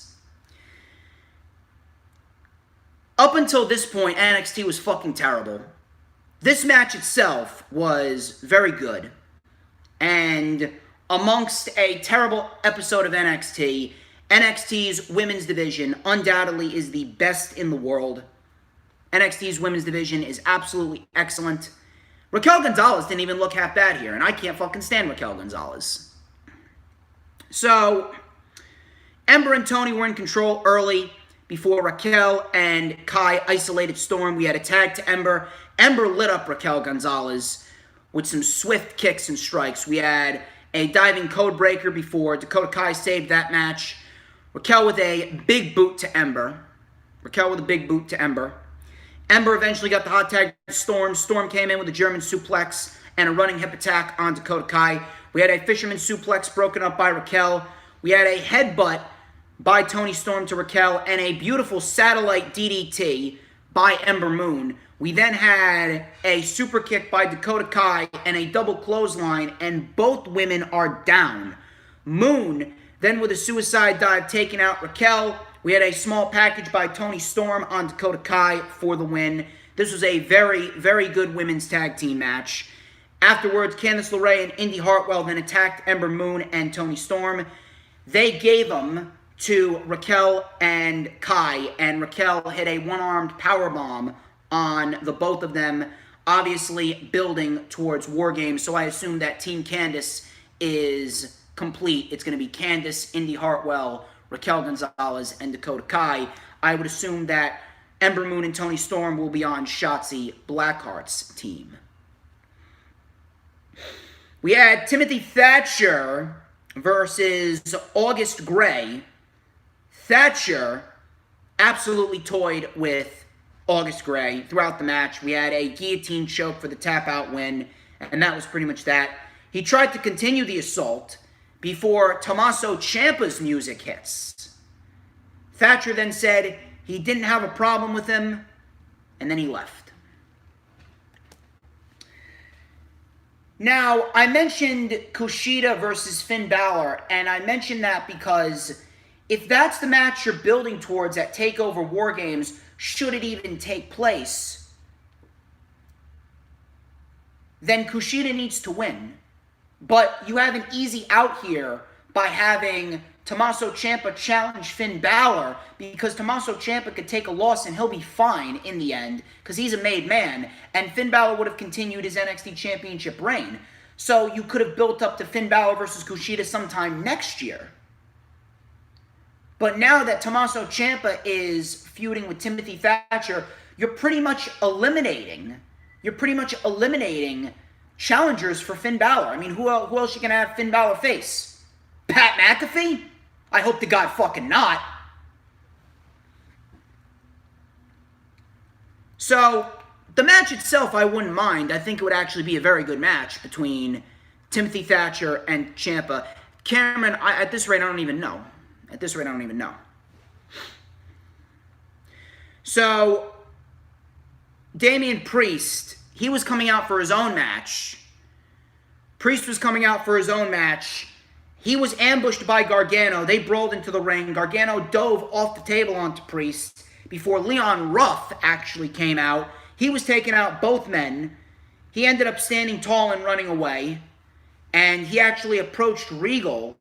Up until this point, NXT was fucking terrible. This match itself was very good. And amongst a terrible episode of NXT, NXT's women's division undoubtedly is the best in the world. NXT's women's division is absolutely excellent. Raquel Gonzalez didn't even look half bad here, and I can't fucking stand Raquel Gonzalez. So, Ember and Toni were in control early before Raquel and Kai isolated Storm. We had a tag to Ember. Ember lit up Raquel Gonzalez with some swift kicks and strikes. We had a diving code breaker before Dakota Kai saved that match. Raquel with a big boot to Ember. Ember eventually got the hot tag to Storm. Storm came in with a German suplex and a running hip attack on Dakota Kai. We had a fisherman suplex broken up by Raquel. We had a headbutt by Toni Storm to Raquel, and a beautiful satellite DDT by Ember Moon. We then had a super kick by Dakota Kai and a double clothesline, and both women are down. Moon then with a suicide dive taking out Raquel. We had a small package by Toni Storm on Dakota Kai for the win. This was a very, very good women's tag team match. Afterwards, Candice LeRae and Indy Hartwell then attacked Ember Moon and Toni Storm. They gave them to Raquel and Kai, and Raquel hit a one-armed powerbomb on the both of them, obviously building towards War Games. So I assume that Team Candice is complete. It's going to be Candice, Indy Hartwell, Raquel Gonzalez, and Dakota Kai. I would assume that Ember Moon and Toni Storm will be on Shotzi Blackheart's team. We had Timothy Thatcher versus August Gray. Thatcher absolutely toyed with August Gray throughout the match. We had a guillotine choke for the tap-out win, and that was pretty much that. He tried to continue the assault before Tommaso Ciampa's music hits. Thatcher then said he didn't have a problem with him, and then he left. Now, I mentioned Kushida versus Finn Balor, and I mentioned that because if that's the match you're building towards at TakeOver War Games, should it even take place, then Kushida needs to win. But you have an easy out here by having Tommaso Ciampa challenge Finn Balor, because Tommaso Ciampa could take a loss and he'll be fine in the end because he's a made man, and Finn Balor would have continued his NXT Championship reign. So you could have built up to Finn Balor versus Kushida sometime next year. But now that Tommaso Ciampa is feuding with Timothy Thatcher, you're pretty much eliminating challengers for Finn Balor. I mean, who else you gonna have Finn Balor face? Pat McAfee? I hope to God fucking not. So, the match itself, I wouldn't mind. I think it would actually be a very good match between Timothy Thatcher and Ciampa. Cameron, at this rate, I don't even know. At this rate, I don't even know. So, Damian Priest, he was coming out for his own match. Priest was coming out for his own match. He was ambushed by Gargano. They brawled into the ring. Gargano dove off the table onto Priest before Leon Ruff actually came out. He was taking out both men. He ended up standing tall and running away. And he actually approached Regal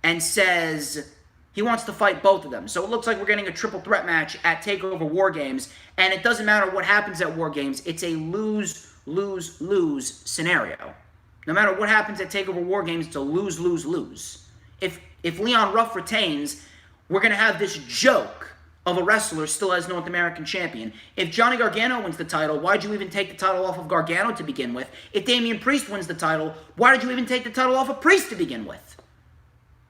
and says he wants to fight both of them. So it looks like we're getting a triple threat match at TakeOver War Games. And it doesn't matter what happens at War Games. It's a lose-lose-lose scenario. No matter what happens at TakeOver War Games, it's a lose-lose-lose. If Leon Ruff retains, we're going to have this joke of a wrestler still as North American champion. If Johnny Gargano wins the title, why'd you even take the title off of Gargano to begin with? If Damian Priest wins the title, why did you even take the title off of Priest to begin with?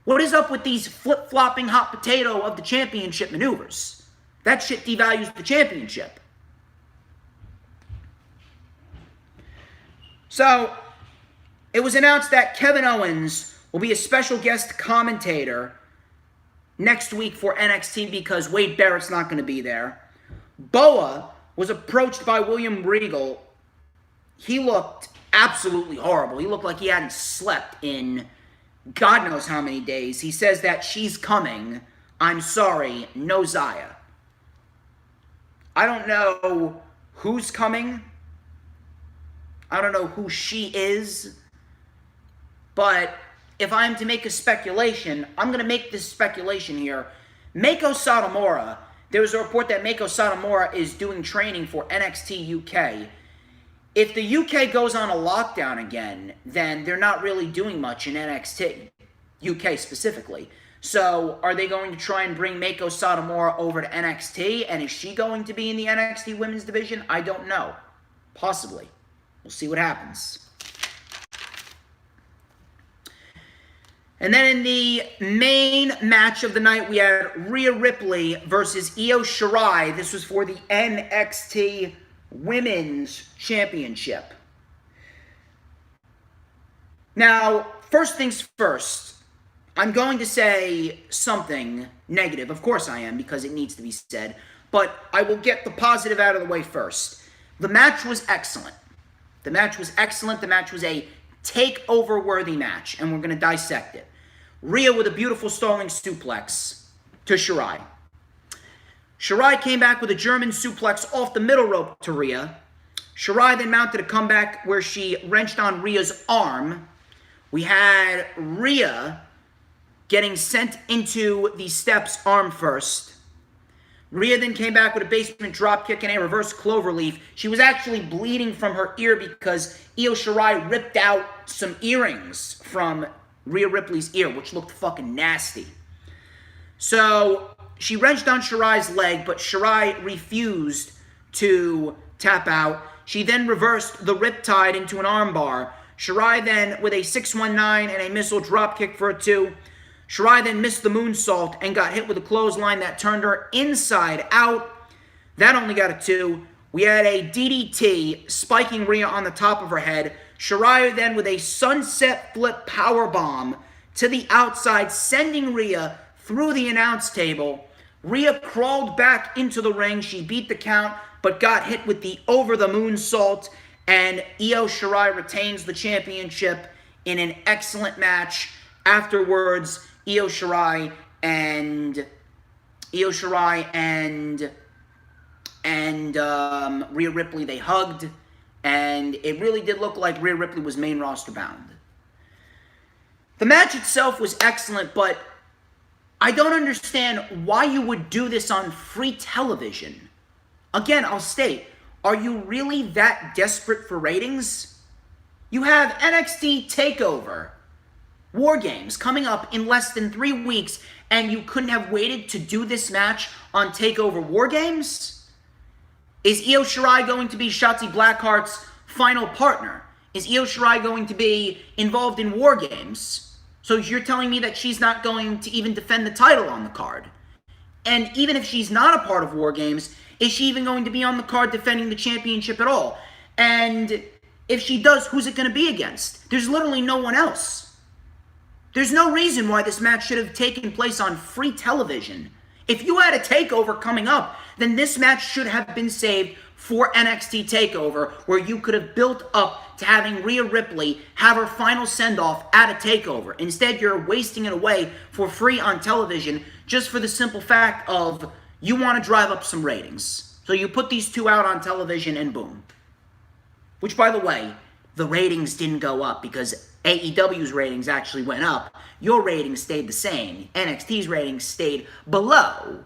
What is up with these flip-flopping hot potato of the championship maneuvers? That shit devalues the championship. So, it was announced that Kevin Owens will be a special guest commentator next week for NXT because Wade Barrett's not going to be there. Boa was approached by William Regal. He looked absolutely horrible. He looked like he hadn't slept in God knows how many days. He says that she's coming. I'm sorry, no Zaya. I don't know who's coming. I don't know who she is. But if I'm to make a speculation, I'm going to make this speculation here. Meiko Satomura, there was a report that Meiko Satomura is doing training for NXT UK. If the UK goes on a lockdown again, then they're not really doing much in NXT, UK specifically. So are they going to try and bring Meiko Satomura over to NXT? And is she going to be in the NXT women's division? I don't know. Possibly. We'll see what happens. And then in the main match of the night, we had Rhea Ripley versus Io Shirai. This was for the NXT Women's Championship. Now, first things first, I'm going to say something negative. Of course I am, because it needs to be said. But I will get the positive out of the way first. The match was excellent. The match was excellent. The match was a takeover-worthy match, and we're going to dissect it. Rhea with a beautiful stalling suplex to Shirai. Shirai came back with a German suplex off the middle rope to Rhea. Shirai then mounted a comeback where she wrenched on Rhea's arm. We had Rhea getting sent into the steps arm first. Rhea then came back with a basement dropkick and a reverse cloverleaf. She was actually bleeding from her ear because Io Shirai ripped out some earrings from Rhea Ripley's ear, which looked fucking nasty. So she wrenched on Shirai's leg, but Shirai refused to tap out. She then reversed the riptide into an armbar. Shirai then with a 619 and a missile dropkick for a 2. Shirai then missed the moonsault and got hit with a clothesline that turned her inside out. That only got a 2. We had a DDT spiking Rhea on the top of her head. Shirai then with a sunset flip powerbomb to the outside, sending Rhea through the announce table. Rhea crawled back into the ring. She beat the count, but got hit with the over-the-moonsault. And Io Shirai retains the championship in an excellent match. Afterwards, Io Shirai and Rhea Ripley, they hugged. And it really did look like Rhea Ripley was main roster bound. The match itself was excellent, but I don't understand why you would do this on free television. Again, I'll state, are you really that desperate for ratings? You have NXT TakeOver War Games coming up in less than 3 weeks, and you couldn't have waited to do this match on TakeOver War Games? Is Io Shirai going to be Shotzi Blackheart's final partner? Is Io Shirai going to be involved in War Games? So you're telling me that she's not going to even defend the title on the card? And even if she's not a part of War Games, is she even going to be on the card defending the championship at all? And if she does, who's it going to be against? There's literally no one else. There's no reason why this match should have taken place on free television. If you had a TakeOver coming up, then this match should have been saved for NXT TakeOver, where you could have built up to having Rhea Ripley have her final send-off at a TakeOver. Instead, you're wasting it away for free on television just for the simple fact of you want to drive up some ratings. So you put these two out on television and boom. Which, by the way, the ratings didn't go up because AEW's ratings actually went up. Your ratings stayed the same. NXT's ratings stayed below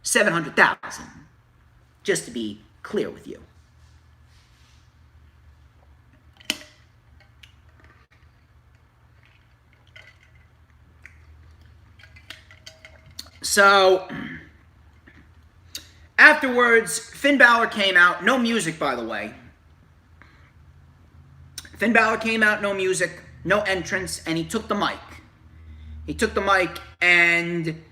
700,000. Just to be clear with you. So, afterwards, Finn Balor came out. No music, by the way. Finn Balor came out, no music, no entrance, and he took the mic. He took the mic and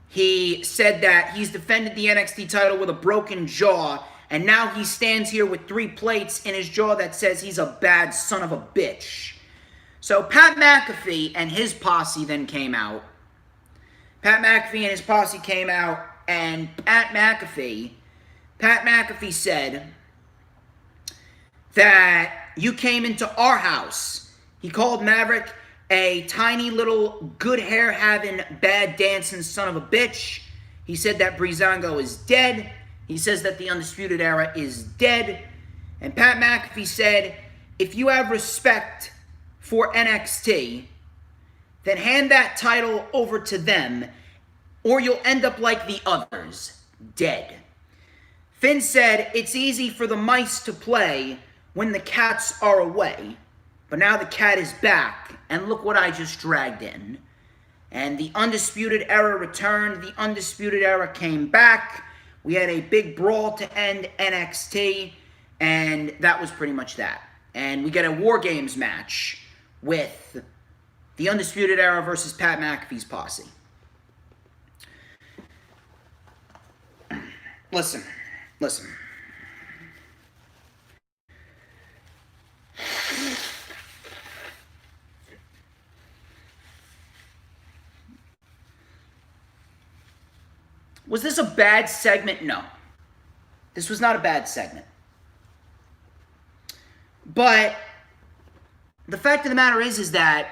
he said that he's defended the NXT title with a broken jaw, and now he stands here with 3 plates in his jaw that says he's a bad son of a bitch. So Pat McAfee and his posse then came out. Pat McAfee and his posse came out, and Pat McAfee said that you came into our house. He called Maverick a tiny little good hair having, bad dancing son of a bitch. He said that Breezango is dead. He says that the Undisputed Era is dead. And Pat McAfee said, if you have respect for NXT, then hand that title over to them, or you'll end up like the others, dead. Finn said, it's easy for the mice to play when the cats are away, but now the cat is back, and look what I just dragged in. And the Undisputed Era returned, the Undisputed Era came back, we had a big brawl to end NXT, and that was pretty much that. And we get a War Games match with the Undisputed Era versus Pat McAfee's posse. Listen. Was this a bad segment? No. This was not a bad segment. But the fact of the matter is that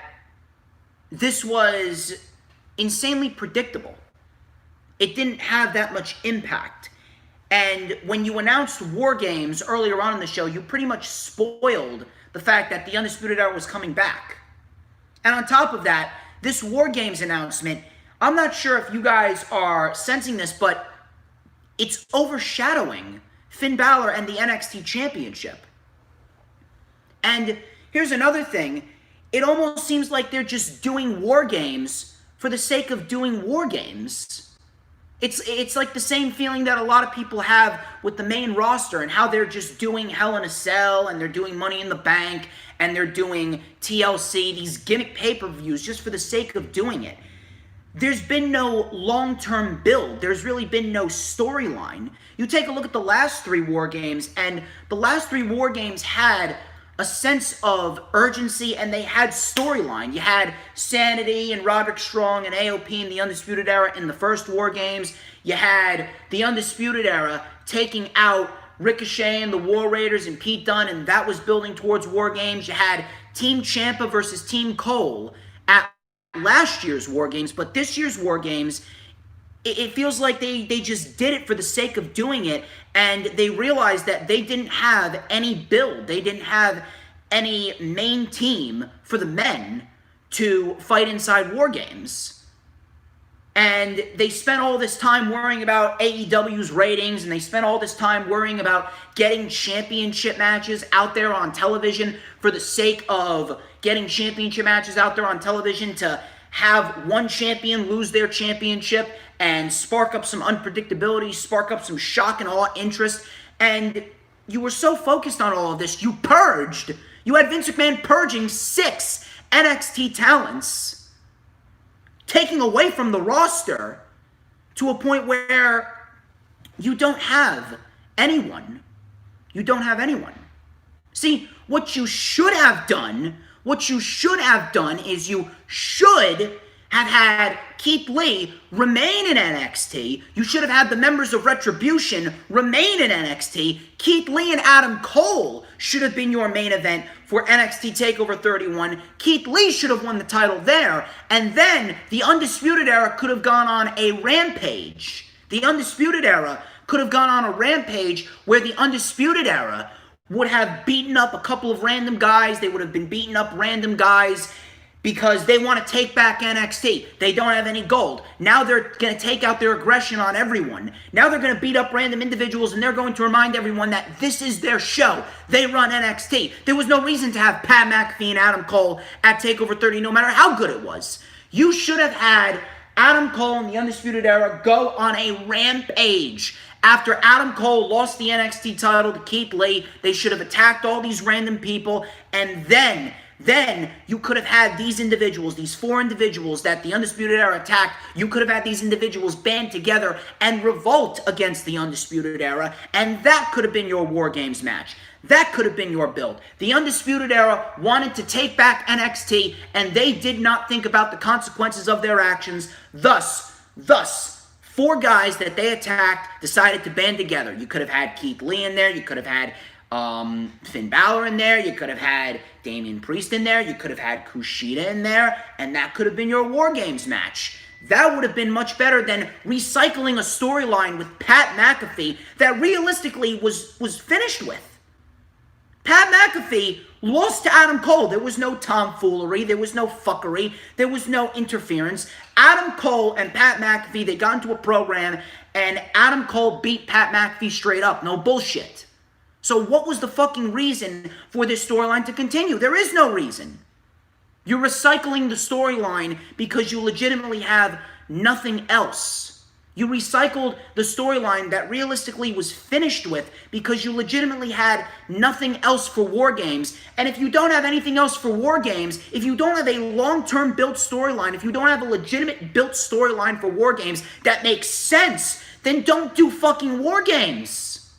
this was insanely predictable. It didn't have that much impact. And when you announced War Games earlier on in the show, you pretty much spoiled the fact that the Undisputed Era was coming back. And on top of that, this War Games announcement, I'm not sure if you guys are sensing this, but it's overshadowing Finn Balor and the NXT Championship. And here's another thing. It almost seems like they're just doing War Games for the sake of doing War Games. It's like the same feeling that a lot of people have with the main roster and how they're just doing Hell in a Cell and they're doing Money in the Bank and they're doing TLC, these gimmick pay-per-views just for the sake of doing it. There's been no long-term build. There's really been no storyline. You take a look at the last 3 War Games, and the last 3 War Games had a sense of urgency, and they had storyline. You had Sanity and Roderick Strong and AOP and the Undisputed Era in the first War Games. You had the Undisputed Era taking out Ricochet and the War Raiders and Pete Dunne, and that was building towards War Games. You had Team Ciampa versus Team Cole at last year's War Games, but this year's War Games, it feels like they just did it for the sake of doing it, and they realized that they didn't have any build. They didn't have any main team for the men to fight inside War Games. And they spent all this time worrying about AEW's ratings, and they spent all this time worrying about getting championship matches out there on television for the sake of getting championship matches out there on television to have one champion lose their championship and spark up some unpredictability, spark up some shock and awe interest. And you were so focused on all of this, you purged. You had Vince McMahon purging 6 NXT talents, taking away from the roster to a point where you don't have anyone. You don't have anyone. See, what you should have done is you should have had Keith Lee remain in NXT. You should have had the members of Retribution remain in NXT. Keith Lee and Adam Cole should have been your main event for NXT TakeOver 31. Keith Lee should have won the title there. And then the Undisputed Era could have gone on a rampage. The Undisputed Era could have gone on a rampage where the Undisputed Era would have beaten up a couple of random guys. They would have been beating up random guys because they want to take back NXT. They don't have any gold. Now they're going to take out their aggression on everyone. Now they're going to beat up random individuals, and they're going to remind everyone that this is their show. They run NXT. There was no reason to have Pat McAfee and Adam Cole at TakeOver 30, no matter how good it was. You should have had Adam Cole and the Undisputed Era go on a rampage. After Adam Cole lost the NXT title to Keith Lee, they should have attacked all these random people, and then you could have had these individuals, these 4 individuals that the Undisputed Era attacked. You could have had these individuals band together and revolt against the Undisputed Era, and that could have been your War Games match. That could have been your build. The Undisputed Era wanted to take back NXT, and they did not think about the consequences of their actions. Thus, 4 guys that they attacked decided to band together. You could have had Keith Lee in there. You could have had Finn Balor in there. You could have had Damian Priest in there. You could have had Kushida in there. And that could have been your War Games match. That would have been much better than recycling a storyline with Pat McAfee that realistically was finished with. Pat McAfee lost to Adam Cole. There was no tomfoolery. There was no fuckery. There was no interference. Adam Cole and Pat McAfee, they got into a program, and Adam Cole beat Pat McAfee straight up. No bullshit. So what was the fucking reason for this storyline to continue? There is no reason. You're recycling the storyline because you legitimately have nothing else. You recycled the storyline that realistically was finished with because you legitimately had nothing else for War Games. And if you don't have anything else for War Games, if you don't have a long-term built storyline, if you don't have a legitimate built storyline for War Games that makes sense, then don't do fucking War Games.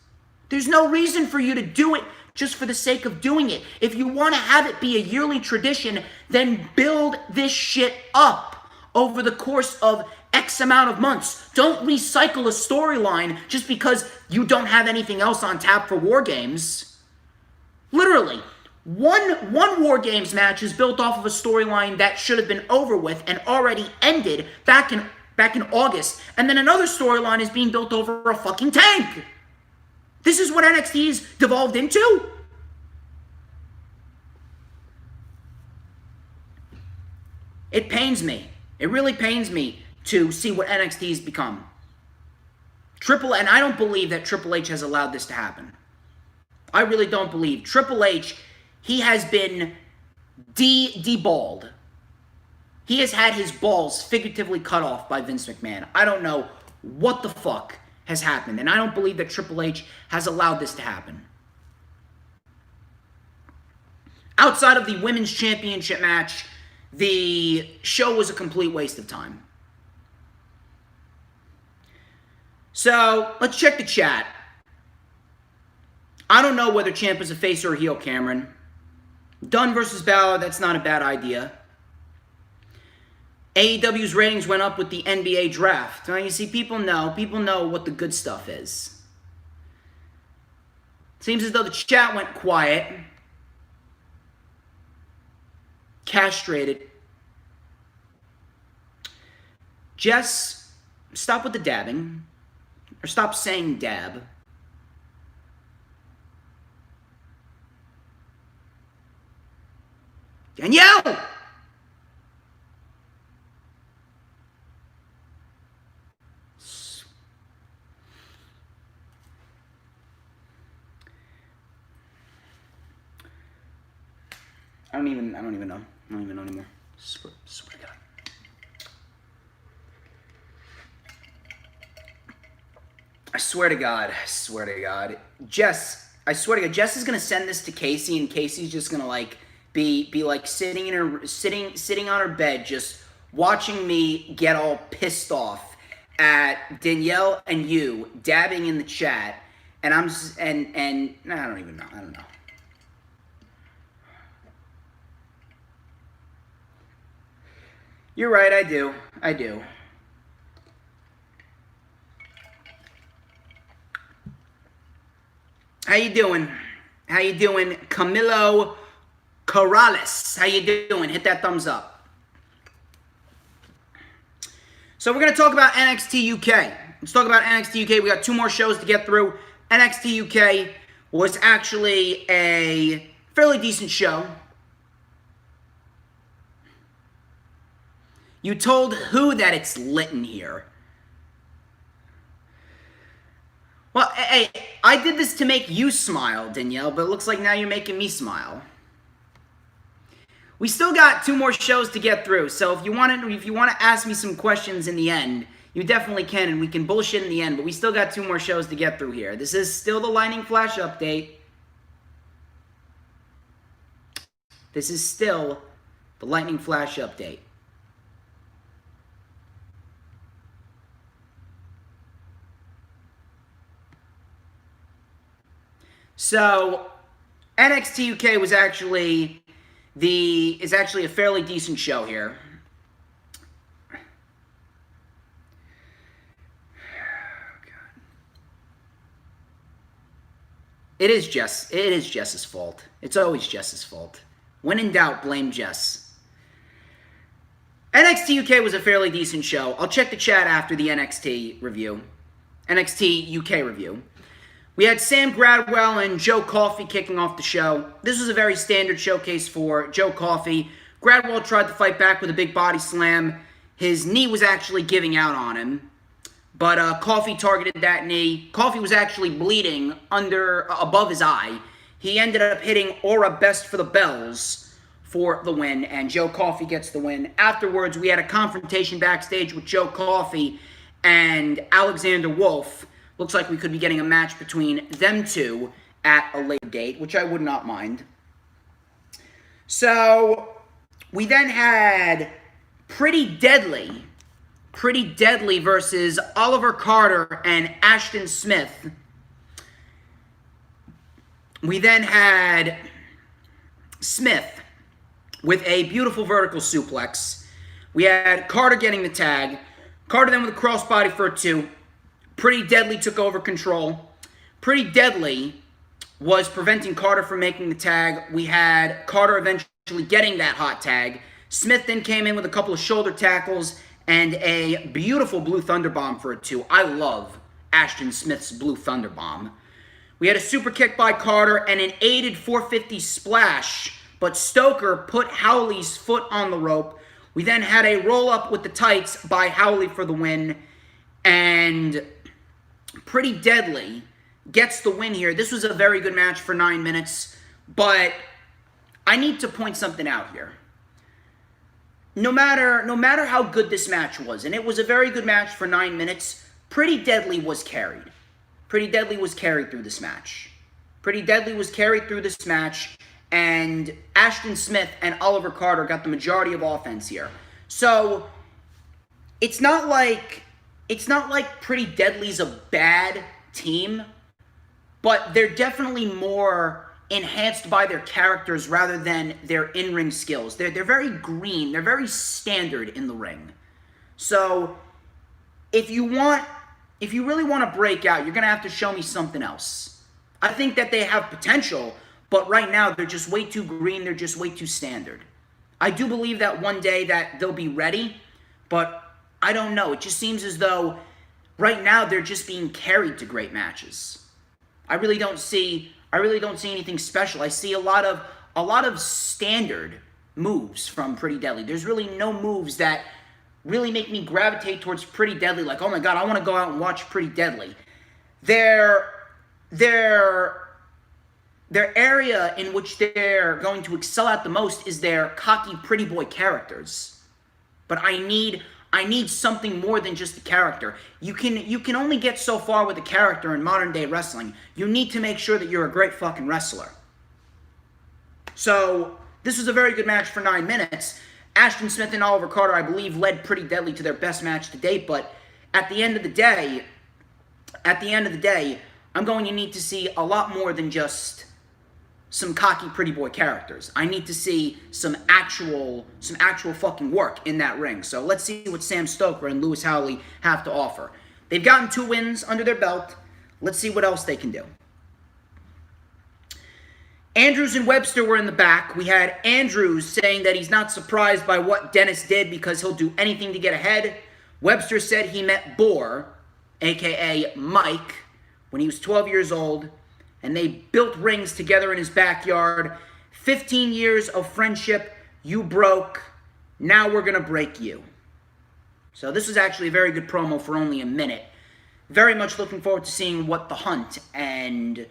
There's no reason for you to do it just for the sake of doing it. If you want to have it be a yearly tradition, then build this shit up over the course of X amount of months. Don't recycle a storyline just because you don't have anything else on tap for War Games. Literally, one War Games match is built off of a storyline that should have been over with and already ended back in August, and then another storyline is being built over a fucking tank. This is what NXT's devolved into? It pains me. It really pains me to see what NXT's become. And I don't believe that Triple H has allowed this to happen. I really don't believe. Triple H, he has been de-balled. He has had his balls figuratively cut off by Vince McMahon. I don't know what the fuck has happened, and I don't believe that Triple H has allowed this to happen. Outside of the Women's Championship match, the show was a complete waste of time. So, let's check the chat. I don't know whether Ciampa is a face or a heel, Cameron. Dunn versus Balor, that's not a bad idea. AEW's ratings went up with the NBA draft. Now, you see, people know what the good stuff is. Seems as though the chat went quiet. Castrated. Jess, stop with the dabbing. Or stop saying dab. Danielle! I don't even know. I don't even know anymore. Swear to God. I swear to God. Jess, I swear to God, Jess is gonna send this to Casey, and Casey's just gonna like be like sitting on her bed, just watching me get all pissed off at Danielle and you dabbing in the chat, and I'm just, and I don't even know. I don't know. You're right, I do. How you doing? Camilo Corrales. How you doing? Hit that thumbs up. So we're going to talk about NXT UK. Let's talk about NXT UK. We got 2 more shows to get through. NXT UK was actually a fairly decent show. You told who that it's lit in here? Well, hey, I did this to make you smile, Danielle, but it looks like now you're making me smile. We still got 2 more shows to get through, so if you want to ask me some questions in the end, you definitely can, and we can bullshit in the end, but we still got 2 more shows to get through here. This is still the Lightning Flash update. This is still the Lightning Flash update. So, NXT UK was actually a fairly decent show here. It is Jess's fault. It's always Jess's fault. When in doubt, blame Jess. NXT UK was a fairly decent show. I'll check the chat after the NXT UK review. We had Sam Gradwell and Joe Coffey kicking off the show. This was a very standard showcase for Joe Coffey. Gradwell tried to fight back with a big body slam. His knee was actually giving out on him, but Coffey targeted that knee. Coffey was actually bleeding above his eye. He ended up hitting Aura Best for the Bells for the win, and Joe Coffey gets the win. Afterwards, we had a confrontation backstage with Joe Coffey and Alexander Wolf. Looks like we could be getting a match between them two at a later date, which I would not mind. So, we then had Pretty Deadly versus Oliver Carter and Ashton Smith. We then had Smith with a beautiful vertical suplex. We had Carter getting the tag. Carter then with a crossbody for a 2. Pretty Deadly took over control. Pretty Deadly was preventing Carter from making the tag. We had Carter eventually getting that hot tag. Smith then came in with a couple of shoulder tackles and a beautiful Blue Thunder Bomb for a 2. I love Ashton Smith's Blue Thunder Bomb. We had a super kick by Carter and an aided 450 splash, but Stoker put Howley's foot on the rope. We then had a roll-up with the tights by Howley for the win, and Pretty Deadly gets the win here. This was a very good match for 9 minutes, but I need to point something out here. No matter how good this match was, and it was a very good match for 9 minutes, Pretty Deadly was carried. Pretty Deadly was carried through this match. And Ashton Smith and Oliver Carter got the majority of offense here. So, it's not like Pretty Deadly's a bad team, but they're definitely more enhanced by their characters rather than their in-ring skills. They're very green. They're very standard in the ring. So, if you really want to break out, you're going to have to show me something else. I think that they have potential, but right now they're just way too green. They're just way too standard. I do believe that one day that they'll be ready, but I don't know. It just seems as though right now they're just being carried to great matches. I really don't see anything special. I see a lot of standard moves from Pretty Deadly. There's really no moves that really make me gravitate towards Pretty Deadly. Like, oh my God, I want to go out and watch Pretty Deadly. Their their area in which they're going to excel at the most is their cocky pretty boy characters. But I need something more than just the character. You can only get so far with a character in modern day wrestling. You need to make sure that you're a great fucking wrestler. So this was a very good match for 9 minutes. Ashton Smith and Oliver Carter, I believe, led Pretty Deadly to their best match to date, but at the end of the day, I'm going to need to see a lot more than just some cocky pretty boy characters. I need to see some actual fucking work in that ring. So let's see what Sam Stoker and Lewis Howley have to offer. They've gotten 2 wins under their belt. Let's see what else they can do. Andrews and Webster were in the back. We had Andrews saying that he's not surprised by what Dennis did because he'll do anything to get ahead. Webster said he met Bohr, a.k.a. Mike, when he was 12 years old, and they built rings together in his backyard. 15 years of friendship, you broke, now we're going to break you. So this was actually a very good promo for only a minute. Very much looking forward to seeing what The Hunt and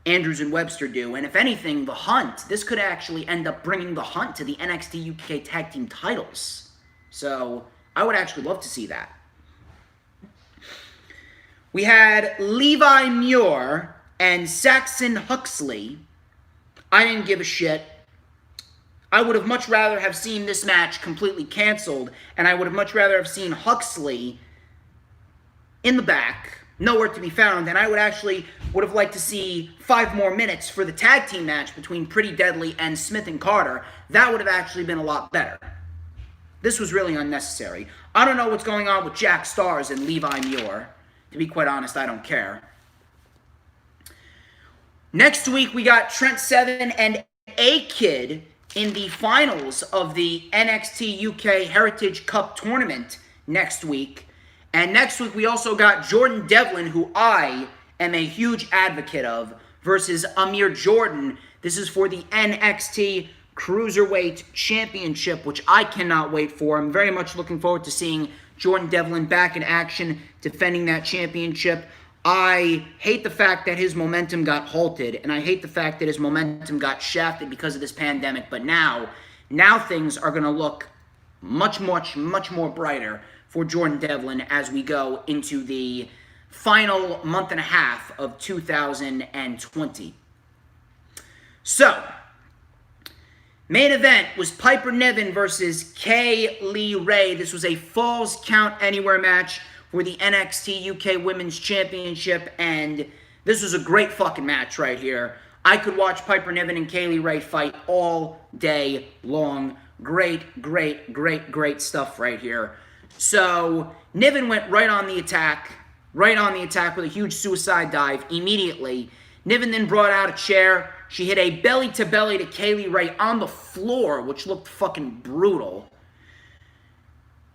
Andrews and Webster do. And if anything, The Hunt, this could actually end up bringing The Hunt to the NXT UK Tag Team titles. So I would actually love to see that. We had Levi Muir and Saxon Huxley. I didn't give a shit. I would have much rather have seen this match completely canceled, and I would have much rather have seen Huxley in the back, nowhere to be found, and I would have liked to see 5 more minutes for the tag team match between Pretty Deadly and Smith and Carter. That would have actually been a lot better. This was really unnecessary. I don't know what's going on with Jack Stars and Levi Muir. To be quite honest, I don't care. Next week, we got Trent Seven and A-Kid in the finals of the NXT UK Heritage Cup Tournament next week. And next week, we also got Jordan Devlin, who I am a huge advocate of, versus Amir Jordan. This is for the NXT Cruiserweight Championship, which I cannot wait for. I'm very much looking forward to seeing Jordan Devlin back in action, defending that championship. I hate the fact that his momentum got halted, and I hate the fact that his momentum got shafted because of this pandemic. But now things are going to look much more brighter for Jordan Devlin as we go into the final month and a half of 2020. So, main event was Piper Niven versus Kay Lee Ray. This was a Falls Count Anywhere match for the NXT UK Women's Championship, and this was a great fucking match right here. I could watch Piper Niven and Kay Lee Ray fight all day long. Great stuff right here. So, Niven went right on the attack with a huge suicide dive immediately. Niven then brought out a chair. She hit a belly-to-belly to Kay Lee Ray on the floor, which looked fucking brutal.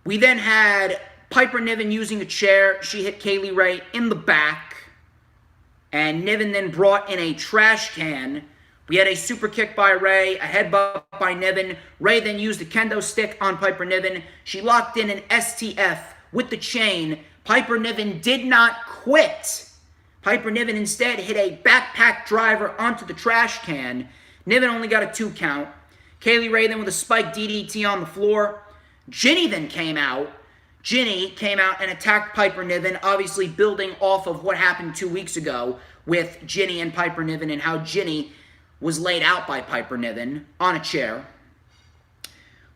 We then had Piper Niven using a chair. She hit Kay Lee Ray in the back. And Niven then brought in a trash can. We had a super kick by Ray, a headbutt by Niven. Ray then used a kendo stick on Piper Niven. She locked in an STF with the chain. Piper Niven did not quit. Piper Niven instead hit a backpack driver onto the trash can. Niven only got a 2 count. Kay Lee Ray then with a spiked DDT on the floor. Ginny then came out. Ginny came out and attacked Piper Niven, obviously building off of what happened 2 weeks ago with Ginny and Piper Niven and how Ginny was laid out by Piper Niven on a chair.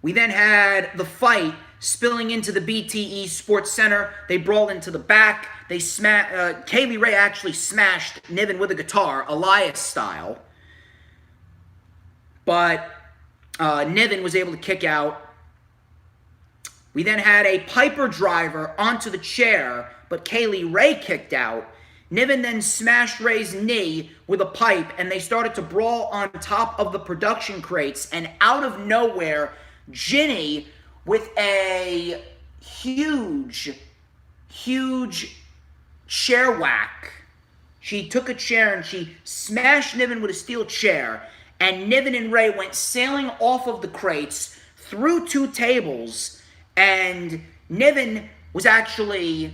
We then had the fight spilling into the BTE Sports Center. They brawled into the back. Kay Lee Ray actually smashed Niven with a guitar, Elias style. But Niven was able to kick out. We then had a Piper driver onto the chair, but Kay Lee Ray kicked out. Niven then smashed Ray's knee with a pipe, and they started to brawl on top of the production crates. And out of nowhere, Ginny, with a huge chair whack. She took a chair and she smashed Niven with a steel chair. And Niven and Ray went sailing off of the crates through 2 tables. And Niven was actually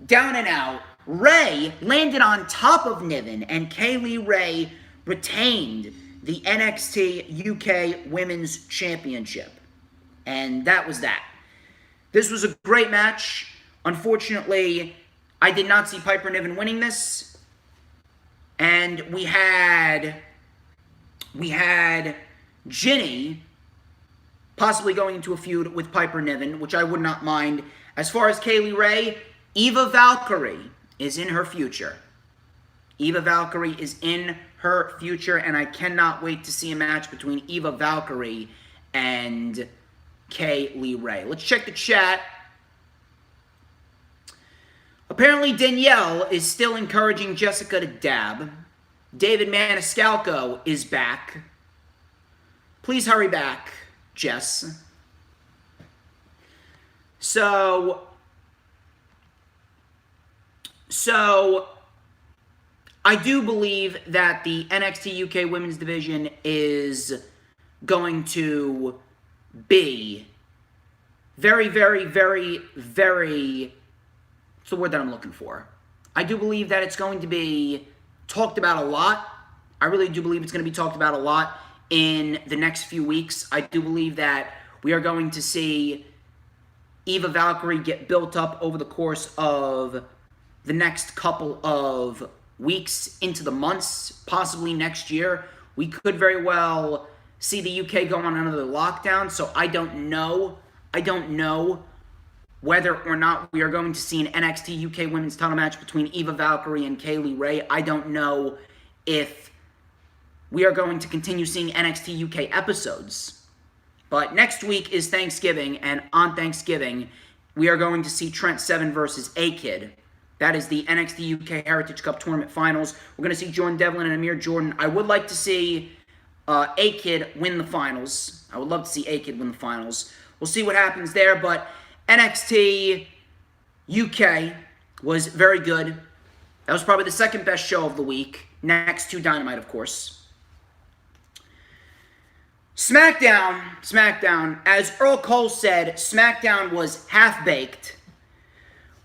down and out. Ray landed on top of Niven, and Kay Lee Ray retained the NXT UK Women's Championship. And that was that. This was a great match. Unfortunately, I did not see Piper Niven winning this. And we had Ginny possibly going into a feud with Piper Niven, which I would not mind. As far as Kaylee Ray, Eva Valkyrie is in her future. Eva Valkyrie is in her future, and I cannot wait to see a match between Eva Valkyrie and Kaylee Ray. Let's check the chat. Apparently, Danielle is still encouraging Jessica to dab. David Maniscalco is back. Please hurry back, Jess. So I do believe that the NXT UK Women's Division is going to be very, very, very, very... What's the word that I'm looking for? I do believe that it's going to be talked about a lot. I really do believe it's going to be talked about a lot in the next few weeks. I do believe that we are going to see Eva Valkyrie get built up over the course of the next couple of weeks into the months, possibly next year. We could very well see the UK go on another lockdown, so I don't know whether or not we are going to see an NXT UK Women's title match between Eva Valkyrie and Kaylee Ray. I don't know if we are going to continue seeing NXT UK episodes. But next week is Thanksgiving, and on Thanksgiving, we are going to see Trent Seven versus A-Kid. That is the NXT UK Heritage Cup Tournament Finals. We're going to see Jordan Devlin and Amir Jordan. I would like to see A-Kid win the finals. I would love to see A-Kid win the finals. We'll see what happens there, but NXT UK was very good. That was probably the second best show of the week, next to Dynamite, of course. SmackDown, as Earl Cole said, SmackDown was half-baked.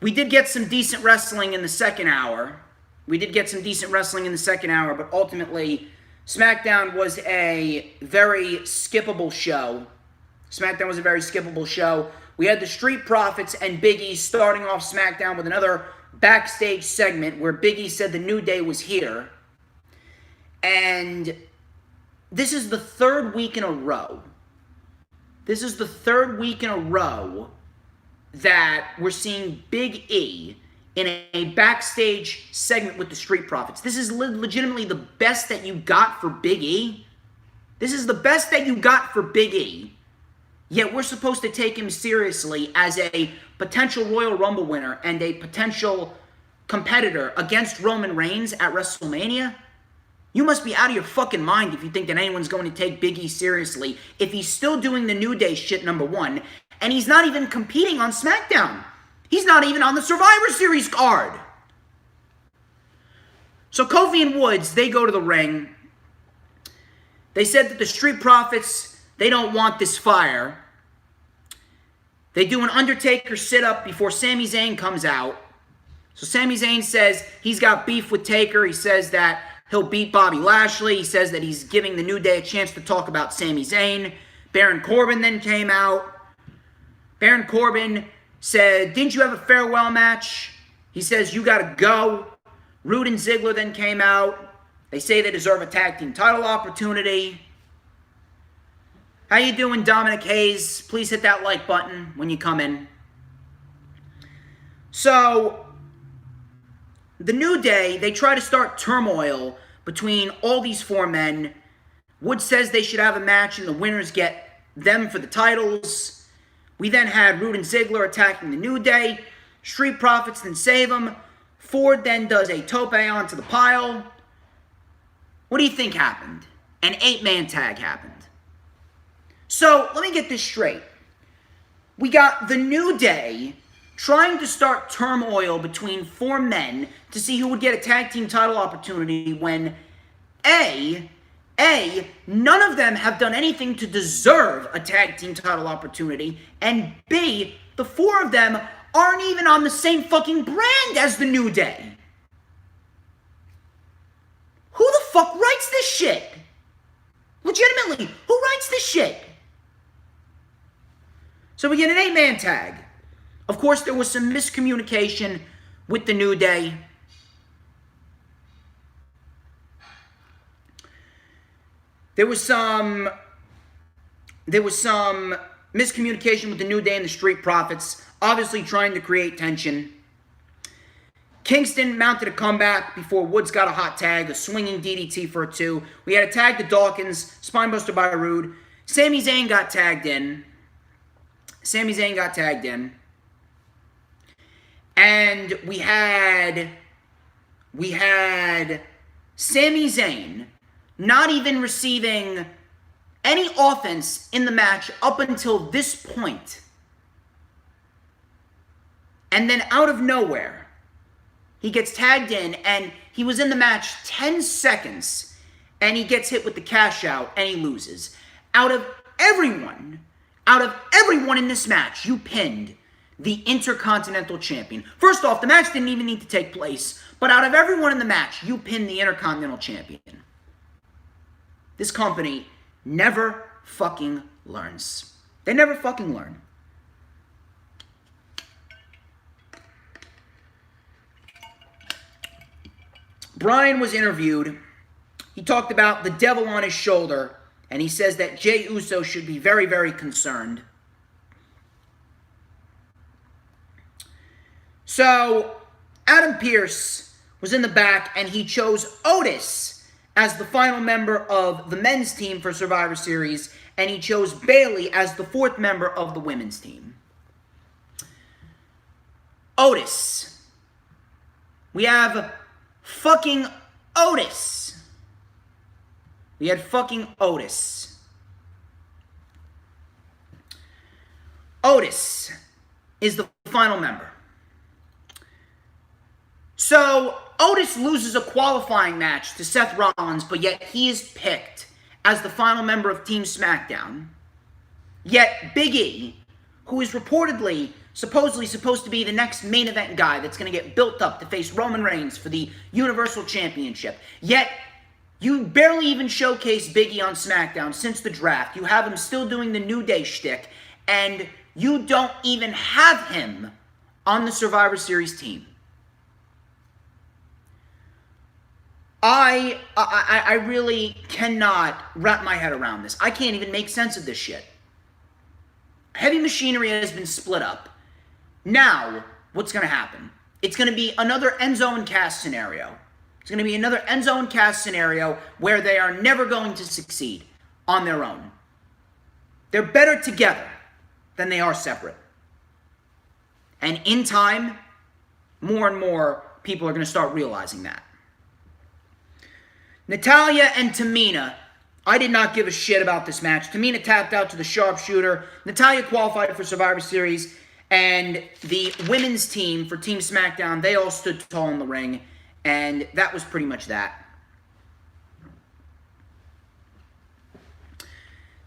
We did get some decent wrestling in the second hour. But ultimately, SmackDown was a very skippable show. We had the Street Profits and Big E starting off SmackDown with another backstage segment where Big E said the New Day was here. And this is the third week in a row. That we're seeing Big E in a backstage segment with the Street Profits. This is legitimately the best that you got for Big E. Yet we're supposed to take him seriously as a potential Royal Rumble winner and a potential competitor against Roman Reigns at WrestleMania. You must be out of your fucking mind if you think that anyone's going to take Big E seriously if he's still doing the New Day shit, number one, and he's not even competing on SmackDown. He's not even on the Survivor Series card. So Kofi and Woods, they go to the ring. They said that the Street Profits, they don't want this fire. They do an Undertaker sit-up before Sami Zayn comes out. So Sami Zayn says he's got beef with Taker. He says that he'll beat Bobby Lashley. He says that he's giving the New Day a chance to talk about Sami Zayn. Baron Corbin then came out. Baron Corbin said, "Didn't you have a farewell match?" He says, "You gotta go." Rude and Ziggler then came out. They say they deserve a tag team title opportunity. How you doing, Dominic Hayes? Please hit that like button when you come in. So, the New Day, they try to start turmoil between all these four men. Woods says they should have a match and the winners get them for the titles. We then had Rude and Ziggler attacking the New Day. Street Profits then save them. Ford then does a tope onto the pile. What do you think happened? An 8-man tag happened. So, let me get this straight. We got the New Day trying to start turmoil between four men to see who would get a tag team title opportunity when A, none of them have done anything to deserve a tag team title opportunity, and B, the four of them aren't even on the same fucking brand as the New Day. Who the fuck writes this shit? Legitimately, who writes this shit? So we get an 8-man tag. Of course, there was some miscommunication with the New Day. There was some miscommunication with the New Day and the Street Profits, obviously trying to create tension. Kingston mounted a comeback before Woods got a hot tag, a swinging DDT for a 2. We had a tag to Dawkins, spinebuster by Rude. Sami Zayn got tagged in. And we had Sami Zayn not even receiving any offense in the match up until this point. And then out of nowhere, he gets tagged in, and he was in the match 10 seconds, and he gets hit with the cash out, and he loses. Out of everyone in this match, you pinned the Intercontinental Champion. First off, the match didn't even need to take place, but out of everyone in the match, you pinned the Intercontinental Champion. This company never fucking learns. They never fucking learn. Bryan was interviewed. He talked about the devil on his shoulder, and he says that Jey Uso should be very, very concerned. So, Adam Pearce was in the back, and he chose Otis as the final member of the men's team for Survivor Series, and he chose Bayley as the 4th member of the women's team. Otis. We have fucking Otis. We had fucking Otis. Otis is the final member. So, Otis loses a qualifying match to Seth Rollins, but yet he is picked as the final member of Team SmackDown. Yet Big E, who is supposedly supposed to be the next main event guy that's going to get built up to face Roman Reigns for the Universal Championship. Yet, you barely even showcase Big E on SmackDown since the draft. You have him still doing the New Day shtick, and you don't even have him on the Survivor Series team. I really cannot wrap my head around this. I can't even make sense of this shit. Heavy Machinery has been split up. Now, what's going to happen? It's going to be another Enzo and Cass scenario. It's going to be another Enzo and Cass scenario where they are never going to succeed on their own. They're better together than they are separate. And in time, more and more people are going to start realizing that. Natalya and Tamina. I did not give a shit about this match. Tamina tapped out to the sharpshooter. Natalya qualified for Survivor Series. And the women's team for Team SmackDown, they all stood tall in the ring. And that was pretty much that.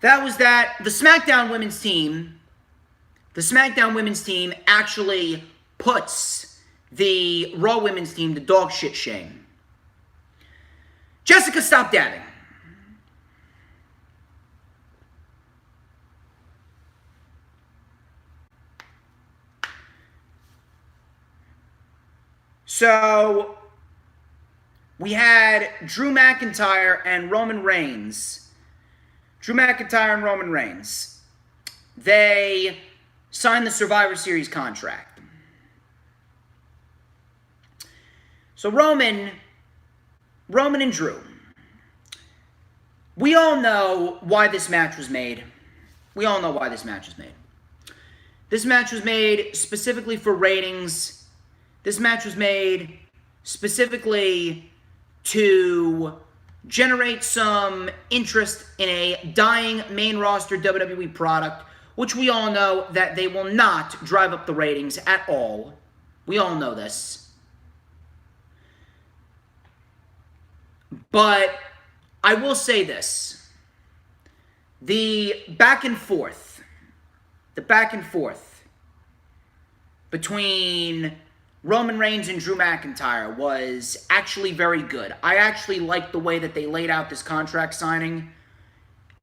That was that. The SmackDown women's team actually puts the Raw women's team to dog shit shame. Jessica, stop dabbing. So, we had Drew McIntyre and Roman Reigns. They signed the Survivor Series contract. So, Roman and Drew. We all know why this match was made. This match was made specifically for ratings. This match was made specifically to generate some interest in a dying main roster WWE product, which we all know that they will not drive up the ratings at all. We all know this. But I will say this. The back and forth between Roman Reigns and Drew McIntyre was actually very good. I actually liked the way that they laid out this contract signing.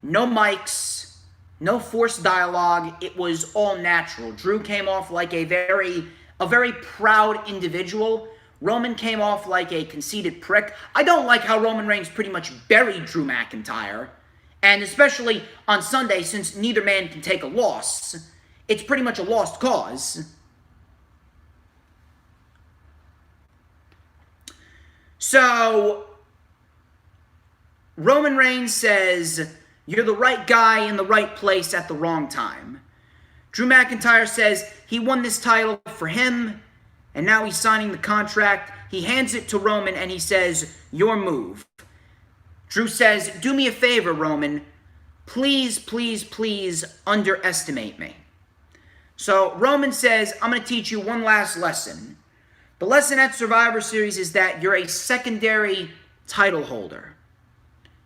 No mics, no forced dialogue. It was all natural. Drew came off like a very proud individual. Roman came off like a conceited prick. I don't like how Roman Reigns pretty much buried Drew McIntyre. And especially on Sunday, since neither man can take a loss, it's pretty much a lost cause. So, Roman Reigns says, "You're the right guy in the right place at the wrong time." Drew McIntyre says he won this title for him, and now he's signing the contract. He hands it to Roman, and he says, "Your move." Drew says, "Do me a favor, Roman. Please, please, please underestimate me." So, Roman says, "I'm going to teach you one last lesson. The lesson at Survivor Series is that you're a secondary title holder.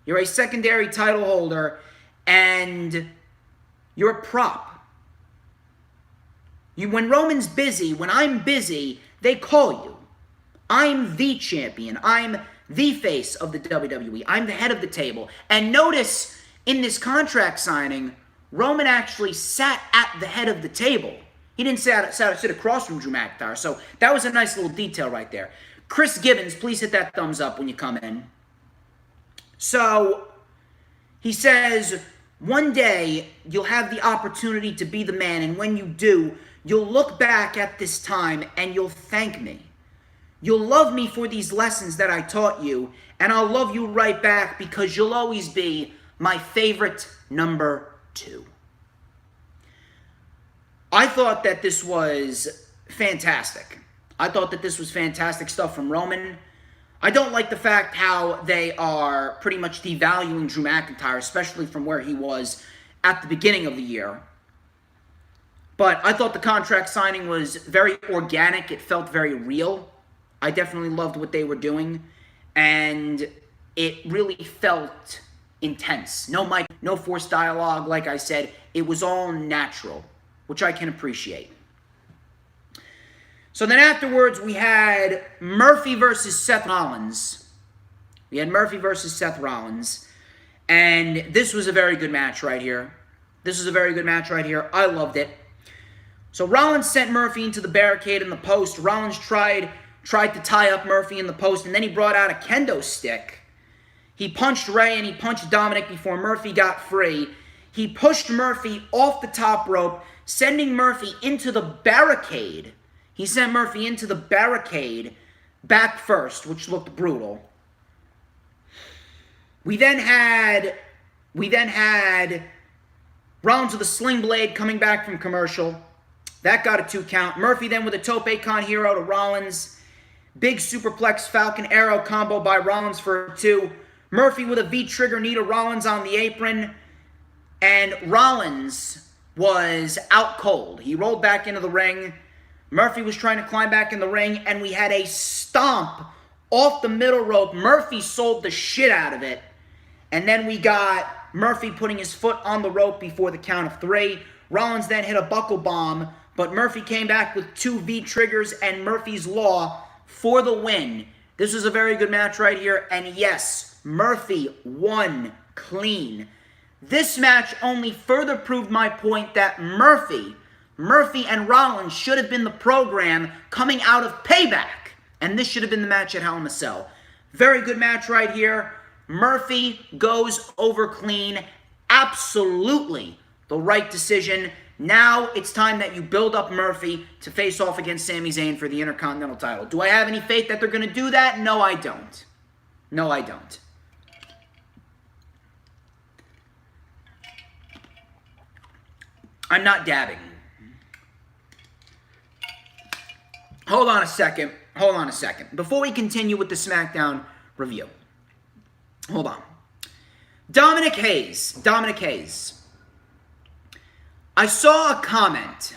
You're a secondary title holder, and you're a prop. When Roman's busy, when I'm busy, they call you. I'm the champion. I'm the face of the WWE. I'm the head of the table." And notice, in this contract signing, Roman actually sat at the head of the table. He didn't sit across from Drew McIntyre, so that was a nice little detail right there. Chris Gibbons, please hit that thumbs up when you come in. So, he says, "One day, you'll have the opportunity to be the man, and when you do, you'll look back at this time, and you'll thank me. You'll love me for these lessons that I taught you, and I'll love you right back because you'll always be my favorite number 2. I thought that this was fantastic. I thought that this was fantastic stuff from Roman. I don't like the fact how they are pretty much devaluing Drew McIntyre, especially from where he was at the beginning of the year. But I thought the contract signing was very organic. It felt very real. I definitely loved what they were doing. And it really felt intense. No mic, no forced dialogue, like I said. It was all natural, which I can appreciate. So then afterwards, we had Murphy versus Seth Rollins. And this was a very good match right here. I loved it. So Rollins sent Murphy into the barricade in the post. Rollins tried to tie up Murphy in the post, and then he brought out a kendo stick. He punched Ray and he punched Dominic before Murphy got free. He pushed Murphy off the top rope, sending Murphy into the barricade. He sent Murphy into the barricade back first, which looked brutal. We then had Rollins with a sling blade coming back from commercial. That got a 2 count. Murphy then with a tope con hero to Rollins. Big superplex Falcon Arrow combo by Rollins for 2. Murphy with a V-trigger knee to Rollins on the apron. And Rollins was out cold. He rolled back into the ring. Murphy was trying to climb back in the ring, and we had a stomp off the middle rope. Murphy sold the shit out of it. And then we got Murphy putting his foot on the rope before the count of 3. Rollins then hit a buckle bomb, but Murphy came back with 2 V-triggers and Murphy's Law for the win. This was a very good match right here, and yes, Murphy won clean. This match only further proved my point that Murphy and Rollins should have been the program coming out of Payback, and this should have been the match at Hell in a Cell. Very good match right here. Murphy goes over clean. Absolutely the right decision. Now it's time that you build up Murphy to face off against Sami Zayn for the Intercontinental title. Do I have any faith that they're going to do that? No, I don't. No, I don't. I'm not dabbing. Hold on a second. Before we continue with the SmackDown review. Hold on. Dominic Hayes. I saw a comment.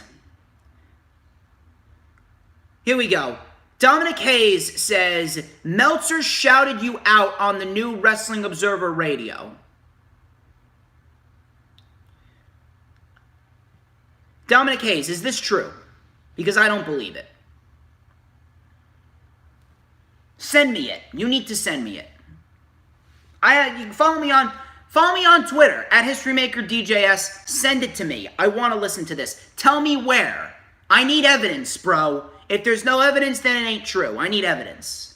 Here we go. Dominic Hayes says, Meltzer shouted you out on the new Wrestling Observer Radio. Dominic Hayes, is this true? Because I don't believe it. Send me it. You need to send me it. You can follow me on Twitter at HistoryMakerDJS. Send it to me. I want to listen to this. Tell me where. I need evidence, bro. If there's no evidence, then it ain't true. I need evidence.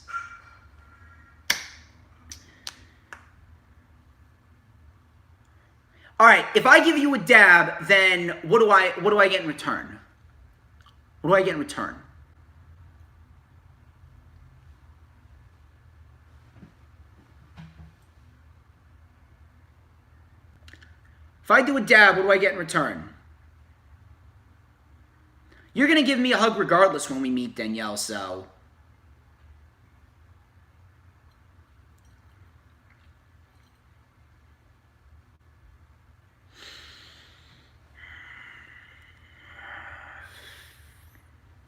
All right, if I give you a dab, then what do I get in return? What do I get in return? If I do a dab, what do I get in return? You're going to give me a hug regardless when we meet, Danielle, so...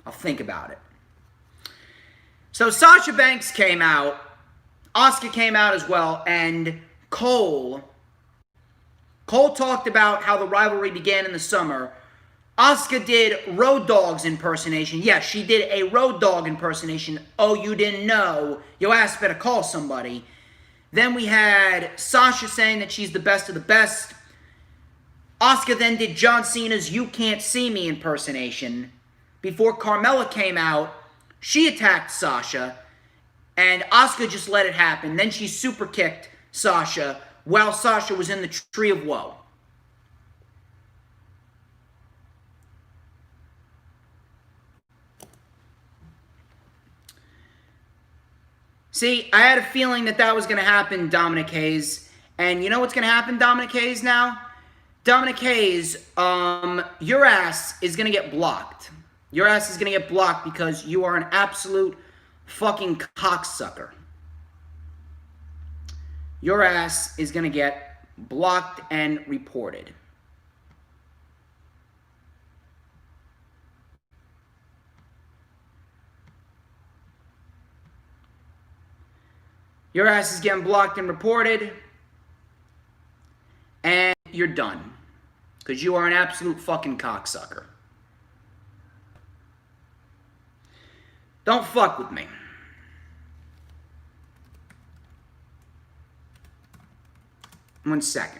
I'll think about it. So Sasha Banks came out, Asuka came out as well, and Cole talked about how the rivalry began in the summer. Asuka did Road Dogg's impersonation. Yes, she did a Road Dogg impersonation. Oh, you didn't know? Your ass better call somebody. Then we had Sasha saying that she's the best of the best. Asuka then did John Cena's You Can't See Me impersonation. Before Carmella came out, she attacked Sasha, and Asuka just let it happen. Then she super kicked Sasha while Sasha was in the Tree of Woe. See, I had a feeling that was going to happen, Dominic Hayes. And you know what's going to happen, Dominic Hayes, now? Dominic Hayes, your ass is going to get blocked. Your ass is going to get blocked because you are an absolute fucking cocksucker. Your ass is going to get blocked and reported. Your ass is getting blocked and reported. And you're done. Because you are an absolute fucking cocksucker. Don't fuck with me. One second.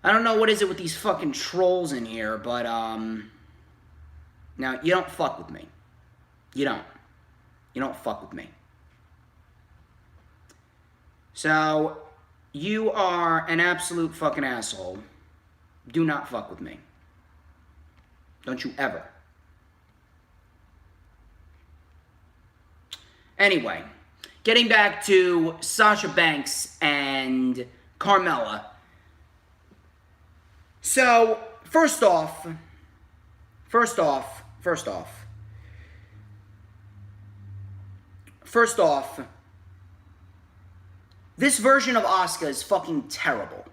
I don't know what is it with these fucking trolls in here, but, now, you don't fuck with me. You don't. You don't fuck with me. So, you are an absolute fucking asshole. Do not fuck with me. Don't you ever. Anyway, getting back to Sasha Banks and Carmella. So, first off, this version of Asuka is fucking terrible.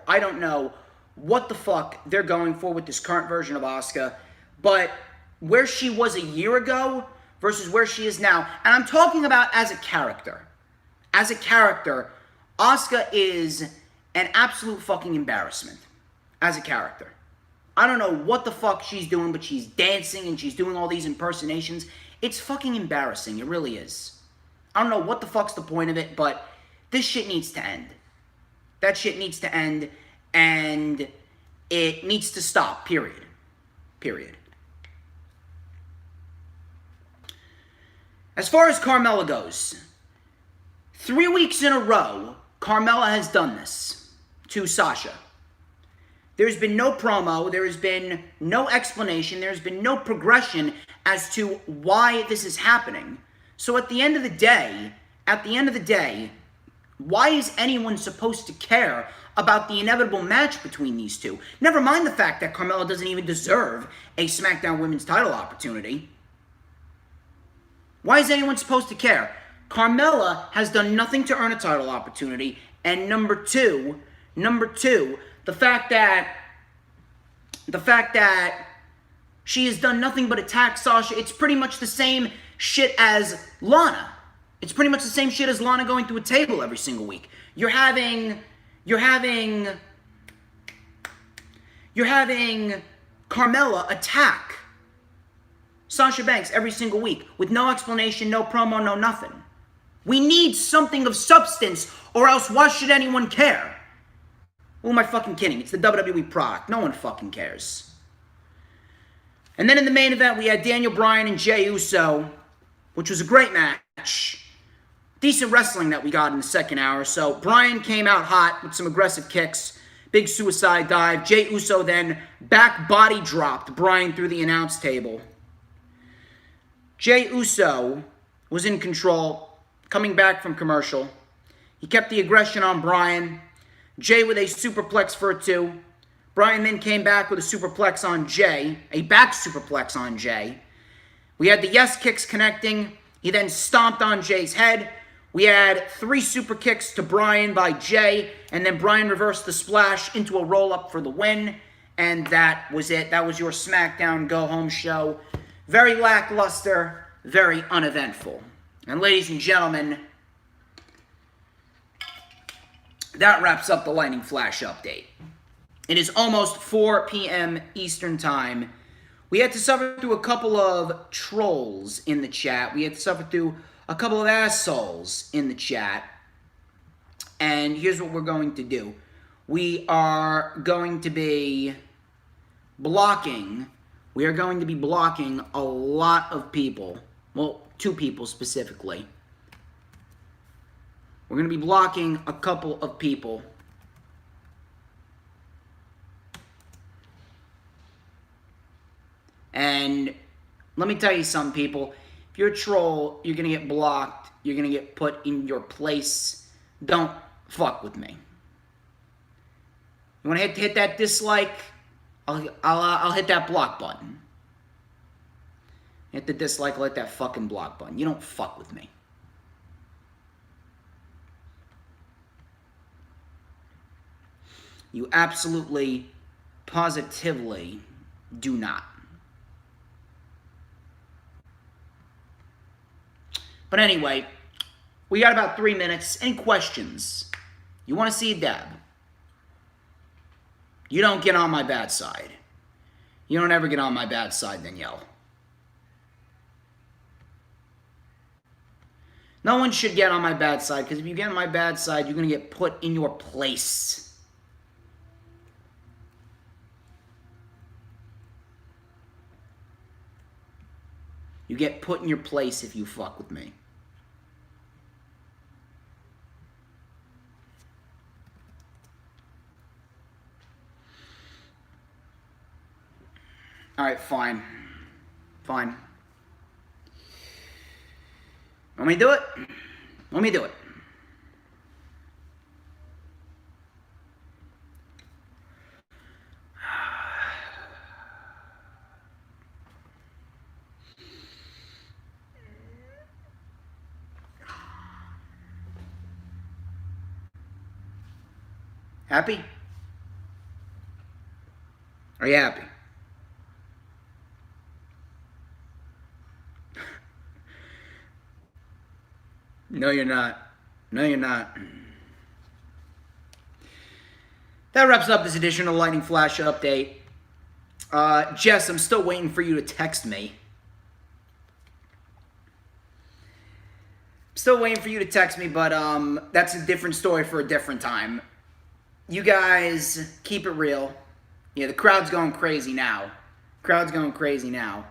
I don't know what the fuck they're going for with this current version of Asuka, but where she was a year ago versus where she is now, and I'm talking about as a character. As a character, Asuka is an absolute fucking embarrassment as a character. I don't know what the fuck she's doing, but she's dancing and she's doing all these impersonations. It's fucking embarrassing. It really is. I don't know what the fuck's the point of it, but this shit needs to end. That shit needs to end, and it needs to stop, period. Period. As far as Carmella goes, 3 weeks in a row, Carmella has done this to Sasha. There's been no promo, there has been no explanation, there's been no progression as to why this is happening. So at the end of the day, why is anyone supposed to care about the inevitable match between these two? Never mind the fact that Carmella doesn't even deserve a SmackDown Women's title opportunity. Why is anyone supposed to care? Carmella has done nothing to earn a title opportunity, and number two, the fact that the fact that she has done nothing but attack Sasha. It's pretty much the same shit as Lana. It's pretty much the same shit as Lana going through a table every single week. You're having Carmella attack Sasha Banks every single week with no explanation, no promo, no nothing. We need something of substance, or else why should anyone care? Who am I fucking kidding? It's the WWE product. No one fucking cares. And then in the main event, we had Daniel Bryan and Jey Uso, which was a great match. Decent wrestling that we got in the second hour. So Bryan came out hot with some aggressive kicks. Big suicide dive. Jey Uso then back body dropped Bryan through the announce table. Jey Uso was in control, coming back from commercial. He kept the aggression on Bryan. Jey with a superplex for a 2. Bryan then came back with a superplex on Jey, a back superplex on Jey. We had the yes kicks connecting. He then stomped on Jey's head. We had 3 super kicks to Bryan by Jey, and then Bryan reversed the splash into a roll-up for the win, and that was it. That was your SmackDown go-home show. Very lackluster, very uneventful. And ladies and gentlemen, that wraps up the Lightning Flash update. It is almost 4 p.m. Eastern Time. We had to suffer through a couple of trolls in the chat. We had to suffer through a couple of assholes in the chat. And here's what we're going to do. We are going to be blocking. We are going to be blocking a lot of people. Well, 2 people specifically. We're going to be blocking a couple of people. And let me tell you something, people. If you're a troll, you're going to get blocked. You're going to get put in your place. Don't fuck with me. You want to hit that dislike? I'll hit that block button. Hit the dislike, I'll hit that fucking block button. You don't fuck with me. You absolutely, positively do not. But anyway, we got about 3 minutes. Any questions? You want to see a dab? You don't get on my bad side. You don't ever get on my bad side, Danielle. No one should get on my bad side, because if you get on my bad side, you're going to get put in your place. You get put in your place if you fuck with me. Alright, fine. Fine. Want me to do it? Let me do it. Happy? Are you happy? No, you're not. No, you're not. That wraps up this edition of Lightning Flash Update. Jess, I'm still waiting for you to text me. Still waiting for you to text me, but that's a different story for a different time. You guys, keep it real. Yeah, the crowd's going crazy now. Crowd's going crazy now.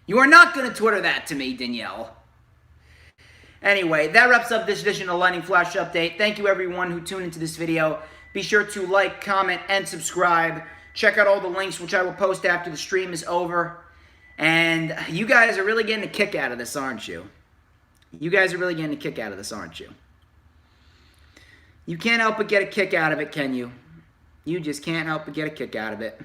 You are not going to Twitter that to me, Danielle. Anyway, that wraps up this edition of Lightning Flash Update. Thank you, everyone who tuned into this video. Be sure to like, comment, and subscribe. Check out all the links, which I will post after the stream is over. And you guys are really getting a kick out of this, aren't you? You guys are really getting a kick out of this, aren't you? You can't help but get a kick out of it, can you? You just can't help but get a kick out of it.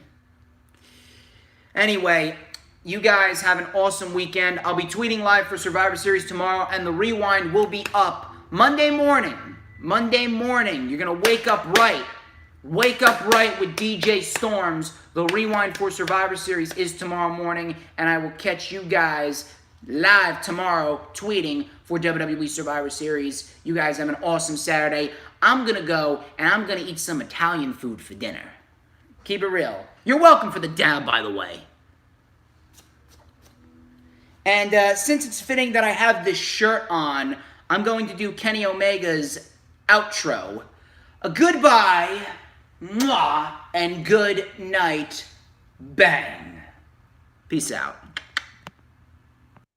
Anyway, you guys have an awesome weekend. I'll be tweeting live for Survivor Series tomorrow, and the rewind will be up Monday morning. Monday morning. You're going to wake up right Wake Up Right with DJ Storms. The Rewind for Survivor Series is tomorrow morning, and I will catch you guys live tomorrow tweeting for WWE Survivor Series. You guys have an awesome Saturday. I'm going to go, and I'm going to eat some Italian food for dinner. Keep it real. You're welcome for the dab, by the way. And since it's fitting that I have this shirt on, I'm going to do Kenny Omega's outro. A goodbye, mwah, and good night, bang. Peace out.